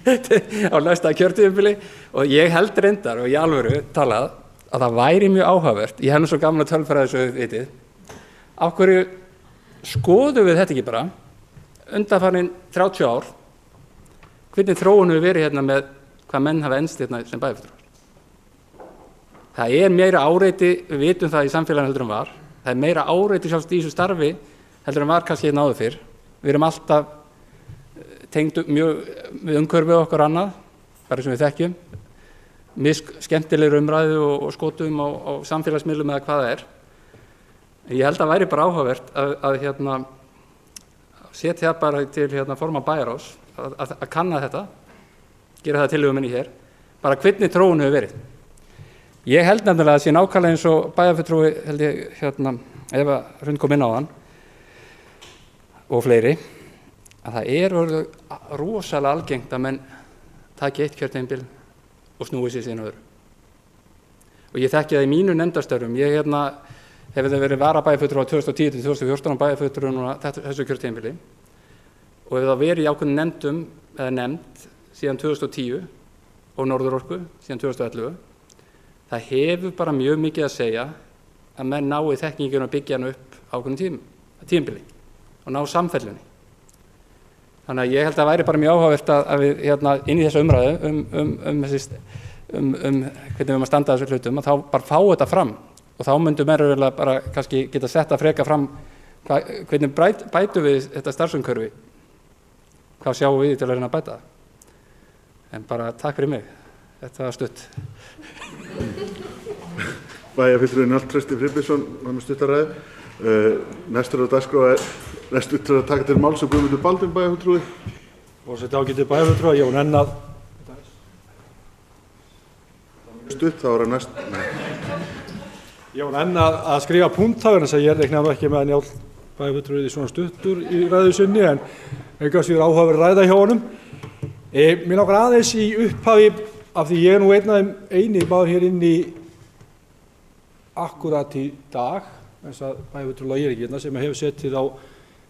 á næsta kjörtímabili og ég held reyndar og í alvöru talað að það væri mjög áhugavert, ég hef nú svo gaman að tölfræði þessu vitið, af hverju skoðum við þetta ekki bara undanfarin 30 ár, hvernig þróunum við verið með hvað menn hafa enst sem bæjarfulltrúar. Það er meira áreiti, við vitum það í samfélaginu heldur en var, það er meira áreiti sjálfst í þessu starfi heldur en var kannski áður fyrr. Við erum alltaf tengd mjög við umhverfið okkar annað, bara sem við þekkjum, skemmtilegri umræðu og skotum á samfélagsmiðlum eða hvað það er. Ég held að væri bara áhugavert að setja bara til formann bæjarráðs að kanna þetta, gera það tillögu minni hér, bara hvernig þróun hefur verið. Ég held nefnilega að sé nákvæmlega eins og bæjarfulltrúi held ég Eva Hrund kom inn á hann og fleiri, að það er rosalega algengt að menn taki eitt kjörtímabil og snúi sér síðan öðru. Og ég þekki það í mínu nefndarstörfum, ég hefur það verið varabæjarfulltrúi 2010 til 2014 bæjarfulltrúi núna þessu kjörtímabili og hefur það verið í ákveðnum nefndum eða nefnd síðan 2010 og Norðurorku síðan 2011. Það hefur bara mjög mikið að segja að menn nái þekkinguna að byggja hann upp ákveðnum tímabili og ná samfellunni. Þannig að ég held að það væri bara mjög áhugavert að við inn í þessa umræðu hvernig við að standa þessu hlutum, að þá bara fá þetta fram og þá myndum við bara kannski geta sett að freka fram hvernig bætum við þetta starfsumhverfi, hvað sjáum við til að reyna að bæta það. En bara takk fyrir mig, þetta var stutt. Bæjarfulltrúi Njáll Trausti Friðbjörnsson var með stuttaræðu. Næstur á dagskrá er næstur til að taka til máls og Guðmundur Baldvin bæjarfulltrúi. Forseti ágætu bæjarfulltrúi, ég var enn að stutt, þá er að næst. Ég var enn að skrifa punkthagur þess að ég reiknaði ekki með að Njáll bæjarfulltrúi svona stuttur í ræðu sinni en eitthvað sem er áhugaverð ræða hjá honum. Mér langar aðeins í upphafi af því ég er nú eini maður hér inn í akkúrat í dag, eins að bæjarfulltrúi ég ekki hérna sem hefur setið á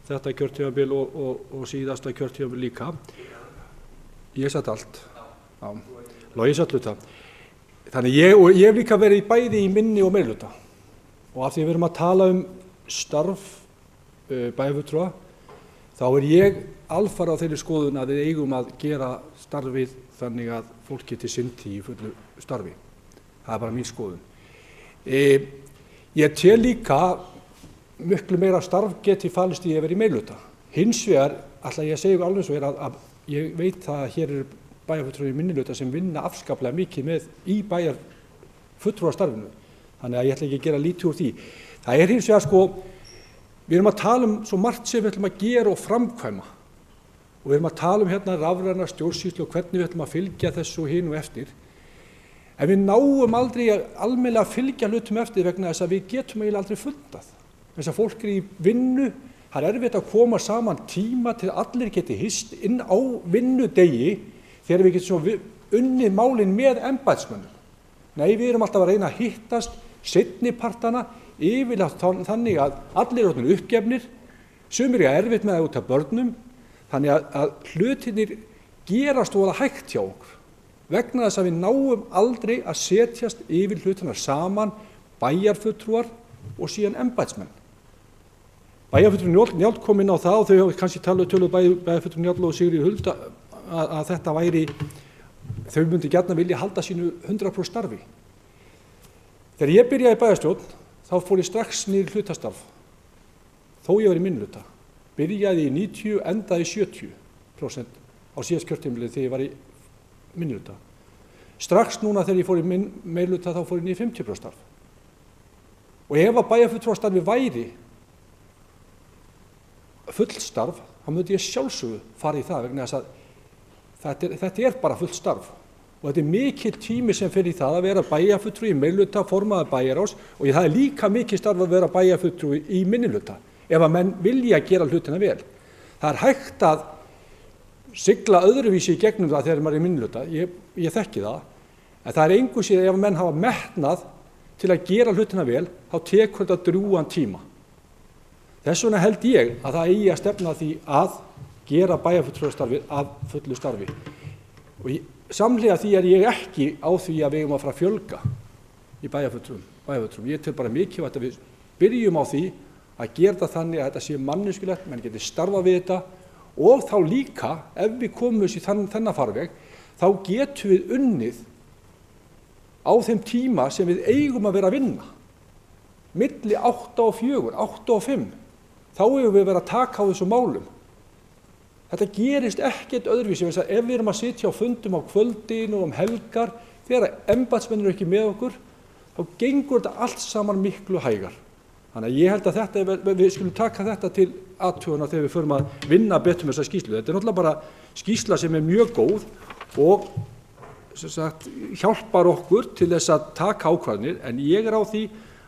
þetta kjörtímabil og síðasta kjörtímabil líka. Ég satt allt. Já, Logi satt hluta. Þannig ég hef líka verið bæði í minni og meirihluta. Og af því við erum að tala starf bæjarfulltrúa, þá er ég alfarið á þeirri skoðun að við eigum að gera starfið þannig að fólk geti sinnt í fullu starfi. Það bara mín skoðun. Ég tel líka miklu meira starf geti falist í að vera í meirihluta. Hins vegar ætla ég að segja alveg svo að ég veit það að hér eru bæjarfulltrúar í minnihluta sem vinna afskaplega mikið með í bæjarfulltrúastarfinu. Þannig að ég ætla ekki að gera lítið úr því. Það hins vegar við erum að tala svo margt sem við ætlum að gera og framkvæma. Og við erum að tala hérna rafræna stjórnsýslu og hvernig við ætlum að fylgja þessu og hinu eftir. En við náum aldrei almennilega að fylgja hlutum eftir vegna þess að við getum eiginlega aldrei fundað. Þess að fólk í vinnu, það erfitt að koma saman tíma til allir geti hist inn á vinnudegi þegar við getum svo unnið málin með embættismönnum. Nei, við erum alltaf að reyna að hittast seinnipartana yfirlega þannig að allir eru uppgefnir, sumir eru erfitt með það út af börnum, þannig að hlutirnir gerast voða hægt hjá okkur. Vegna þess að við náum aldrei að setjast yfir hlutina saman, bæjarfulltrúar og síðan embættismenn. Bæjarfulltrúar Njáll kom inn á það og þau hafa kannski töluð bæjarfulltrúar Njáll og Sigríður Huld að þetta væri, þau myndi gjarnan vilja halda sínu 100% starfi. Þegar ég byrjaði í bæjarstjórn, þá fór ég strax niður hlutastarf, þó ég var í minnihluta. Byrjaði í 90, endaði í 70% á síðast kjörtímabilið þegar ég var í minnihluta. Strax núna þegar ég fór í meirihluta þá fór ég niður 50% starf. Og ef að bæjarfulltrúastarfi væri fullt starf, þá myndi ég sjálfsögðu fara í það vegna þess að þetta bara fullt starf. Og þetta mikill tími sem fer í það að vera bæjarfulltrúi í meirihluta, formaður bæjarráðs og það líka mikið starf að vera bæjarfulltrúi í minnihluta ef að menn vilja gera hlutina vel. Það hægt að sigla öðruvísi í gegnum það þegar maður er í minnihluta, ég þekki það, en það engu sér ef menn hafa metnað til að gera hlutina vel, þá tekur þetta drjúgan tíma. Þess vegna held ég að það eigi að stefna því að gera bæjarfulltrúastarfið að fullu starfi. Og samhliða því er ég ekki á því að við eigum að fara að fjölga í bæjarfulltrúum. Ég tel bara mikilvægt að við byrjum á því að gera það þannig að þetta sé manneskjulegt, menn geti starfað við þetta og þá líka, ef við komum í þennan farveg, þá getum við unnið á þeim tíma sem við eigum að vera að vinna. Milli 8 og 4, 8 og 5, þá eigum við að vera að taka á þessu málum. Þetta gerist ekkert öðruvísi, ef við erum að sitja á fundum á kvöldin og helgar, þegar embættismenn eru ekki með okkur, þá gengur þetta allt saman miklu hægar. Þannig að ég held að við skulum taka þetta til athugunar þegar við förum að vinna betur með þessa skýrslu. Þetta er náttúrulega bara skýrsla sem er mjög góð og hjálpar okkur til þess að taka ákvarðanir, en ég er á því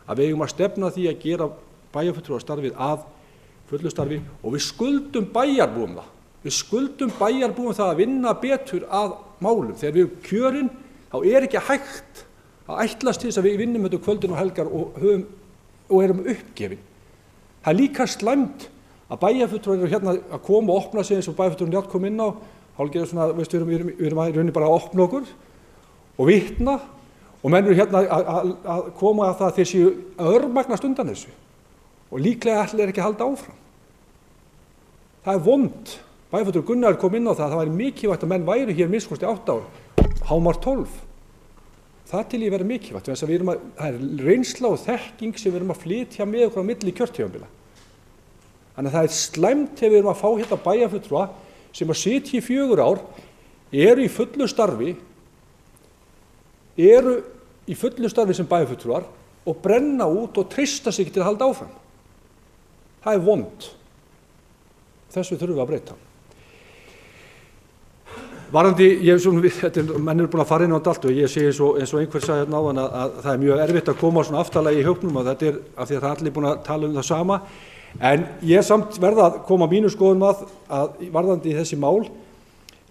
að við eigum að stefna því að gera bæjarfulltrúastarfið að fullu starfi og við skuldum bæjarbúum það. Við skuldum bæjarbúum það að vinna betur að málum. Þegar við kjörin, þá er ekki hægt að ætlast til þess að við vinnum þetta kvöldin og helgar og erum uppgefin. Það er líka slæmt að bæjarfulltrúar eru hérna að koma og opna sig eins og bæjarfulltrúar Njáll kom inn á, hálfgerður svona, við erum að rauninni bara að opna okkur og vitna og menn eru hérna að koma að það þeir séu örmagnast undan þessu og líklega ætlir ekki að halda áfram. Það er vond. Bæjarfulltrúar Gunnar kom inn á það væri mikilvægt að menn væru hér minnst 8 ár, hámark 12. Það til ég verið mikilvægt, þess að það er reynsla og þekking sem við erum að flytja með okkur á milli kjörtímabila. Þannig að það er slæmt þegar við erum að fá hérna bæjarfulltrúa sem að sitja í 4 ár, eru í fullu starfi sem bæjarfulltrúar og brenna út og treysta sig til að halda áfram. Það er vond. Þessu þurfum við að breyta. Varðandi, menn eru búin að fara inn á allt og ég segi eins og einhver sagði hérna áðan að það er mjög erfitt að koma svona aftarlega í hópnum og þetta er af því að það er allir búin að tala það sama. En ég samt verða að koma mínu skoðun að varðandi þessi mál.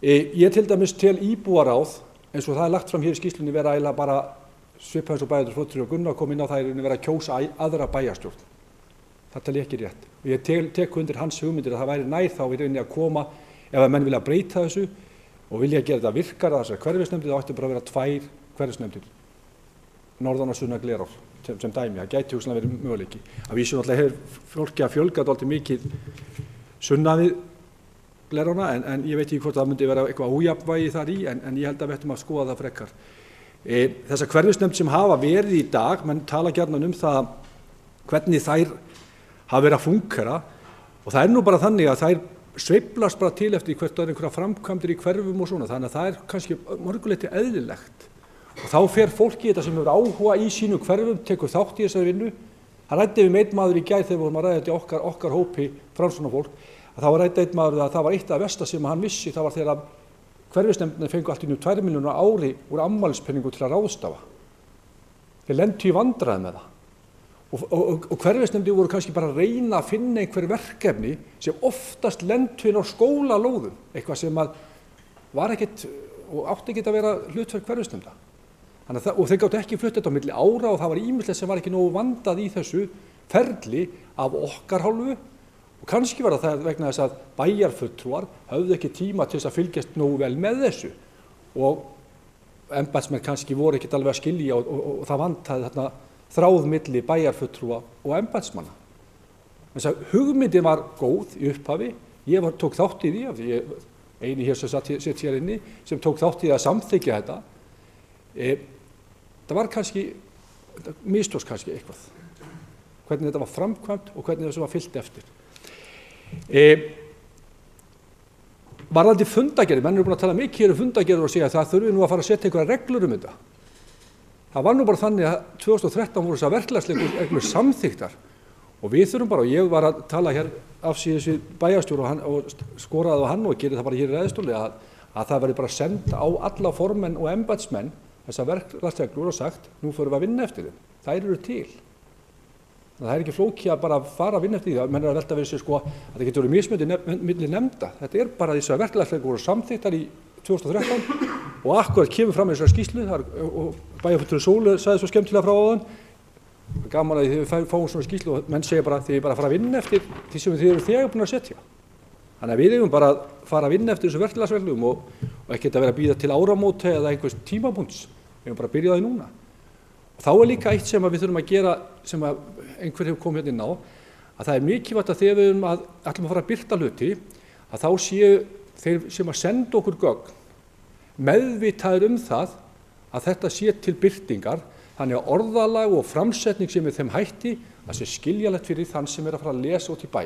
Ég til dæmis tel íbúaráð, eins og það er lagt fram hér í skýrslunni, vera eiginlega bara svipað eins og bæjarfulltrúar Gunnar kom inn á það vera að kjósa aðra bæjarstjórn. Það tel ég ekki rétt. Og ég tek undir hans hugmyndir að það væri nær þá í rauninni að koma ef að menn vilja breyta þessu og vilja gera þetta virkara þessar hverfisnefndir, þá ætti bara að vera 2 hverfisnefndir, norðan og sunnan Glerár sem dæmi, það gæti hugsanlega verið möguleiki. Að vísu náttúrulega hefur fólki að fjölga dálítið mikið sunnan við Glerána, en ég veit ekki hvort það myndi vera eitthvað ójafnvægi þar í, en ég held að við ættum að skoða það frekar. Þessar hverfisnefnd sem hafa verið í dag, menn tala gjarnan það hvernig þær hafa verið að fúnkera og það nú bara þannig að þær sveiflast bara til eftir hvert það einhverja framkvæmdir í hverfum og svona, þannig að það kannski mörguleyti eðlilegt og þá fer fólki þetta sem hefur áhuga í sínu hverfum, tekur þátt í þessari vinnu. Það ræddi við einn maður í gær þegar við vorum að ræða þetta í okkar hópi Framsóknarfólk, að þá ræddi einn maður að það var eitt af versta sem hann vissi, það var þegar hverfisnefndin fengu allt í 2 milljónir á ári úr afmælispenningu til að ráðstafa. Þeir lentu í vandræði með það. Og hverfisnefndir voru kannski bara að reyna að finna einhver verkefni sem oftast lentu inn á skólalóðum, eitthvað sem að var ekkert og átti ekki að vera hlutverk hverfisnefnda. Og þeir gátu ekki flutt þetta á milli ára og það var ýmislegt sem var ekki nógu vandað í þessu ferli af okkar hálfu og kannski var það vegna þess að bæjarfulltrúar höfðu ekki tíma til þess að fylgjast nógu vel með þessu og embættismenn kannski voru ekkert alveg að skilja og það vantaði þarna þráð milli bæjarfulltrúa og embættismanna. Þess að hugmyndin var góð í upphafi, ég tók þátt í því, af því eini hér sem sitt hér inni sem tók þátt í að samþykkja þetta. Það var kannski, mistókst kannski eitthvað, hvernig þetta var framkvæmt og hvernig þessu var fylgt eftir. Varðandi fundagerðir, menn eru búin að tala mikið um fundagerðir og segja að það þurfi nú að fara að setja einhverja reglur um þetta. Það var nú bara þannig að 2013 voru þessar verklagsreglur samþykktar og við þurfum bara, og ég var að tala hér afsíðis við bæjarstjóra og skoraði á hann og gerði það bara hér í ræðustóli að það verði bara send á alla formenn og embættismenn þessar verklagsreglur og sagt, nú förum við að vinna eftir þeim. Þær eru til. Það er ekki flókið að bara fara að vinna eftir því. Menn er að velta við sér að það getur verið mismunandi milli nefnda. Þetta er bara þessar verklagsreglur voru samþykktar í 2013 og akkurat kemur fram í þessar skýrslu og bæjarfulltrúi Sólu sagði svo skemmtilega frá áðan. Gaman að þið fáum svona skýrslu og menn segja bara þið bara að fara að vinna eftir því sem þið eru þegar búin að setja. Þannig að við eigum bara að fara að vinna eftir þessu verklagsreglum og ekki að vera að bíða til áramóta eða einhvers tímapunkts. Við erum bara að byrja á því núna. Og þá er líka eitt sem við þurfum að gera sem að einhver hefur komið hérna inn á, að það er mikilvægt að þegar við ætlum að fara að birta hluti, að þá séu þeir sem að senda okkur gögn meðvitaður það að þetta sé til birtingar, þannig að orðalag og framsetning sem er þeim hætti, það sé skiljanlegt fyrir þann sem er að fara að lesa út í bæ.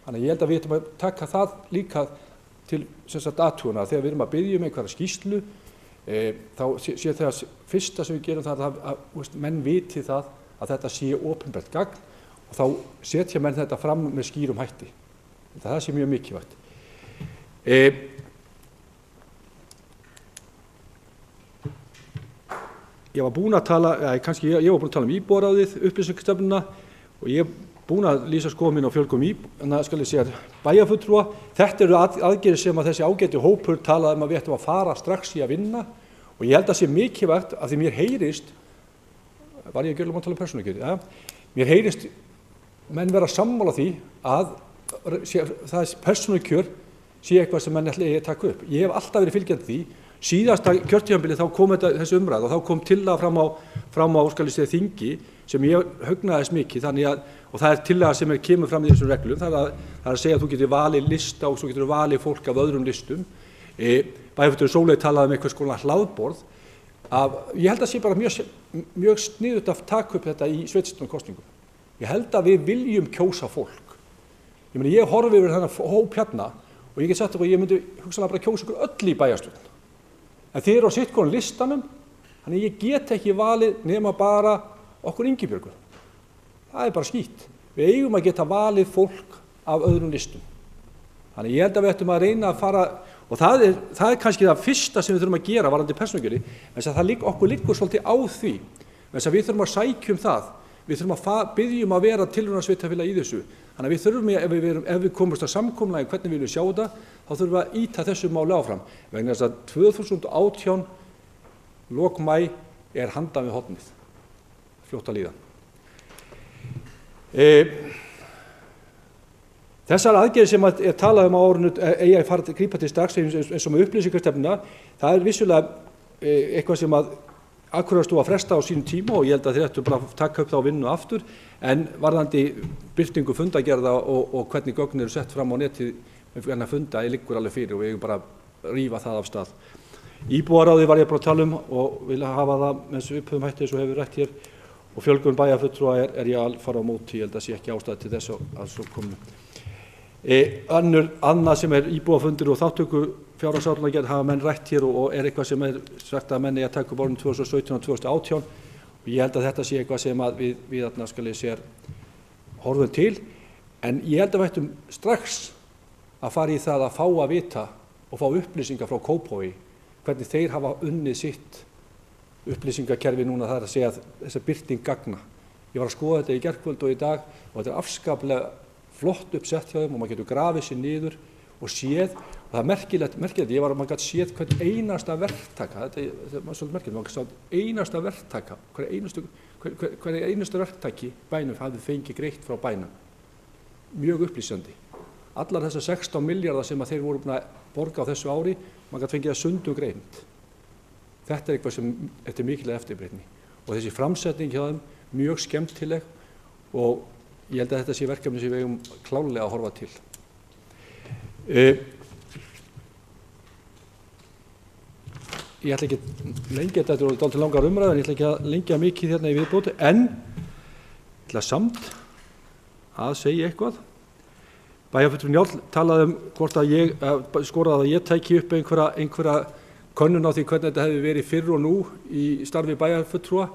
Þannig að ég held að við ætlum að taka það líka til athugunar þegar við erum að biðja einhverja skýrslu, þá sé það fyrsta sem við gerum það að menn viti það að þetta sé opinbert gagn og þá setja menn þetta fram með skýrum hætti. Það sé mjög mikilvægt. Ég var búinn að tala, ég var búinn að tala um íbúðaráðið, upplýsingastefnuna og ég búinn að lýsa skoðun mín á fjölgun bæjarfulltrúa. Þetta eru aðgerðir sem að þessi ágæti hópur talaði að við ættum að fara strax í að vinna og ég held að sé mikilvægt að því mér heyrist, var ég að gera um að tala um persónukjöri, ja? Mér heyrist menn vera sammála því að það persónukjör sé eitthvað sem menn ætli að taka upp. Ég hef alltaf verið fylgjandi því. Síðasta kjörtímabili þá kom þessi umræða og þá kom tillaga fram á þingi sem ég hugnaðist mikið og það er tillaga sem kemur fram í þessum reglum, það er að segja að þú getur valið lista og svo getur valið fólk af öðrum listum. Bæjarfulltrúi Sóley talaði um einhvers konar hlaðborð. Ég held að sé bara mjög sniðugt að taka upp þetta í sveitarstjórnarkosningum. Ég held að við viljum kjósa fólk. Ég horfi yfir þennan hóp hérna og ég get sagt að ég myndi hugsanlega bara kjósa ykkur öll í bæjarstjórn. En þið eru á sitt hvorn listanum, þannig ég get ekki valið nema bara okkur Ingibjörgu. Það er bara skýtt. Við eigum að geta valið fólk af öðrum listum. Þannig ég held að við ættum að reyna að fara, og það er kannski það fyrsta sem við þurfum að gera varðandi persónukjöri, en okkur liggur svolítið á því, en við þurfum að sækja það, við þurfum að biðja að vera tilraunasveitarfélag í þessu. Þannig að við þurfum, ef við komumst að samkomulagi hvernig við viljum sjá þetta, þá þurfum við að ýta þessu máli áfram. Vegna þess að 2018, lok maí, er handan við hornið, fljótt að líða. Þessar aðgerðir sem er talað á árinu eigi að fara að grípa til strax eins og með upplýsingastefnuna, það er vissulega eitthvað sem að Akureyrarstofa fresta á sínum tíma og ég held að þeir ættu bara að taka upp þá vinnu aftur, en varðandi birtingu fundagerða og hvernig gögn eru sett fram á netið með funda liggur alveg fyrir og við eigum bara að rífa það af stað. Íbúaráði var ég bara að tala og vilja hafa það með svipuðum hætti eins og hefur rætt hér og fjölgun bæjarfulltrúa ég alfarið á móti, ég held að sé ekki ástæða til þess að svo komu. Annað sem íbúafundir og þáttöku fjárhagsáætlanagerð hafa menn rætt hér og eitthvað sem sagt að menn að taka upp árinu 2017 og 2018 og ég held að þetta sé eitthvað sem að við þarna skal ég sér horfum til, en ég held að við ættum strax að fara í það að fá að vita og fá upplýsingar frá Kópavogi hvernig þeir hafa unnið sitt upplýsingakerfi núna, það að segja þessa birting gagna. Ég var að skoða þetta í gærkvöld og í dag og þetta afskaplega flott uppsett hjá þeim og maður getur grafið sér niður og séð og það er merkilegt, maður gæti séð hvern einasta verktaka, þetta er svolítið merkilegt, maður gæti séð einasta verktaka, hver einasta verktaki bænum hafði fengið greitt frá bænum. Mjög upplýsandi. Allar þessar 16 milljarðar sem að þeir voru búin að borga á þessu ári, maður gæti fengið að sundu greint. Þetta er eitthvað sem þetta er mikilvæg eftirbreytni og þessi framsetning hjá þeim mjög skemmtileg og ég held að þetta sé verkefni sem við eigum klárlega að horfa til. Ég ætla ekki að lengja þetta er dálítið langar umræður en ég ætla ekki að lengja mikið hérna í viðbóti en ég ætla samt að segja eitthvað. Bæjarfulltrúinn Njáll talaði hvort að ég skoraði að ég tæki upp einhverja könnun á því hvernig þetta hefði verið fyrr og nú í starfi bæjarfulltrúa.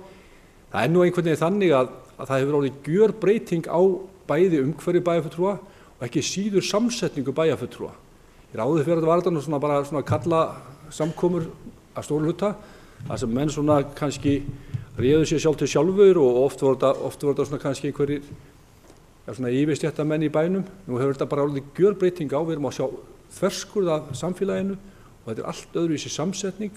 Það nú einhvern veginn þannig að það hefur orðið gjörbreyting á bæði umhverfi bæjarfulltrúa og ekki síður samsetningu bæjarfulltrúa. Ég áður fyrir að þetta var þetta bara svona kalla samkomur að stóru hluta, þar sem menn svona kannski réðu sér sjálf til sjálfur og oft voru þetta svona kannski einhverjir svona yfirstéttarmenn í bænum. Nú hefur þetta bara orðið gjörbreyting á, við erum að sjá þverskurð af samfélaginu og þetta er allt öðruvísi samsetning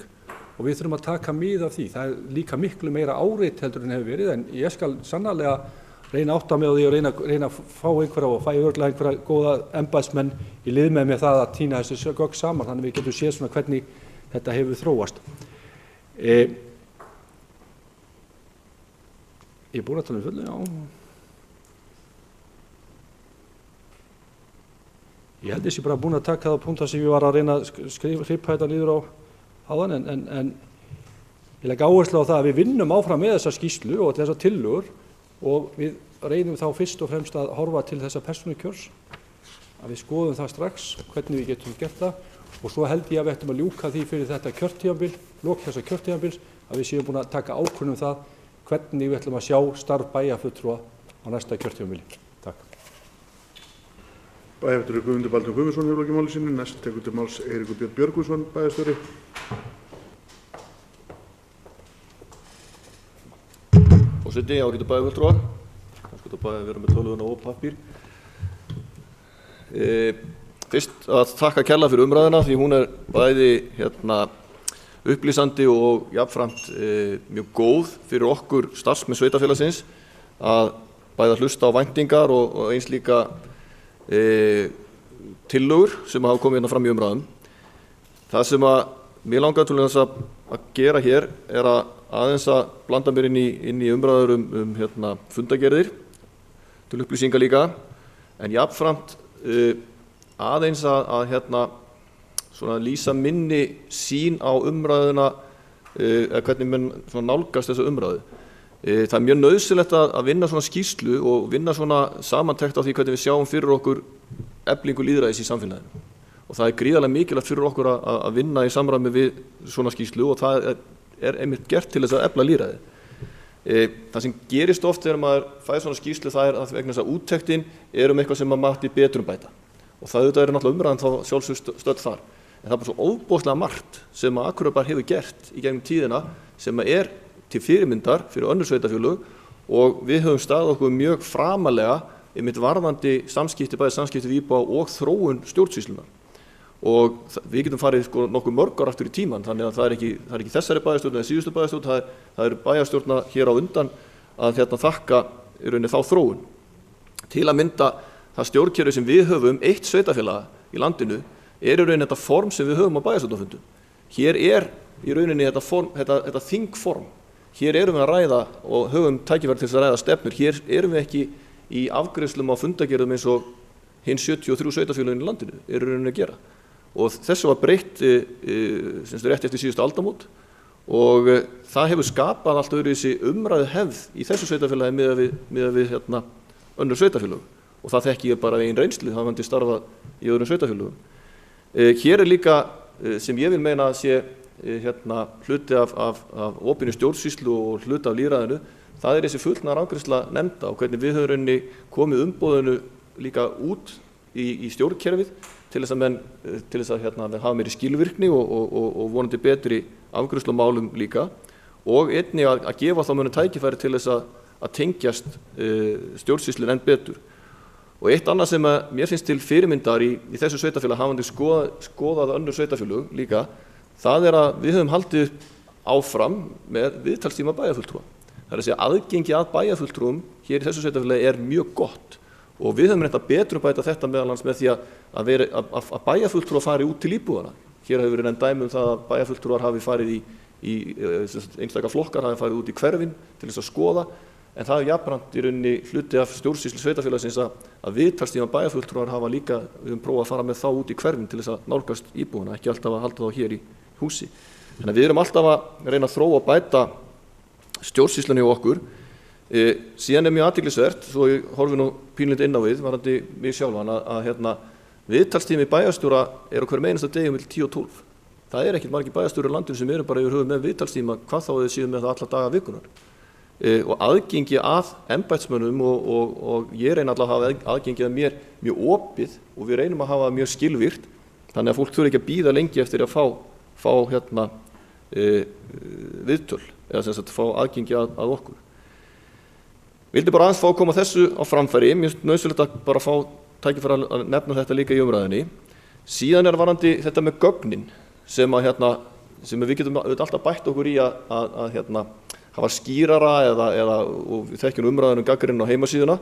og við þurfum að taka mið af því. Það er líka miklu meira áreitt heldur en hefur verið en ég skal sannarlega reyna að átta mig á því og reyna að fá einhverja og fæ örugglega einhverja góða embættismenn í lið með mér það að tína þessu gögn saman þannig að við getum séð svona hvernig þetta hefur þróast. Ég búin að tala fullu, já. Ég held þessi bara búin að taka það punktar sem ég var að reyna að skrifa þetta niður á áðan en ég legg áherslu á það að við vinnum áfram með þessa skýrslu og þessar tillögur og við reynum þá fyrst og fremst að horfa til þessa persónukjörs, að við skoðum það strax hvernig við getum gert það og svo held ég að við ættum að ljúka því fyrir þetta kjörtímabil, lok þessa kjörtímabils, að við séum búin að taka ákvörðun það hvernig við ætlum að sjá starf bæjarfulltrúa á næsta kjörtímabili. Takk. Bæjarfulltrúi Guðmundur Baldvin Guðmundsson hefur lokið máli sínu, næst tekur til máls Eiríkur Björn Björgvinsson, bæjarstjóri. Forseti, ágætu bæjarfulltrúar, kannski þetta bæja að vera með tölvuna og pappír. Fyrst að þakka kærlega fyrir umræðuna því hún er bæði upplýsandi og jafnframt mjög góð fyrir okkur starfsmenn sveitarfélagsins að bæði að hlusta á væntingar og eins líka tillögur sem hafa komið hérna fram í umræðum. Það sem að mér langar til þess að gera hér er að aðeins að blanda mér inn í umræður fundagerðir til upplýsingar líka en jafnframt aðeins að svona lýsa minni sín á umræðuna hvernig menn svona nálgast þessa umræðu. Það er mjög nauðsynlegt að vinna svona skýrslu og vinna svona samantekt á því hvernig við sjáum fyrir okkur eflingu lýðræðis í samfélaginu. Og það er gríðarlega mikilvægt fyrir okkur að vinna í samræmi við svona skýrslu og það er einmitt gert til þess að efla lýðræði. Það sem gerist oft þegar maður fær svona skýrslu það er að vegna þess að úttektin er eitthvað sem maður mætti betrumbæta. Og það auðvitað er náttúrulega umræðan þá sjálfsögð stödd þar. En það er bara svo óbóðslega margt sem að Akureyrarbær hefur gert í gegnum tíðina sem er til fyrirmyndar fyrir önnur sveitarfélög og við höfum staðið okkur mjög framalega einmitt varðandi bæði samskipti við íbúa og þróun stjórnsýslunnar. Og við getum farið nokkuð mörg ár aftur í tímann, þannig að það er ekki þessari bæjarstjórn eða síðustu bæjarstjórn, það er bæjarstjórna hér á undan að þakka í rauninni þá þróun. Til að mynda það stjórnkerfi sem við höfum, eitt sveitarfélaga í landinu, er í rauninni þetta form sem við höfum á bæjarstjórnarfundum. Hér er í rauninni þetta þingform. Hér erum við að ræða og höfum tækifæri til að ræða stefnur. Hér erum við ekki í afgreiðslum á fundagerðum eins og hinn 73 sveitarfélögin í landinu eru rauninni að gera. og þessu var breytt rétt eftir síðustu aldamót og það hefur skapað allt öðruvísi umræðu hefð í þessu sveitarfélagi miðað við önnur sveitarfélög og það þekki ég bara ein reynslu, það vandi starfað í öðrum sveitarfélögum. Hér líka sem ég vil meina að sé hluti af opinni stjórnsýslu og hluti af lýðræðinu, það þessi fullnaðarafgreiðsla nefnda og hvernig við höfum komið umboðinu líka út í stjórnkerfið til þess að menn hafa meiri skilvirkni og vonandi betri afgreiðslumálum líka og einnig að gefa þá mönnum tækifæri til þess að tengjast stjórnsýslunni enn betur. Og eitt annað sem mér finnst til fyrirmyndar í þessu sveitarfélag hafandi skoðað önnur sveitarfélög líka, það að við höfum haldið áfram með viðtalstíma bæjarfulltrúa. Það að segja aðgengi að bæjarfulltrúum hér í þessu sveitarfélagi mjög gott og við höfum reynt að betrumbæta þetta meðal annars með því að bæjarfulltrúar fari út til íbúðana. Hér hefur verið dæmi það að bæjarfulltrúar hafi farið í einstaka flokkar hafi farið út í hverfin til þess að skoða, en það jafnframt í rauninni hluti af stjórnsýslu sveitarfélagsins að viðtalstíma bæjarfulltrúar hafa líka, við höfum prófað að fara með þá út í hverfin til þess að nálgast íbúðana, ekki alltaf að halda þá hér í húsi. Þannig að við erum alltaf að reyna að þróa og bæta stjórnsýslunni hjá okkur. Síðan mjög athyglisvert, svo ég horfi nú pínlítið inn á við, varðandi mig sjálfan, að viðtalstími bæjarstjóra á hverjum einasta degi milli 10 og 12. Það ekkert margir bæjarstjórar í landinu sem eru bara yfir höfuð með viðtalstíma, hvað þá þau séu með það alla daga vikunar. Og aðgengi að embættismönnum og ég reyna alltaf að hafa aðgengi að mér mjög opið og við reynum að hafa mjög skilvirkt, þannig að fólk þurfi ekki að bíða lengi eftir að fá viðtöl eða sem sagt fá aðgengi að okkur. Vildi bara aðeins fá að koma þessu á framfæri, mér finnst nauðsynlegt að bara fá tækifæri að nefna þetta líka í umræðunni. Síðan varðandi þetta með gögnin sem við getum alltaf bætt okkur í að hafa skýrara og við þekkjum umræðunum gagnrýnin á heimasíðuna.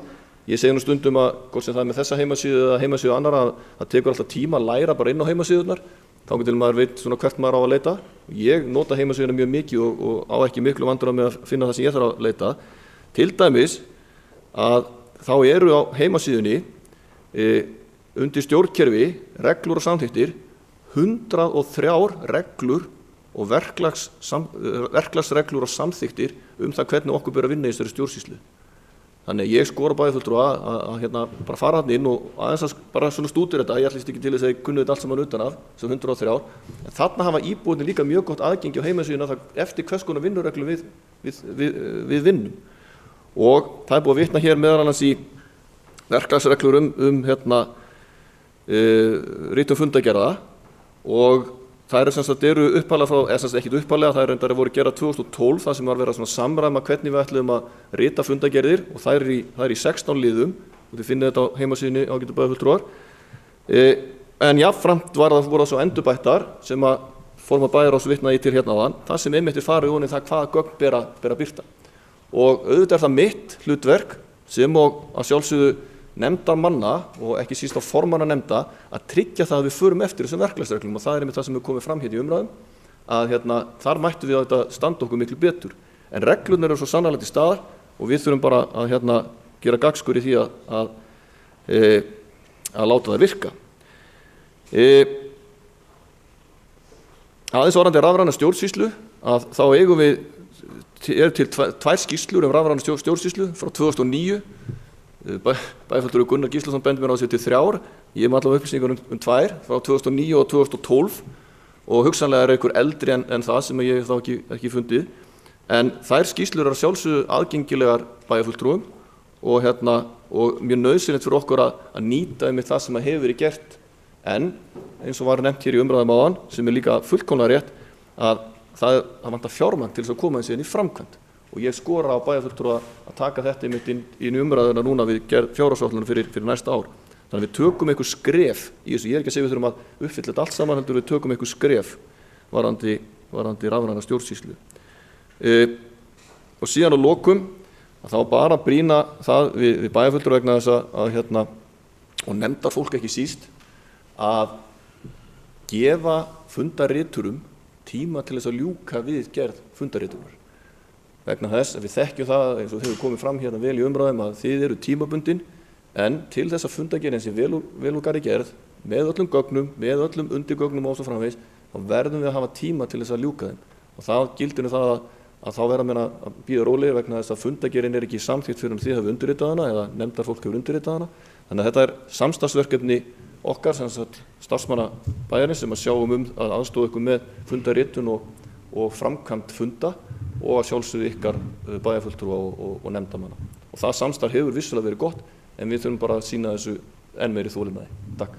Ég segi nú stundum að hvort sem það með þessa heimasíðu eða heimasíðu annara að það tekur alltaf tíma að læra bara inn á heimasíðunar. Þá getur maður veit svona hvert maður á að leita. Ég nota heimasíðuna mjög mikið og á ekki miklu vandræðum með að finna það sem ég þarf að leita. Til dæmis að þá eru á heimasíðunni undir stjórnkerfi, reglur og samþykktir 103 reglur og verklagsreglur og samþykktir það hvernig okkur ber að vinna í þessari stjórnsýslu. Þannig ég skora bæjarfulltrúa að bara fara hann inn og aðeins að bara svona stúdera þetta, ég ætlist ekki til þess að ég kunni þetta allt saman utan af, sem 103, en þarna hafa íbúarnir líka mjög gott aðgengi á heimasíðuna eftir hvers konar vinnureglu við vinnum. Og það búið að vitna hér meðal annars í verklagsreglur ritum fundagerða og það eru upphaflega frá, eða ekkert upphaflega, það reyndar voru gerað 2012 það sem var verið að samræma hvernig við ætlum að rita fundagerðir og það er í 16 liðum og þið finnið þetta á heimasíðunni ágætu bæjarfulltrúar. En jafnframt voru það svo endurbættar sem að forma bæjarráðs vitnaði til hérna áðan, það sem einmitt farið ofan í það hvaða gögn ber að birta. Og auðvitað það mitt hlutverk sem og að sjálfsögðu nefndarmanna og ekki síst á formanna nefnda að tryggja það að við förum eftir þessum verklagsreglum og það einmitt það sem við komið fram hér í umræðum að þar mættu við að standa okkur miklu betur. En reglurnar eru svo sannarlega til staðar og við þurfum bara að gera gagnskur í því að láta það virka. Aðeins varðandi rafræna stjórnsýslu að þá eigum við til 2 skýrslur rafræna stjórnsýslu frá 2009. Bæjarfulltrúi Gunnar Gíslason bendir mér á þessu til 3, ég með allavega upplýsingar 2 frá 2009 og 2012 og hugsanlega einhver eldri en það sem ég hef þá ekki fundið, en þær skýrslur eru sjálfsögðu aðgengilegar bæjarfulltrúum og mjög nauðsynlegt fyrir okkur að nýta með það sem hefur verið gert, en eins og var nefnt hér í umræðum áðan sem líka fullkomlega rétt að það vantar fjármagn til þess að koma þessi inn í framkvæmd. Og ég skora á bæjarfulltrúa að taka þetta einmitt inn í umræðuna núna við gerð fjárhagsáætlunar fyrir næsta ár. Þannig að við tökum einhver skref í þessu, ég ekki að segja við þurfum að uppfylla þetta allt saman, heldur við tökum einhver skref varðandi rafræna stjórnsýslu. Og síðan á lokum að þá bara brýna það við bæjarfulltrúa vegna þess og nefndar fólk ekki síst, að gefa fundarriturum tíma til þess að ljúka við gerð fundarritunar. Vegna þess að við þekkjum það eins og þau hefur komið fram vel í umræðum að þið eru tímabundin en til þess að fundagerðin sé vel úr garði gerð með öllum gögnum, með öllum undirgögnum og svo framvegis, þá verðum við að hafa tíma til þess að ljúka þeim. Og það gildir það að þá verða menn að bíða rólegir vegna þess að fundargerðin ekki samþykkt fyrir þið hafi undirritað hana eða nefndarfólk hefur undirritað hana. Þannig að þetta samstarfsverkefni okkar, sem sagt starfsmanna bæjarins, sem að sjáum að aðstoða ykkur með fundarritun og framkvæmd funda og að sjálfsögðu ykkar bæjarfulltrúa og nefndarmanna. Og það samstarf hefur vissulega verið gott, en við þurfum bara að sýna þessu enn meiri þolinmæði. Takk.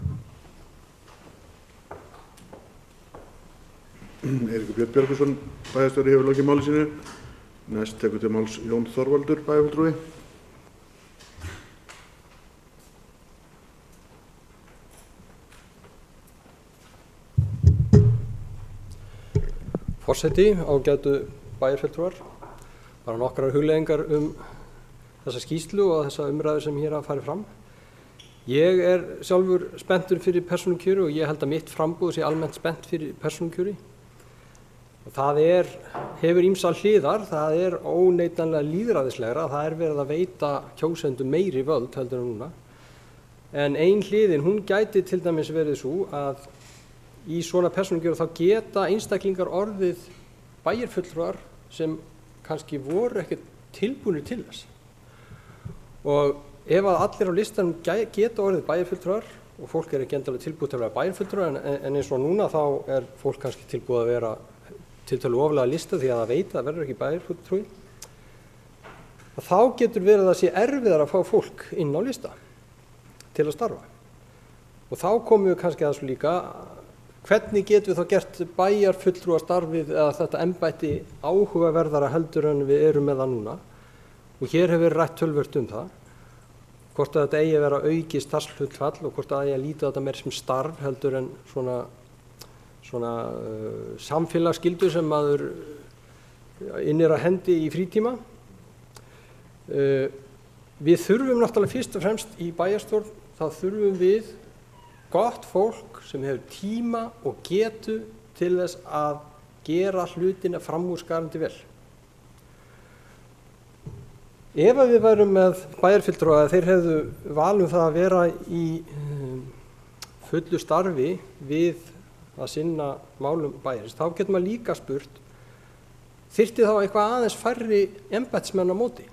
Eiríkur Björn Björgvinsson, bæjarstjóri, hefur lokið máli sínu. Næst tekur til máls Jón Þorvaldur, bæjarfulltrúi. Forseti, ágætu bæjarfulltrúar, bara nokkrar hugleiðingar þessa skýrslu og þessa umræðu sem hér að fara fram. Ég sjálfur spenntur fyrir persónukjöri og ég held að mitt framboð sé almennt spennt fyrir persónukjöri. Það hefur ýmsar hliðar, það óneitanlega lýðræðislegra, það verið að veita kjósendum meiri völd heldur en núna. En ein hliðin, hún gæti til dæmis verið svo að í svona persónukjöri þá geta einstaklingar orðið bæjarfulltrúar sem kannski voru ekkert tilbúnir til þess. Og ef að allir á listanum geta orðið bæjarfulltrúar og fólk ekki endilega tilbúið til að vera bæjarfulltrúar en eins og núna þá fólk kannski tilbúið að vera tiltölu ofalega lista því að það veit að það verður ekki bæjarfulltrúi, þá getur verið að sé erfiðar að fá fólk inn á lista til að starfa. Og þá komum við kannski að þessu líka, hvernig getum við þá gert bæjarfulltrúastarfið eða þetta embætti áhugaverðara heldur en við erum með það núna? Og hér hefur verið rætt töluvert það, hvort að þetta eigi að vera aukið starfshlutfall og hvort að eigi að líta þetta meira sem starf heldur en svona samfélagsskyldu sem maður innir að hendi í frítíma. Við þurfum náttúrulega fyrst og fremst í bæjarstjórn, þá þurfum við gott fólk sem hefur tíma og getu til þess að gera hlutina framúrskarandi vel. Ef við værum með bæjarfulltrúa að þeir hefðu valum það að vera í fullu starfi við að sinna málum bæjarins, þá getur maður líka spurt, þyrfti þá eitthvað aðeins færri embættismenn á móti?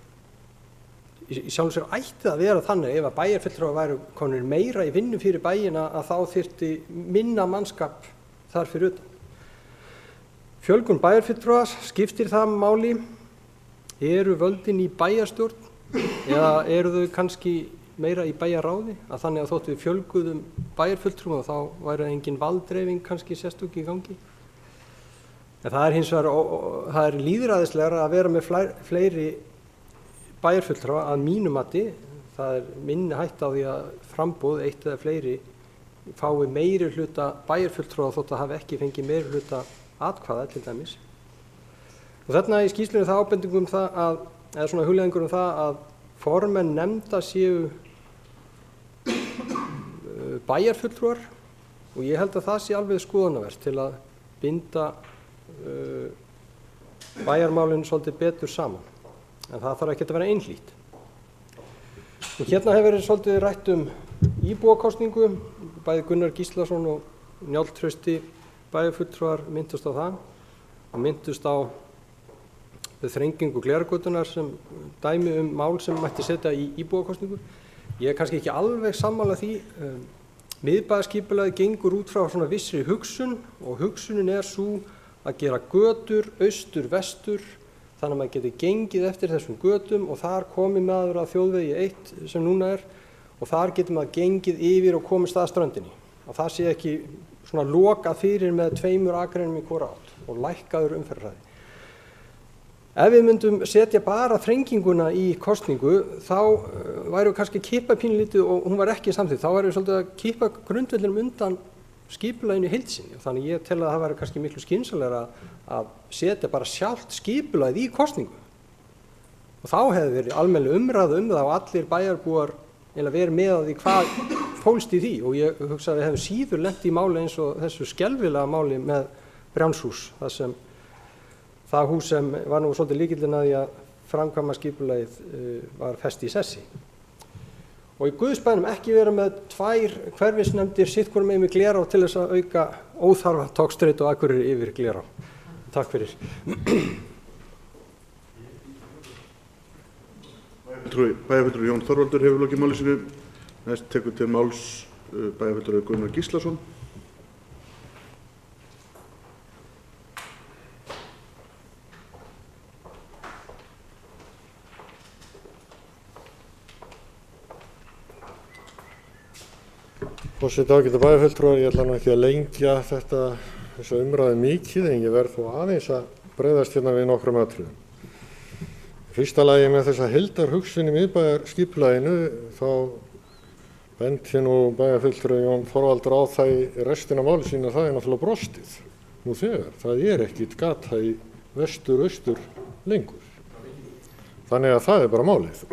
Í sjálfu sér ætti það að vera þannig ef að bæjarfulltrúar væru komnir meira í vinnu fyrir bæina að þá þyrfti minna mannskap þar fyrir utan. Fjölgun bæjarfulltrúar, skiptir það máli? Eru völdin í bæjarstjórn eða eru þau kannski meira í bæjarráði? Að þannig að þótt við fjölguðum bæjarfulltrúum þá væri engin valddreifing kannski sérstök í gangi. En það hins vegar, það lýðræðislegra að vera með fleiri bæjarfulltrúa að mínu mati, það minni hætta á því að framboð eitt eða fleiri fái meiri hluta bæjarfulltrúa þótt að hafi ekki fengið meiri hluta atkvæða til dæmis. Og þarna í skýrslunni það ábendingum það eða svona hugleiðingur það að formenn nefnda séu bæjarfulltrúar og ég held að það sé alveg skoðunarvert til að binda bæjarmálin svolítið betur saman. En það þarf ekki að vera einhlít. Og hérna hefur verið svolítið rætt íbúakosningu, bæði Gunnar Gíslason og Njáll Trausti bæjarfulltrúar minntust á það og minntust á þrengingu Gleragötunnar sem dæmi mál sem mætti setja í íbúakosningu. Ég kannski ekki alveg sammála því. Miðbæjarskipulagið gengur út frá svona vissri hugsun og hugsunin svo að gera götur, austur, vestur, þannig að maður getur gengið eftir þessum götum og þar komi maður að þjóðvegi 1 sem núna og þar getur maður gengið yfir og komist að ströndinni. Og það sé ekki svona lokað fyrir með 2 akreinum í hvora átt og lækkaður umferðarhraði. Ef við myndum setja bara þrenginguna í kosningu þá væru við kannski að kippa pínulítið og hún var ekki samþykkt. Þá væru við svolítið að kippa grundvellinum undan skipulaginu í heild sinni. Þannig ég tel að það væri kannski miklu skynsamlegra að setja bara sjálft skipulagið í kosningu. Og þá hefði verið almennileg umræða það og allir bæjarbúar verið með að því hvað fólst í því. Og ég hugsa að við hefum síður lent í máli eins og þessu skelfilega máli með Brjánshús, það hús sem var nú svolítið lykillinn að því að framkvæma skipulagið var fest í sessi. og í Guðsbænum ekki vera með 2 hverfisnefndir sitt hvorum megin við Glerá til þess að auka óþarfa togstreitu og Akureyri yfir Glerá. Takk fyrir. Bæjarfulltrúi Jón Þorvaldur hefur lokið máli sínu. Næst tekur til máls bæjarfulltrúi Gunnar Gíslason. Forseti, ágætu bæjarfulltrúar, ég ætla nú ekki að lengja þessa umræðu mikið, en ég verð þó aðeins að bregðast hérna við nokkrum atriðum. Í fyrsta lagi með þessa heildarhugsun í miðbæjarskipulaginu þá benti nú bæjarfulltrúi Jón Þorvaldur á það í restina máli sínu að það er náttúrulega brostið nú þegar. Það er ekkit gata í vestur-austur lengur. Þannig að það er bara málið.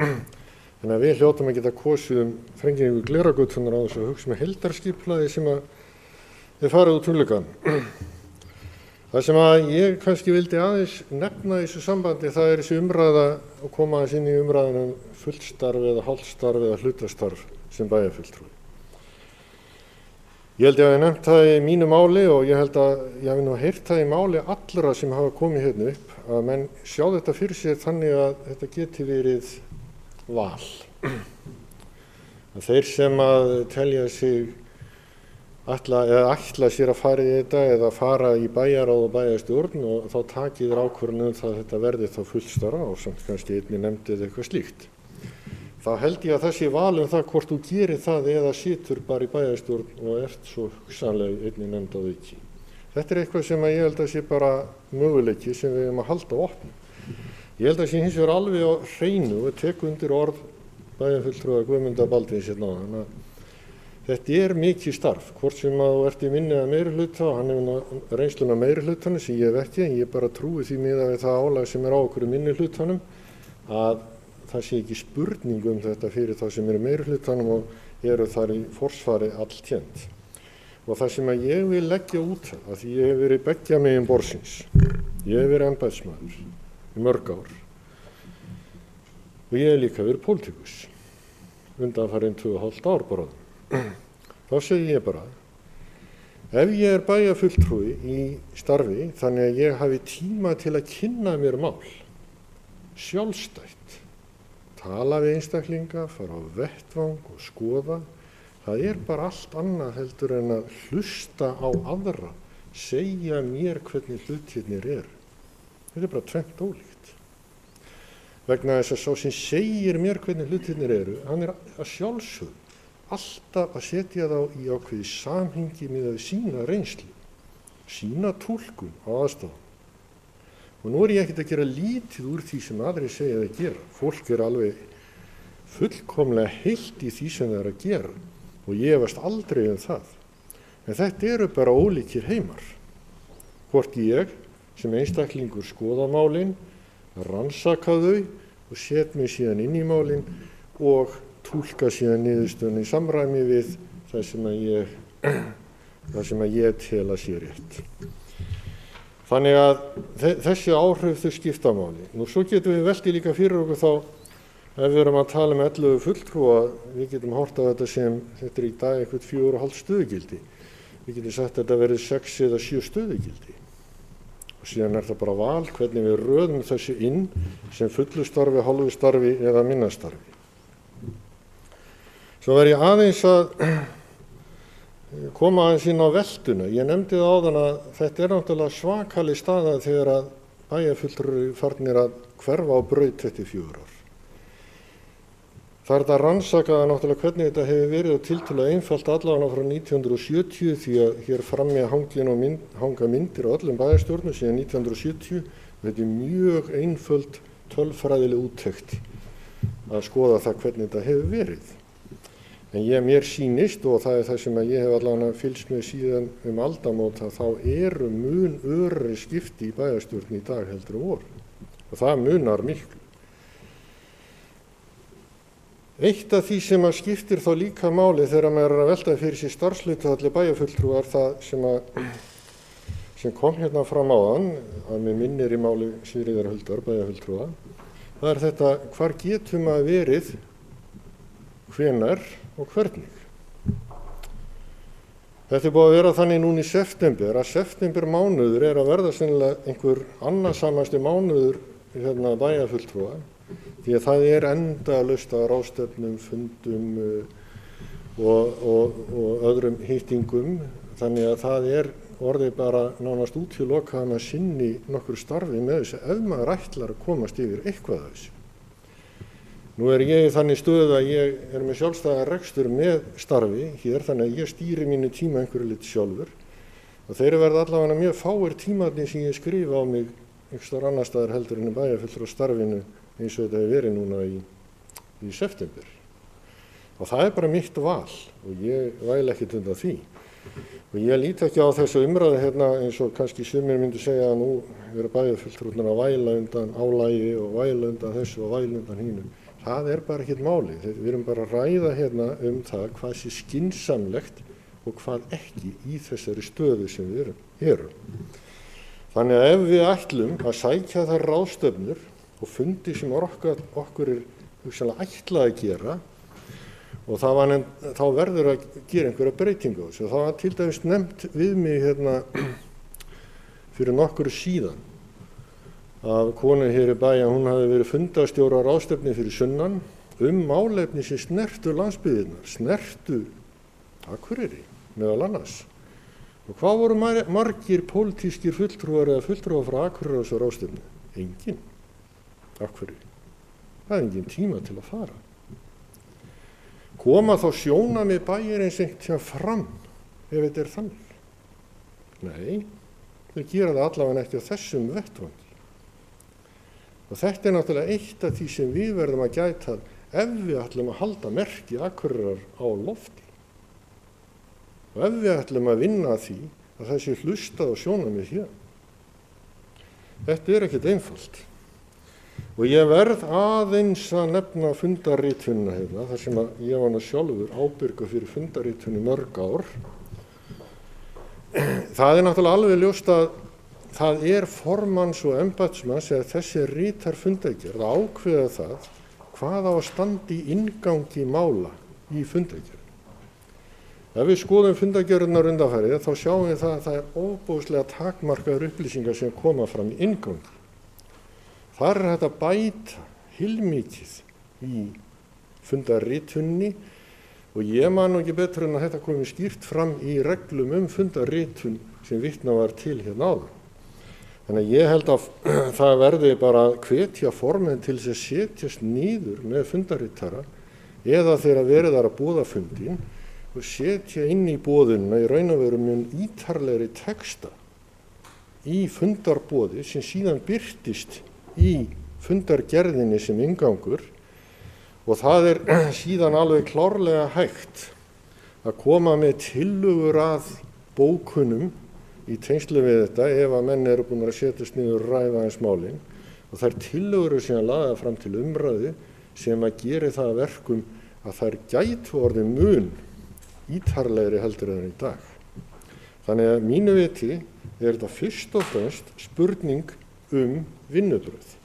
Þannig að við hljótum að geta kosið þrengingu Glerárgötunnar á þessu hugsa með heildarskipulagi sem að farið út gluggann. Það sem að ég kannski vildi aðeins nefna í þessu sambandi, það er þessi umræða og koma aðeins inn í umræðan fullstarf eða hálfstarf eða hlutastarf sem bæjarfulltrúi. Ég held ég að ég nefnt það í mínu máli og ég held að ég hafi nú heyrt það í máli allra sem hafa komið hérna upp að menn sjá þetta fyrir sér þannig að þetta geti verið val. Að þeir sem að telja sig ætla sér að fara í þetta eða fara í bæjarráð og bæjarstjórn og þá taki þeir ákvörðun það að þetta verði þá fullstarf og samt kannski einnig nefndið eitthvað slíkt. Þá held ég að það sé val það hvort þú gerir það eða situr bara í bæjarstjórn og ert svo hugsanlega einnig nefnd á auki. Þetta er eitthvað sem ég held að sé bara möguleiki sem við erum að halda opnum. Ég held að sé hins vegar alveg á hreinu og tek undir orð bæjarfulltrúa Guðmundar Baldvins hérna áðan að þetta er mikið starf, hvort sem að þú ert í minni eða meirihluta og hann hefur reynsluna meirihlutanum sem ég hef ekki, en ég bara trúi því miðað við það álag sem er á okkur í minnihlutanum að það sé ekki spurning þetta fyrir þá sem eru meirihlutanum og eru þar í forsvari alltént. Og það sem að ég vil leggja út að því ég hef verið beggja megin borðsins, ég hef verið embættismaður í mörg ár og ég hef líka verið pólitíkus undanfarin 2,5 ár bara. Þá segi ég bara, ef ég er bæjarfulltrúi í starfi þannig að ég hafi tíma til að kynna mér mál, sjálfstætt, tala við einstaklinga, fara á vettvang og skoða, það er bara allt annað heldur en að hlusta á aðra, segja mér hvernig hlutirnir eru. Þetta er bara tvennt ólíkt. Vegna þess að sá sem segir mér hvernig hlutirnir eru, hann er að sjálfsögðu alltaf að setja þá í ákveði samhengi með sína reynslu, sína túlkun á aðstæðum. Og nú er ég ekkert að gera lítið úr því sem aðrir segja að gera. Fólk er alveg fullkomlega heilt í því sem það er að gera og ég efast aldrei það. En þetta eru bara ólíkir heimar. Hvort ég sem einstaklingur skoða málin, rannsaka þau og set mig síðan inn í málin og túlka síðan niðurstöðuna í samræmi við það sem að ég tel að sé rétt. Þannig að þessi áhrif þau skipta máli. Nú svo getum við veltið líka fyrir okkur þá, ef við erum að tala um 11 fulltrúa, við getum hort á þetta sem, þetta er í dag eitthvað 4,5 stöðugildi. Við getum sagt að þetta verið 6 eða 7 stöðugildi. Og síðan er það bara val hvernig við röðum þessu inn sem fullu starfi, hálfu starfi eða minna starfi. Svo verð ég aðeins að koma aðeins inn á veltuna. Ég nefndi það áðan að þetta er náttúrulega svakalig staða þegar að bæjarfulltrúar farnir að hverfa á braut eftir 4 ár. Það er þetta rannsakaða náttúrulega hvernig þetta hefur verið og tiltölulega einfalt allavega frá 1970 því að hér frammi hanga myndir á öllum bæjarstjórnum síðan 1970. Þetta er mjög einföld tölfræðileg úttekt að skoða það hvernig þetta hefur verið. En mér sýnist, og það er það sem ég hef allavega fylgst með síðan aldamót, að þá eru mun örri skipti í bæjarstjórn í dag heldur en voru. Og það munar miklu. Eitt af því sem að skiptir þá líka máli þegar maður er að velta fyrir sér starfshlutfalli bæjarfulltrúa er það sem kom hérna fram áðan, að mér minnir í máli Sigríðar Huldar bæjarfulltrúa. Það er þetta, hvar getum maður verið hvenær og hvernig. Þetta búið að vera þannig núna í september að september mánuður að verða sennilega einhver annarsamasti mánuður bæjarfulltrúa, því að það endalaust af ráðstefnum, fundum og öðrum hittingum, þannig að það orðið bara nánast útilokað að sinni nokkur starfi með þessu ef maður ætlar að komast yfir eitthvað af þessu. Nú ég í þannig stöðu að ég með sjálfstæðan rekstur með starfi hér, þannig að ég stýri mínu tíma einhverju lit sjálfur og þeir verða allavega mjög fáir tímarnir sem ég skrifa á mig einhverstaðar annar staðar heldur en bæjarfulltrúa starfinu eins og þetta hefur verið núna í september. Og það bara mitt val og ég væli ekkert undan því. Og ég líti ekki á þessu umræðu eins og kannski sumir myndu segja að nú vera bæjarfulltrúarnir að væla undan álagi og væla undan þessu og væla undan hínu. Það bara ekkert máli. Við erum bara að ræða það hvað sé skynsamlegt og hvað ekki í þessari stöðu sem við erum. Þannig að ef við ætlum að sækja þær ráðstefnur og fundi sem okkur hugsanlega ætlað að gera og þá verður að gera einhverja breytingu á þessu. Það var til dæmis nefnt við mig fyrir nokkru síðan af konu hér í bæ að hún hafi verið fundarstjóri á ráðstefnu fyrir sunnan málefni sem snertu landsbyggðirnar, snertu Akureyri meðal annars. Og hvað voru margir pólitískir fulltrúar eða fulltrúar frá Akureyri á þessu ráðstefnu? Enginn. Af hverju? Það enginn tíma til að fara. Koma þá sjónarmið bæjarins einhvern tímann fram ef þetta þannig? Nei, þau gera það allavega ekki á þessum vettvangi. Og þetta náttúrulega eitt af því sem við verðum að gæta ef við ætlum að halda merki Akureyrar á lofti. Og ef við ætlum að vinna að því að það sé hlustað á sjónarmið hér. Þetta ekkert einfalt. Og ég verð aðeins að nefna fundarritfunina þar sem ég var sjálfur ábyrgur fyrir fundarritfunni mörg ár. Það náttúrulega alveg ljóst að það formanns og embættismanns eða þessi ritar fundargerð að ákveða það hvað á að standa í inngangi mála í fundargerð. Ef við skoðum fundargerðirnar undanfarið þá sjáum við það að það ofboðslega takmarkaðar upplýsingar sem koma fram í inngangi. Þar hægt að bæta heilmikið í fundarritunni og ég man ekki betur en að þetta komi skýrt fram í reglum fundarritun sem vitnað var til áðan. Þannig að ég held að það verði bara að hvetja formenn til þess að setjast niður með fundarritara eða þegar verið að boða fundinn og setja inn í boðunina í raun og veru mjög ítarlegri texta í fundarboði sem síðan birtist í fundargerðinni sem inngangur og það síðan alveg klárlega hægt að koma með tillögur að bókunum í tengslu við þetta ef að menn eru búin að setjast niður og ræða eins málin og þær tillögur eru síðan lagðar fram til umræðu sem að gera það að verkum að þær gætu orðið mun ítarlegri heldur en í dag. Þannig að mínu viti þetta fyrst og fremst spurning vinnubrögð.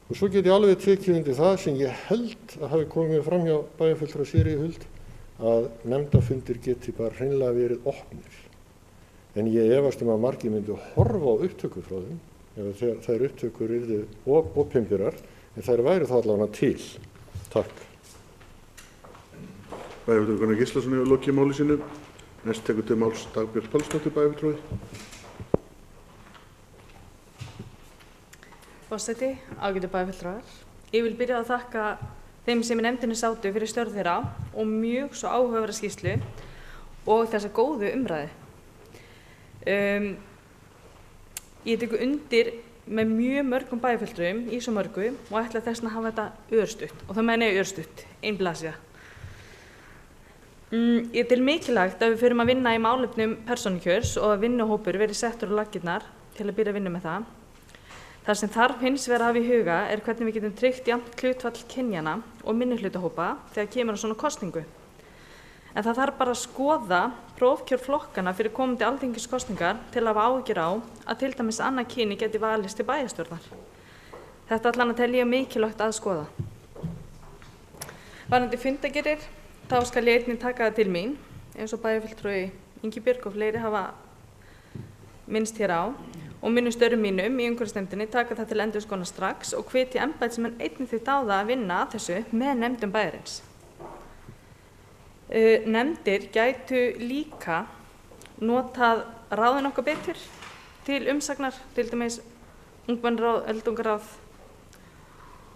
Og svo get ég alveg tekið undir það sem ég held að hafi komið fram hjá bæjarfulltrúa Sigríði Huld að nefndafundir geti bara hreinlega verið opnir. En ég efast að margir myndu horfa á upptökur frá þeim ef þær upptökur yrðu opinberar en þær væri það allavega til. Takk. Bæjarfulltrúi Gunnar Gíslason hefur lokið máli sínu. Næst tekur til máls Dagbjört Pálsdóttir bæjarfulltrúi. Forseti, ágætu bæjarfulltrúar. Ég vil byrja að þakka þeim sem í nefndinni sátu fyrir störf þeirra og mjög svo áhugaverða skýrslu og þessa góðu umræðu. Ég tekur undir með mjög mörgum bæjarfulltrúum í svo mörgu og ætla þess að hafa þetta örstutt og það meina ég örstutt, ein blaðsíða. Ég tel mikilvægt að við förum að vinna í málefnum persónukjörs og að vinnuhópur verði settur á laggirnar til að byrja að vinna með það. Það sem þarf hins vegar að hafa í huga hvernig við getum tryggt jafnt hlutfall kynjanna og minnihlutahópa þegar kemur á svona kosningu. En það þarf bara að skoða prófkjör flokkana fyrir komandi alþingiskosningar til að hafa áhyggjur á að til dæmis annað kyni geti valist til bæjarstjórnar. Þetta allan að tel ég mikilvægt að skoða. Varðandi fundargerðir, þá skal ég einnig taka það til mín, eins og bæjarfulltrúi Ingibjörg og fleiri hafa minnst hér á, og munu störfum mínum í umhverfisnefndinni taka það til endurskoðunar strax og hvetja embættismenn einnig því dáða að vinna að þessu með nefndum bæjarins. Nefndir gætu líka notað ráðin okkar betur til umsagnar, til dæmis ungmennaráð, öldungaráð,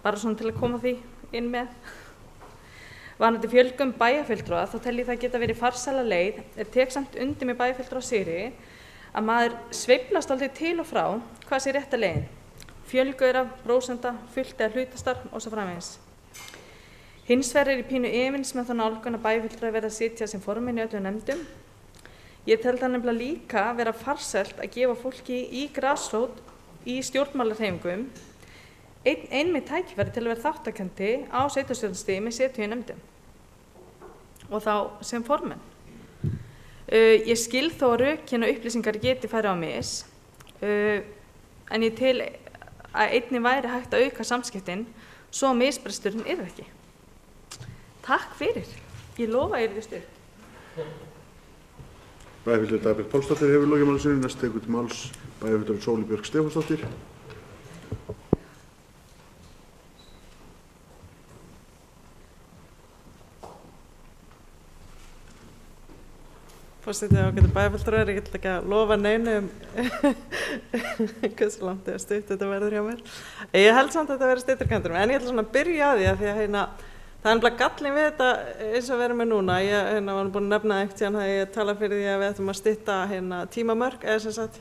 bara svona til að koma því inn með. Varðandi fjölgun bæjarfulltrúa þá tel ég það geta verið farsæla leið tek samt undir með bæjarfulltrúa Sigríði að maður sveiflast aldrei til og frá hvað sé rétta leiðin. Fjölgaður af prósenta, fullt eða hlutastarf og svo framvegis. Hins vegar í pínu efins með þá nálgun að bæjarfulltrúar verða að sitja sem formenn í öllum nefndum. Ég tel það nefnilega líka vera farsælt að gefa fólki í grasrót í stjórnmálahreyfingum einmitt tækifæri til að vera þáttakendi á sveitarstjórnarstigi með setu í nefndum og þá sem formenn. Ég skil þó að rökin og upplýsingar geti farið á mis, en ég tel að einnig væri hægt að auka samskiptin svo að misbresturinn ekki. Takk fyrir. Ég lofa þér stutt. Bæjarfulltrúi Dagbjört Pálsdóttir hefur lokið máli sínu. Næst tekur til máls bæjarfulltrúi Sóley Björk Stefánsdóttir. Forseti ágætu bæjarfulltrúar, ég get ekki að lofa neinu hversu langt eða stutt þetta verður hjá mér. Ég held samt að þetta verður styttri kantinum, en ég ætla svona að byrja að því að það er nefnilega gallin við þetta eins og verður með núna. Ég var búin að nefna einhvern tíðan að ég tala fyrir því að við ættum að stytta tímamörk, eða sem sagt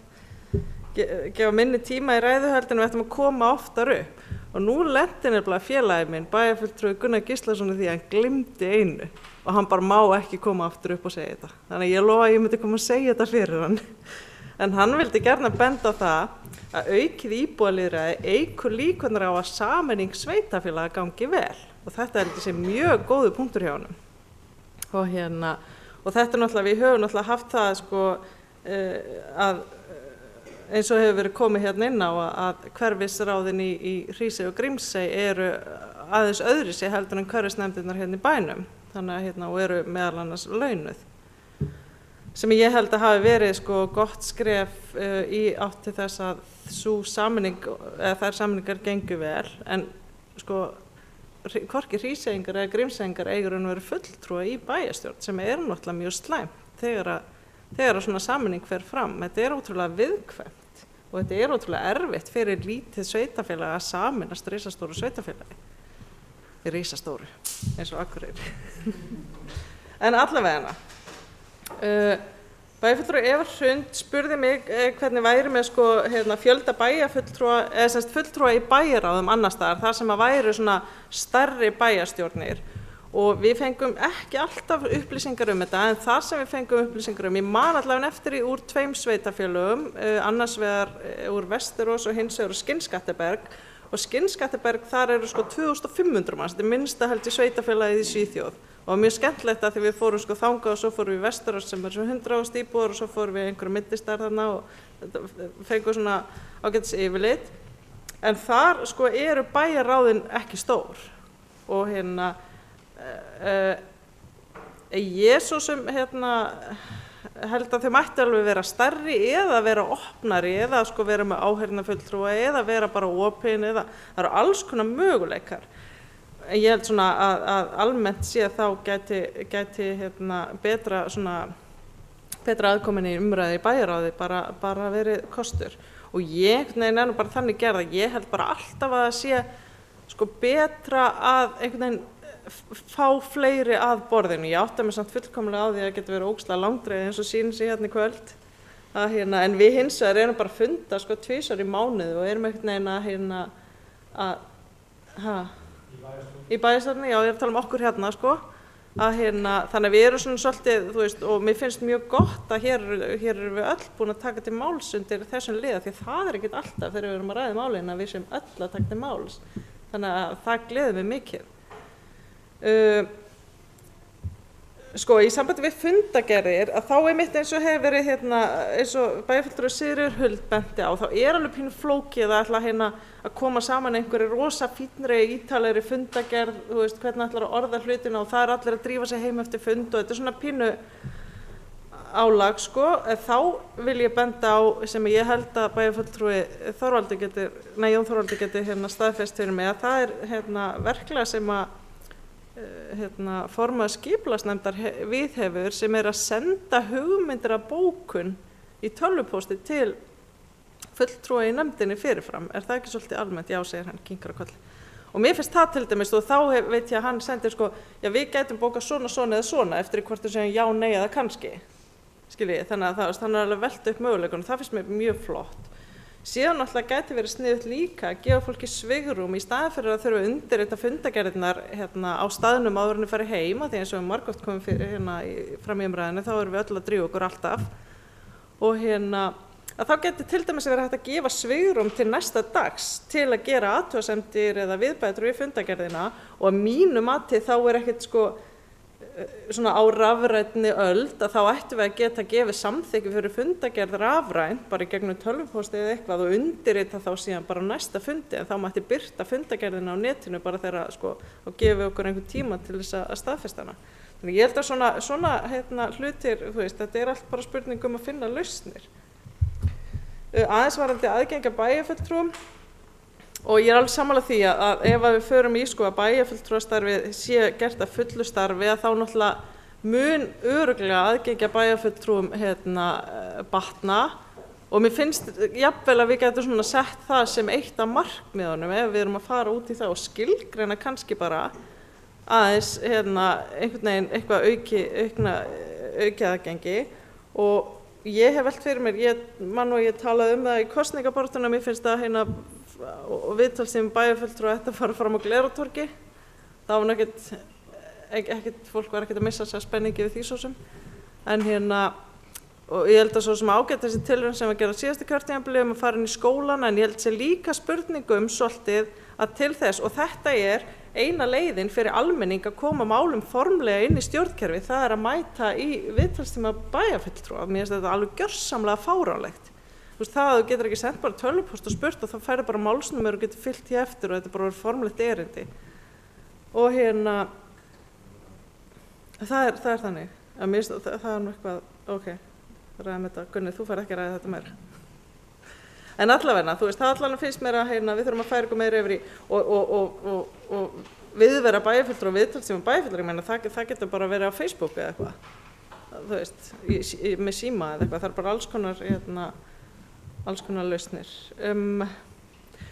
gefa minni tíma í ræðuhöldinu, við ættum að koma oftar upp. Og nú lenti nefnilega félagi minn, bæjarfulltrúi Gunnar Gíslason, því að hann glimti einu og hann bara má ekki koma aftur upp og segja þetta. Þannig að ég lofa að ég myndi koma að segja þetta fyrir hann. En hann vildi gjarna benda á það að aukið íbúalýðræði eykur líkurnar á að sameining sveitarfélaga gangi vel. Og þetta er þessi mjög góðu punktur hjá honum. Og þetta náttúrulega, við höfum náttúrulega haft það að eins og hefur verið komið hérna inn á að hverfisráðin í Hrísey og Grímsey eru aðeins öðruvísi heldur en hverfisnefndirnar hérna í bænum. Þannig að og eru meðal annars launuð. Sem ég held að hafi verið gott skref í átt til þess að þær sameiningar gengu vel, en hvorki Hríseyingar eða Grímseyingar eigur að vera fulltrúa í bæjarstjórn, sem er náttúrulega mjög slæmt þegar svona sameining fer fram. Þetta er ótrúlega viðkvæmt og þetta er ótrúlega erfitt fyrir lítið sveitarfélag að sameinast risastóru sveitarfélagi. Risastóru, eins og Akureyri. En allavega bæjarfulltrúi Eva Hrund spurði mig hvernig væri með fjölda bæjarfulltrúa, eða semst fulltrúa í bæjarráðum annars staðar, þar sem að væru svona stærri bæjarstjórnir. Og við fengum ekki alltaf upplýsingar þetta, en þar sem við fengum upplýsingar ég man allavega eftir úr 2 sveitarfélögum, annars vegar úr Vesterås og hins vegar úr Skinnskatteberg. Og Skinnskatteberg, þar eru 2500 manns, þetta er minnsta held í sveitarfélagið í Svíþjóð. Og mjög skemmtilegt að því við fórum þangað og svo fórum við í Vesterås sem er 100.000 íbúar og svo fórum við einhverju millistar þarna og fengum svona ágætis yfirlit. En þar eru bæjarráðin ekki stór. Og ég svo sem held að þau mættu alveg vera stærri eða vera opnari eða vera með áheyrnarfulltrúa eða vera bara opin eða það eru alls konar möguleikar. Ég held svona að almennt sé þá gæti betra aðkomin í umræði í bæjarráði bara verið kostur. Og ég er bara þannig gerð að ég held bara alltaf að það sé betra að einhvern veginn fá fleiri að borðinu. Ég átta mig samt fullkomlega á því að það getur verið ógeðslega langdregið eins og sýnir sig hérna í kvöld. En við hins vegar erum bara að funda 2 í mánuði og erum einhvern veginn í bæjarstjórninni, já ég er að tala um okkur hérna þannig að við erum svona svolítið, og mér finnst mjög gott að hér erum við öll búin að taka til máls undir þessum liða, því að það er ekkert alltaf þegar við erum að ræða málin að við séum öll að taka til máls. Þannig að það gleður mig mikið. Sko, í sambandi við fundagerðir, að þá einmitt eins og hefur verið eins og bæjarfulltrúi Sigríður Huld benti á, þá alveg pínu flókið að ætla að koma saman einhverju rosa fínri ítalegri fundagerð, þú veist, hvernig ætlar að orða hlutina og það allir að drífa sig heim eftir fund og þetta svona pínu álag, sko. Þá vil ég benda á, sem ég held að bæjarfulltrúi Jón Þorvaldur geti staðfest fyrir mig, að það verklega sem að formaður skipulagsnefndar viðhefur, sem að senda hugmyndir af bókun í tölvupósti til fulltrúa í nefndinni fyrirfram. Er það ekki svolítið almennt? Já, segir hann, kinkar á kolli. Og mér finnst það til dæmis, og þá veit ég að hann sendir sko, já, við gætum bókað svona, svona eða svona eftir hvort þú segjum já, nei eða kannski. Skiljið, þannig að hann alveg velt upp möguleikunum. Það finnst mér mjög flott. Síðan alltaf gæti verið sniðugt líka að gefa fólki svigrúm í staðinn fyrir að þurfa að undirrita fundagerðirnar á staðnum áður en þau fari heim, því eins og við margoft komum fram í umræðinu, þá erum við öll að drífa okkur alltaf. Og að þá geti til dæmis verið hægt að gefa svigrúm til næsta dags til að gera athugasemdir eða viðbætur við fundagerðina, og að mínu mati þá ekkert sko svona á rafrænni öld að þá ættum við að geta gefið samþykki fyrir fundagerð rafrænt bara í gegnum tölvupósti eða eitthvað og undirrita þá síðan bara á næsta fundi, en þá mætti birta fundagerðina á netinu bara þegar sko og gefi okkur einhvern tíma til þess að staðfesta hana. Þannig ég held að svona hlutir, þú veist, þetta allt bara spurning að finna lausnir. Aðeins varðandi aðgengi að bæjarfulltrúum, og ég alveg sammála því að ef við förum í sko að bæjarfulltrúastarfið sé gert að fullu starfi, að þá náttúrulega mun örugglega aðgengi að bæjarfulltrúum batna, og mér finnst jafnvel að við getum svona sett það sem eitt af markmiðunum ef við erum að fara út í það og skilgreina kannski bara aðeins einhvern veginn eitthvað aukið aðgengi. Og ég hef velt fyrir mér, ég talaði það í kosningabaráttunum, mér finnst það og viðtal sem bæjarfulltrúi ætti að fara fram á Glerártorgi. Það var ekkert, fólk var ekkert að missa sér spenningi við því svo sem. En og ég held að svo sem ágætt þessi tilraun sem var gerð á síðasta kjörtímabili að fara inn í skólana, en ég held sér líka spurningum svolítið að til þess, og þetta eina leiðin fyrir almenning að koma málum formlega inn í stjórnkerfi, það að mæta í viðtalstíma bæjarfulltrúa. Mér finnst þetta alveg gjörsamlega fáránlegt. Þú veist, það að þú getur ekki sendt bara tölvupóst og spurt og þá færðu bara málsnúmer og getur fyllt því eftir og þetta bara verður formlegt erindi. Og það þannig. Að mér finnst það nú eitthvað, ok, ræðum þetta, Gunni, þú færð ekki að ræða þetta meira. En allavega, þú veist, það allavega finnst mér að við þurfum að færa ykkur meira yfir í og viðvera bæjarfulltrúa og viðtalstíma bæjarfulltrúa, ég meina það getur bara verið á Facebook eða eitthvað, þú veist, með síma eða eitthvað, það bara alls konar lausnir.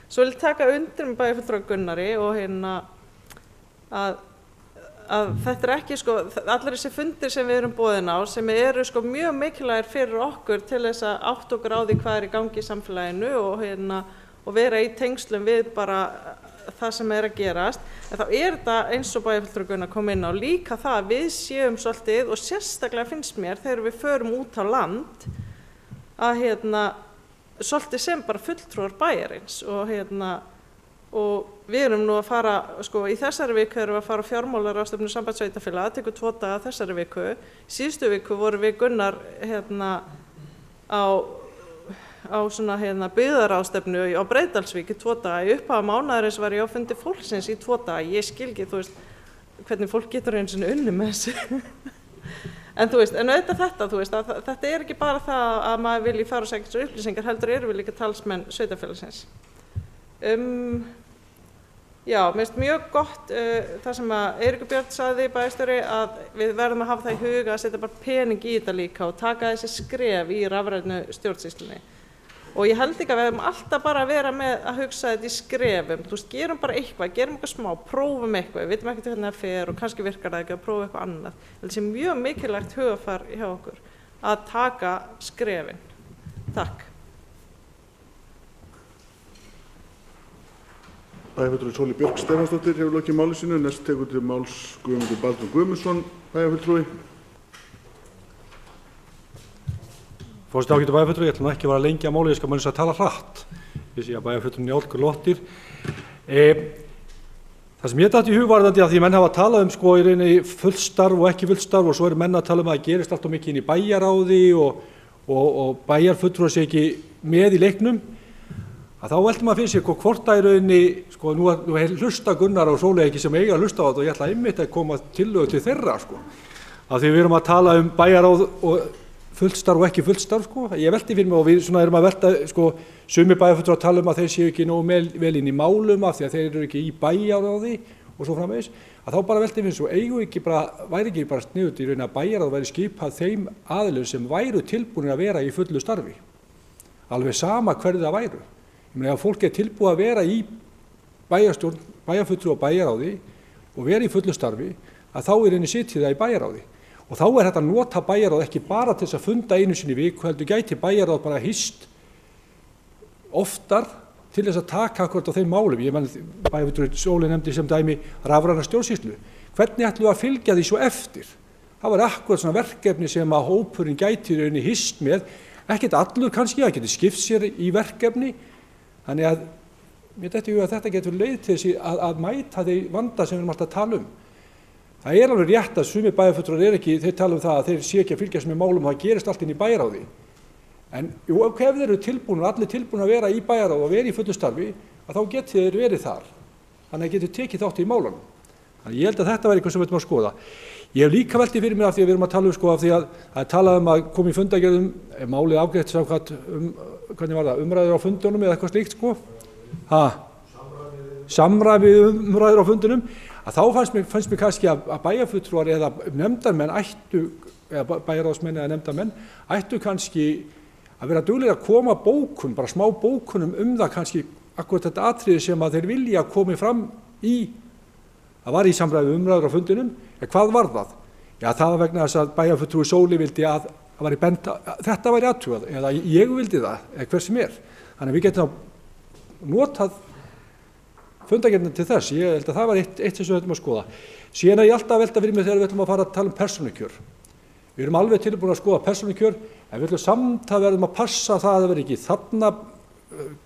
Svo vil ég taka undir með bæjarfulltrúa Gunnari og að þetta ekki sko, allir þessi fundir sem við erum boðin á, sem eru sko mjög mikilvægir fyrir okkur til þess að átta okkur á því hvað í gangi í samfélaginu og vera í tengslum við bara það sem að gerast. En þá þetta eins og bæjarfulltrúi Gunnar kom inn á líka það að við séum svolítið, og sérstaklega finnst mér þegar við förum út á land, að svolítið sem bara fulltrúar bæjarins og við erum nú að fara, sko, í þessari viku erum við að fara fjármálaráðstefnu Sambandssveitarfélaga, það tekur 2 daga þessari viku. Síðustu viku vorum við Gunnar á svona byggðaráðstefnu á Breiðdalsvík í 2 daga. Í upphafi mánaðarins var ég á fundi fólksins í 2 daga. Ég skil ekki, þú veist, hvernig fólk getur einu sinni unnið með þessu. En þú veist, en auðvitað þetta, þú veist, að þetta ekki bara það að maður vilji fara og segja þessu upplýsingar, heldur erum við líka talsmenn sveitarfélagsins. Já, mér finnst mjög gott það sem að Eiríkur Björn sagði bæjarstjóri, að við verðum að hafa það í huga að setja bara pening í þetta líka og taka þessi skref í rafrænu stjórnsýslunni. Og ég held ekki að við hefum alltaf bara að vera með að hugsa þetta í skrefum. Þú veist, gerum bara eitthvað, gerum eitthvað smá, prófum eitthvað, við vitum ekkert hvernig það fer og kannski virkar það ekki að prófa eitthvað annað. Það sé mjög mikilvægt hugafar hjá okkur að taka skrefin. Takk. Bæjarfulltrúi Sóley Björk Stefánsdóttir hefur lokið máli sínu. Næst tekur til máls Guðmundur Baldvin Guðmundsson, bæjarfulltrúi. Forseti, ágætu bæjarfulltrúi, ég ætla ekki að vera lengi að máli, ég skal mjög að tala hratt. Ég sé að bæjarfulltrúi Njáll Lottir. Það Það sem ég datt í hug varðandi að því menn hafa talað sko í rauninni fullstarf og ekki fullstarf og svo eru menn að tala að það gerist alltaf mikið inn í bæjaráði og bæjarfulltrúar sé ekki með í leiknum, að þá veldur maður fyrir sér hvort það í rauninni, sko nú hlusta Gunnar og Sóley ekki sem eiga að hlusta á þetta og ég ætla einmitt að koma tillögu til þeirra sko, af því við erum að tala bæjaráð og fullstarf og ekki fullstarf sko, ég velti fyrir mig og við svona erum að velta sko, sumir bæjarfulltrúar tala að þeir séu ekki nógu vel inn í málum af því að þeir eru ekki í bæjaráði og svo framvegis, að þá bara velti fyrir svo væri ekki bara sniðugt í rauninni að bæjaráð væri skipað þeim aðilum sem væru tilbúinir að vera í fullu starfi, alveg sama hverju það væru. Ég meina ef fólk tilbúið að vera í bæjarstjórn, bæjarfulltrúa og bæjaráði og vera í fullu starfi, að þá í rauninni sitja það í bæjaráði. Og þá hægt að nota bæjaráð ekki bara til þess að funda einu sinni í viku, heldur gæti bæjaráð bara hist oftar til þess að taka akkurat á þeim málum. Ég menn bæjarfulltrúi Sóley nefndi sem dæmi rafræna stjórnsýslu. Hvernig ætlum við að fylgja því svo eftir? Það var akkurat svona verkefni sem að hópurinn gæti í rauninni hist með, ekkert allur kannski, það geti skipt sér í verkefni, þannig að mér detti í hug að þetta getur leið til þess að mæta því vanda sem við erum alltaf að tala um. Það er alveg rétt að sumir bæjarfulltrúar þeir tala um það að þeir sé ekki að fylgjast með málum og það gerist allt inn í bæjaráði. En jú, ef þeir eru tilbúnir, allir tilbúnir að vera í bæjaráði og vera í fullu starfi, að þá geti þeir verið þar. Þannig að getur tekið þátt í málunum. Þannig ég held að þetta væri eitthvað sem við ætlum að skoða. Ég hef líka velti fyrir mér af því að við erum að tala um sko af því að það er talað um að koma í fundargerðum, málið afgreitt samkvæmt hvernig var það, umræður á fundunum eða eitthvað slíkt sko. Samræmi umræður á fundunum. Að þá fannst mér kannski að bæjarfulltrúar eða nefndarmenn eða bæjarráðsmenn eða nefndarmenn ættu kannski að vera duglegir að koma bókun, bara smá bókunum það kannski akkurat þetta atriði sem að þeir vilja að komi fram í, það var í samræmi umræður á fundunum, hvað var það? Já, það var vegna þess að bæjarfulltrúi Sóley vildi að þetta væri athugað, eða ég vildi það, eða hver sem er. Þannig að við getum notað fundargerðina til þess, ég held að það var eitt sem við ætlum að skoða. Síðan er ég alltaf að velta fyrir mig þegar við ætlum að fara að tala um persónukjör. Við erum alveg tilbúin að skoða persónukjör, en við ætlum samt að verðum að passa það að það verði ekki þarna,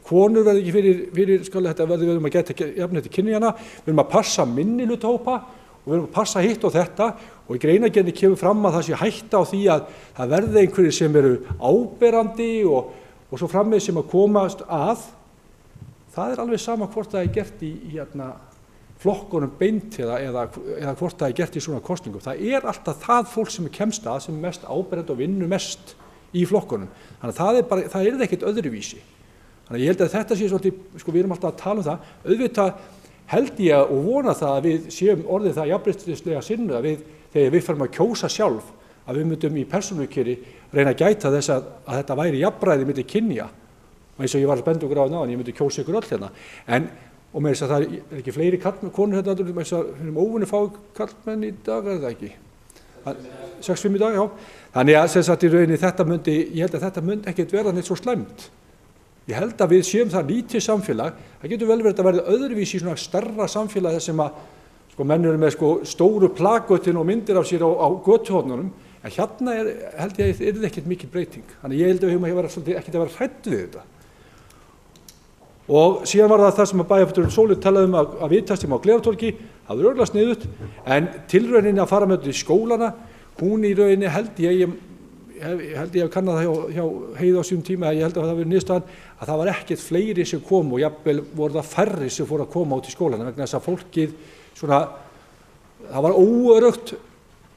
konur verði ekki fyrir þetta við erum að geta jafnrétti kynjanna, við erum að passa minnihlutahópa og við erum að passa hitt og þetta og í greinargerðinni kemur fram að það sé hætta á því að það verði einhverjir sem eru áberandi og svo framvegis sem að komast að. Það er alveg sama hvort það er gert í flokkunum beint eða hvort það er gert í svona kosningum. Það er alltaf það fólk sem kemst að sem er mest áberandi og vinnur mest í flokkunum. Þannig að það er ekkert öðruvísi. Þannig að ég held að þetta sé svolítið, sko við erum alltaf að tala um það, auðvitað held ég og vona það að við séum orðið það jafnréttislega sinnuð að þegar við ferum að kjósa sjálf, að við myndum í persónukjöri reyna að gæta þess að þetta væri jafnræði milli kynja. Og eins og ég var að benda okkur á náðan, ég myndi kjósa ykkur öll hérna. Og með þess að það er ekki fleiri konur hérna, með þess að við erum óvinni fá karlmenn í dag, er það ekki? 6-5 í dag, já. Þannig að sem sagt í rauninni ég held að þetta myndi ekkert verða neitt svo slæmt. Ég held að við séum það lítið samfélag, það getur vel verið að verða öðruvísi í svona stærra samfélag þess sem að sko menn eru með sko stóru plagötin og myndir af sér á götuhornunum, en hérna held ég að það ekkert mikil breyting. Þannig ég held að við höfum ekkert að vera hrædd við þetta. Og síðan var það sem að bæjarfulltrúinn Sóley talaði um að viðtastum á Glerártorgi, það var örugglega sniðugt, en tilraunin að fara með þetta í skólana, hún í rauninni held ég hef kannað það hjá Heiðu á sínum tíma, ég held að það hafi verið niðurstaðan að það var ekkert fleiri sem kom og jafnvel voru það færri sem fóru að koma út í skólana vegna þess að fólkið svona, það var óöruggt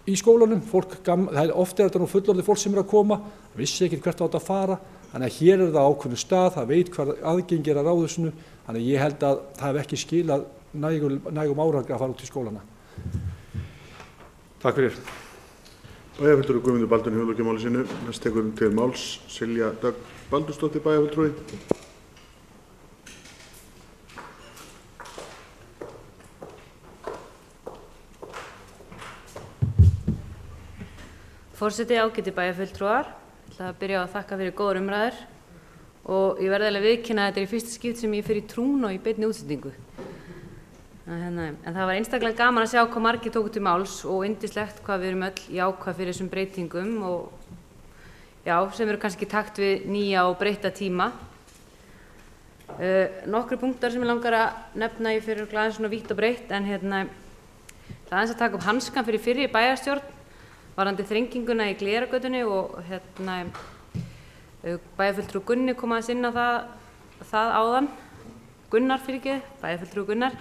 í skólanum, oft er þetta nú fullorðið fólk sem er að koma, vissi ekkert hvert átt að fara, þannig að hér er það ákveðnum stað, það veit hvað aðgengi er að ráðhúsinu, þannig að ég held að það hef ekki skilað nægum árangri að fara út í skólana. Takk fyrir. Bæjarfulltrúi Guðmundur Baldvin hefur lokið máli sínu. Næst tekur til máls Silja Dögg Baldursdóttir bæjarfulltrúi. Forseti, ágæti bæjarfulltrúar, ég ætla að byrja að þakka fyrir góðar umræður og ég verði alveg viðkynna að þetta er í fyrsta skipt sem ég fer í trún og í beinni útsendingu. En það var einstaklega gaman að sjá hvað margir tóku til máls og yndislegt hvað við erum öll jákvæð fyrir þessum breytingum og já, sem eru kannski í takt við nýja og breytta tíma. Nokkru punktar sem ég langar að nefna ég fyrir aðeins svona vítt og breytt en það aðeins að taka upp hanskan fyrir fyrri bæjarstjórn varðandi þrenginguna í Gleragötunni og bæjarfulltrúi Gunni kom aðeins inn á það áðan bæjarfulltrúi Gunnar.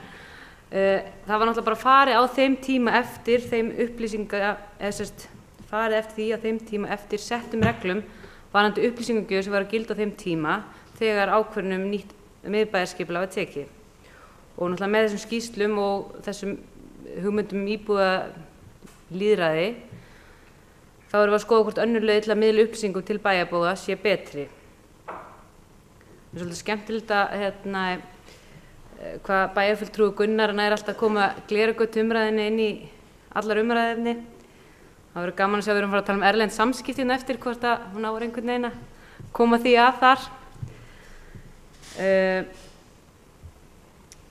Það var náttúrulega bara farið á þeim tíma eftir þeim farið eftir því að þeim tíma eftir settum reglum varðandi upplýsingagjöf sem var að gilda á þeim tíma þegar ákvörðun nýtt miðbæjarskipulag var tekið. Og náttúrulega með þessum skýrslum og þessum hugmyndum íbúalýðræði þá erum við að skoða hvort önnur leið til að miðla upplýsingum til bæjarbúa sé betri. Það er svolítið skemmtilegt að hvað bæjarfulltrúi Gunnar nær alltaf að koma Gleragötu umræðinni inn í allar umræðinni. Það verður gaman að sjá við erum að fara að tala erlend samskipti eftir hvort að hún á einhvern veginn að koma því að þar.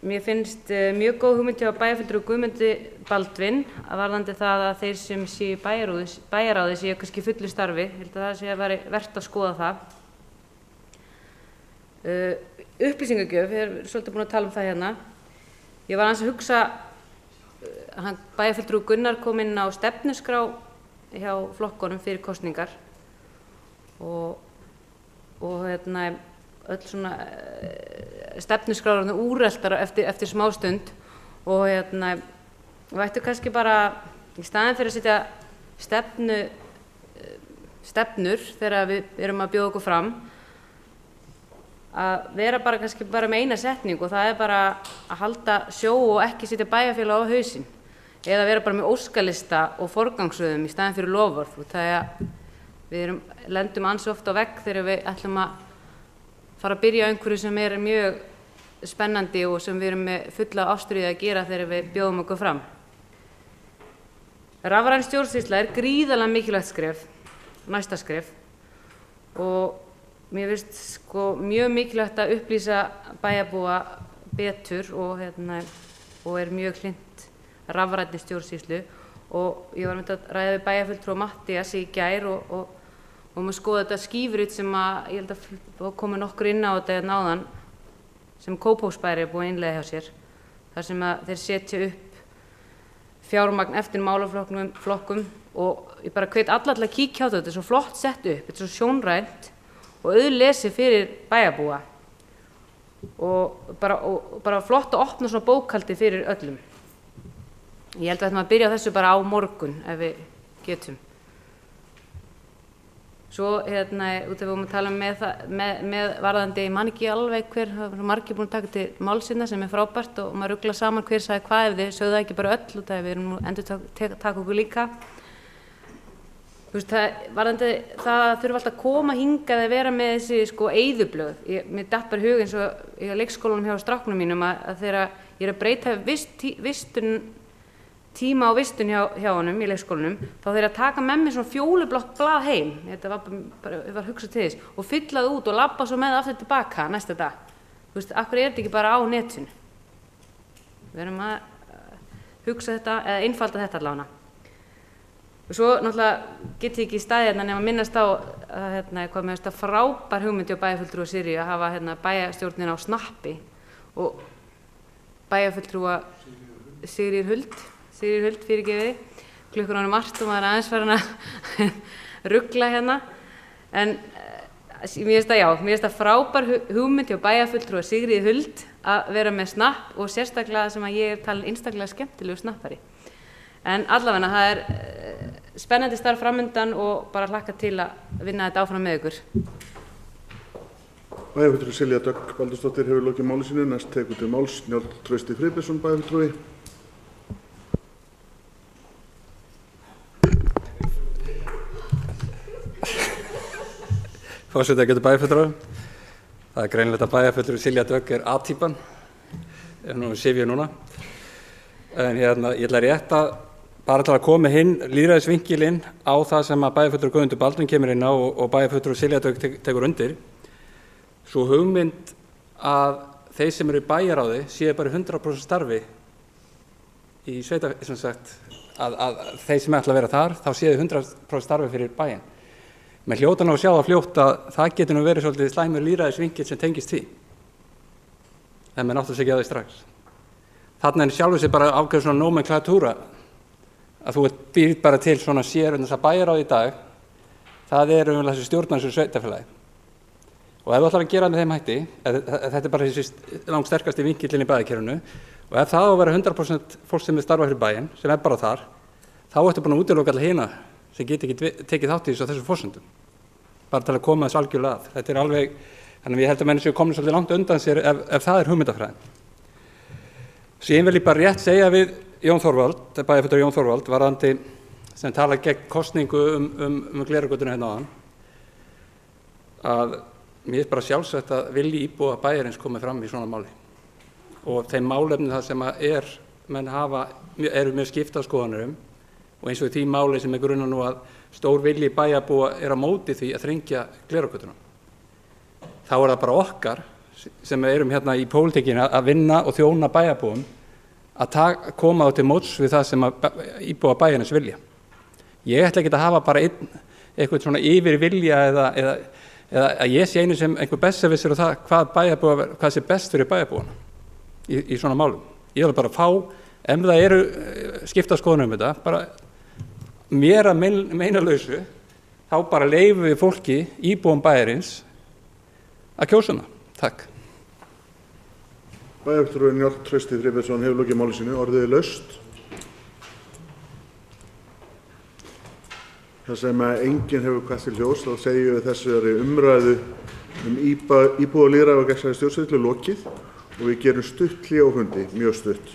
Mér finnst mjög góð hugmynd hjá bæjarfulltrúi Guðmundi Baldvin að varðandi það að þeir sem séu í bæjarráði séu kannski fullu starfi. Ég held að það sé að vera vert að skoða það. Upplýsingagjöf, við erum svolítið búin að tala um það hérna. Ég var aðeins að hugsa, bæjarfulltrúi Gunnar kom inn á stefnuskrá hjá flokkunum fyrir kosningar og öll svona stefnuskráður úreltar eftir smástund og við ættum kannski bara í staðinn fyrir að setja stefnur þegar við erum að bjóða okkur fram að vera bara kannski bara með eina setningu og það er bara að halda sjó og ekki setja bæjarfélag á hausinn eða vera bara með óskalista og forgangsröðum í staðinn fyrir loforð og það er að við lendum ansi oft á vegg þegar við ætlum að fara að byrja á einhverju sem er mjög spennandi og sem við erum með fulla ástríðu að gera þegar við bjóðum okkur fram. Rafræn stjórnsýsla er gríðarlega mikilvægt skref, næsta skref og mér finnst mjög mikilvægt að upplýsa bæjarbúa betur og er mjög hlynnt rafrænni stjórnsýslu og ég var að ræða við bæjarfulltrúa Matthías í gær og maður skoða þetta skífrit sem að ég held að komi nokkur inn á þetta náðan sem Kópavogsbær er búin að innleiða hjá sér þar sem að þeir setja upp fjármagn eftir málaflokkum og ég bara hvet alla til að kíkja á þetta er svo flott sett upp, þetta er svo sjónrænt og auðlesið fyrir bæjarbúa og bara flott að opna svona bókhaldi fyrir öllum. Ég held að þetta maður byrja á þessu bara á morgun ef við getum. Svo út af við vorum að tala með varðandi, ég man ekki alveg hver, það var margir búin að taka til málsinna sem er frábært og maður rugla saman hver sagði hvað ef þið sögðu það ekki bara öll út af við erum nú endur taka okkur líka. Varðandi það þurfa alltaf að koma hingað að vera með þessi eyðublöð. Mér datt bara í hug eins og í leikskólanum hjá stráknum mínum að þegar ég er að breyta tíma á vistun hjá honum í leikskólanum þá þeir að taka með mér svona fjólublokk blað heim, þetta var hugsað til þess og fylla það út og labba svo með aftur tilbaka næsta dag. Akkur er þetta ekki bara á netinu? Við erum að hugsa þetta eða einfalda þetta allavega. Og svo náttúrulega get ég ekki í staði hérna nema minnast á hvað með þetta frábær hugmynd hjá bæjarfulltrúa Sirríu að hafa bæjarstjórnina á snappi og bæjarfulltrúa Sigríður Huld fyrirgefiði, klukkan ánum margt og maður aðeins farin að ruggla hérna. En mér finnst það frábær hugmynd hjá bæjarfulltrúa Sigríður Huld að vera með snapp og sérstaklega sem að ég er talin einstaklega skemmtilegu snappari. En allavega það er spennandi starf framundan og bara hlakka til að vinna þetta áfram með ykkur. Bæjarfulltrúi Silja Dögg Baldursdóttir hefur lokið máli sínu, næst tekur til máls Njáll Trausti Friðbjörnsson bæjarfulltrúi. Forseti getur bæjarfulltrúa. Það er greinilegt að bæjarfulltrúi Silja Dögg er A-típan, nú sif ég núna. En ég ætla rétt að bara til að koma hinn lýðræðisvinkilinn á það sem að bæjarfulltrúi Guðmundur Baldvin kemur inn á og bæjarfulltrúi Silja Dögg tekur undir. Svo hugmynd að þeir sem eru í bæjarráði séu bara 100% starfi í sem sagt, að þeir sem ætla að vera þar, þá séu 100% starfi fyrir bæinn. Með hljóta nú að sjá það fljótt að það getur nú verið svolítið slæmur lýðræðisvinkill sem tengist því. en menn áttu sig ekki á því strax. Þarna er sjálfur sér bara ákveður svona nomenklatúra, að þú býr bara til svona sér þess að bæjarráð í dag, það er þessi stjórnar sem sveitarfélagi. Og ef þú ætlar að gera með þeim hætti, þetta er bara þessi langt sterkasti vinkillinn í bæjarkerfinu, og ef það á að vera 100% fólk sem er starfað fyrir bæinn, sem er bara þar, þá ertu búin að útiloka alla hina sem get ekki tekið þátt í þessum forsendum. Bara til að koma þess algjörlega að. Þetta er alveg, þannig að ég held að menn séu komin svolítið langt undan sér ef það er hugmyndafræðin. Síðan vil ég bara rétt segja við Jón Þorvald, bæjarfulltrúa Jón Þorvald, varðandi sem tala gegn kosningu Glerárgötuna hérna áðan, að mér er bara sjálfsagt að vilji íbúa bæjarins komið fram í svona máli. Og þeim málefni það sem menn eru mjög skipta skoðanir og eins og í því máli sem er grunna nú að stór vilji bæjarbúa er á móti því að þrengja Glerárgötuna. Þá er það bara okkar sem erum hérna í pólitíkinni að vinna og þjóna bæjarbúum að koma á til móts við það sem íbúa bæjarins vilja. Ég ætla ekki að hafa bara eitthvað svona yfir vilja eða að ég sé einu sem einhver besservissir og það hvað sé best fyrir bæjarbúana í svona málum. Ég vil bara fá, ef það eru skipta skoðunum þetta, bara mér að meinalausu, þá bara leyfum við fólki, íbúum bæjarins, að kjósa hana. Takk. Bæjarfulltrúi Njáll Trausti Friðbertsson hefur lokið máli sínu, orðið er laust. Það sem enginn hefur hvað til ljós, þá segjum við þessari umræðu íbúalýðræði og gegnsæi stjórnsýslu lokið og við gerum stutt hlé á fundi, mjög stutt.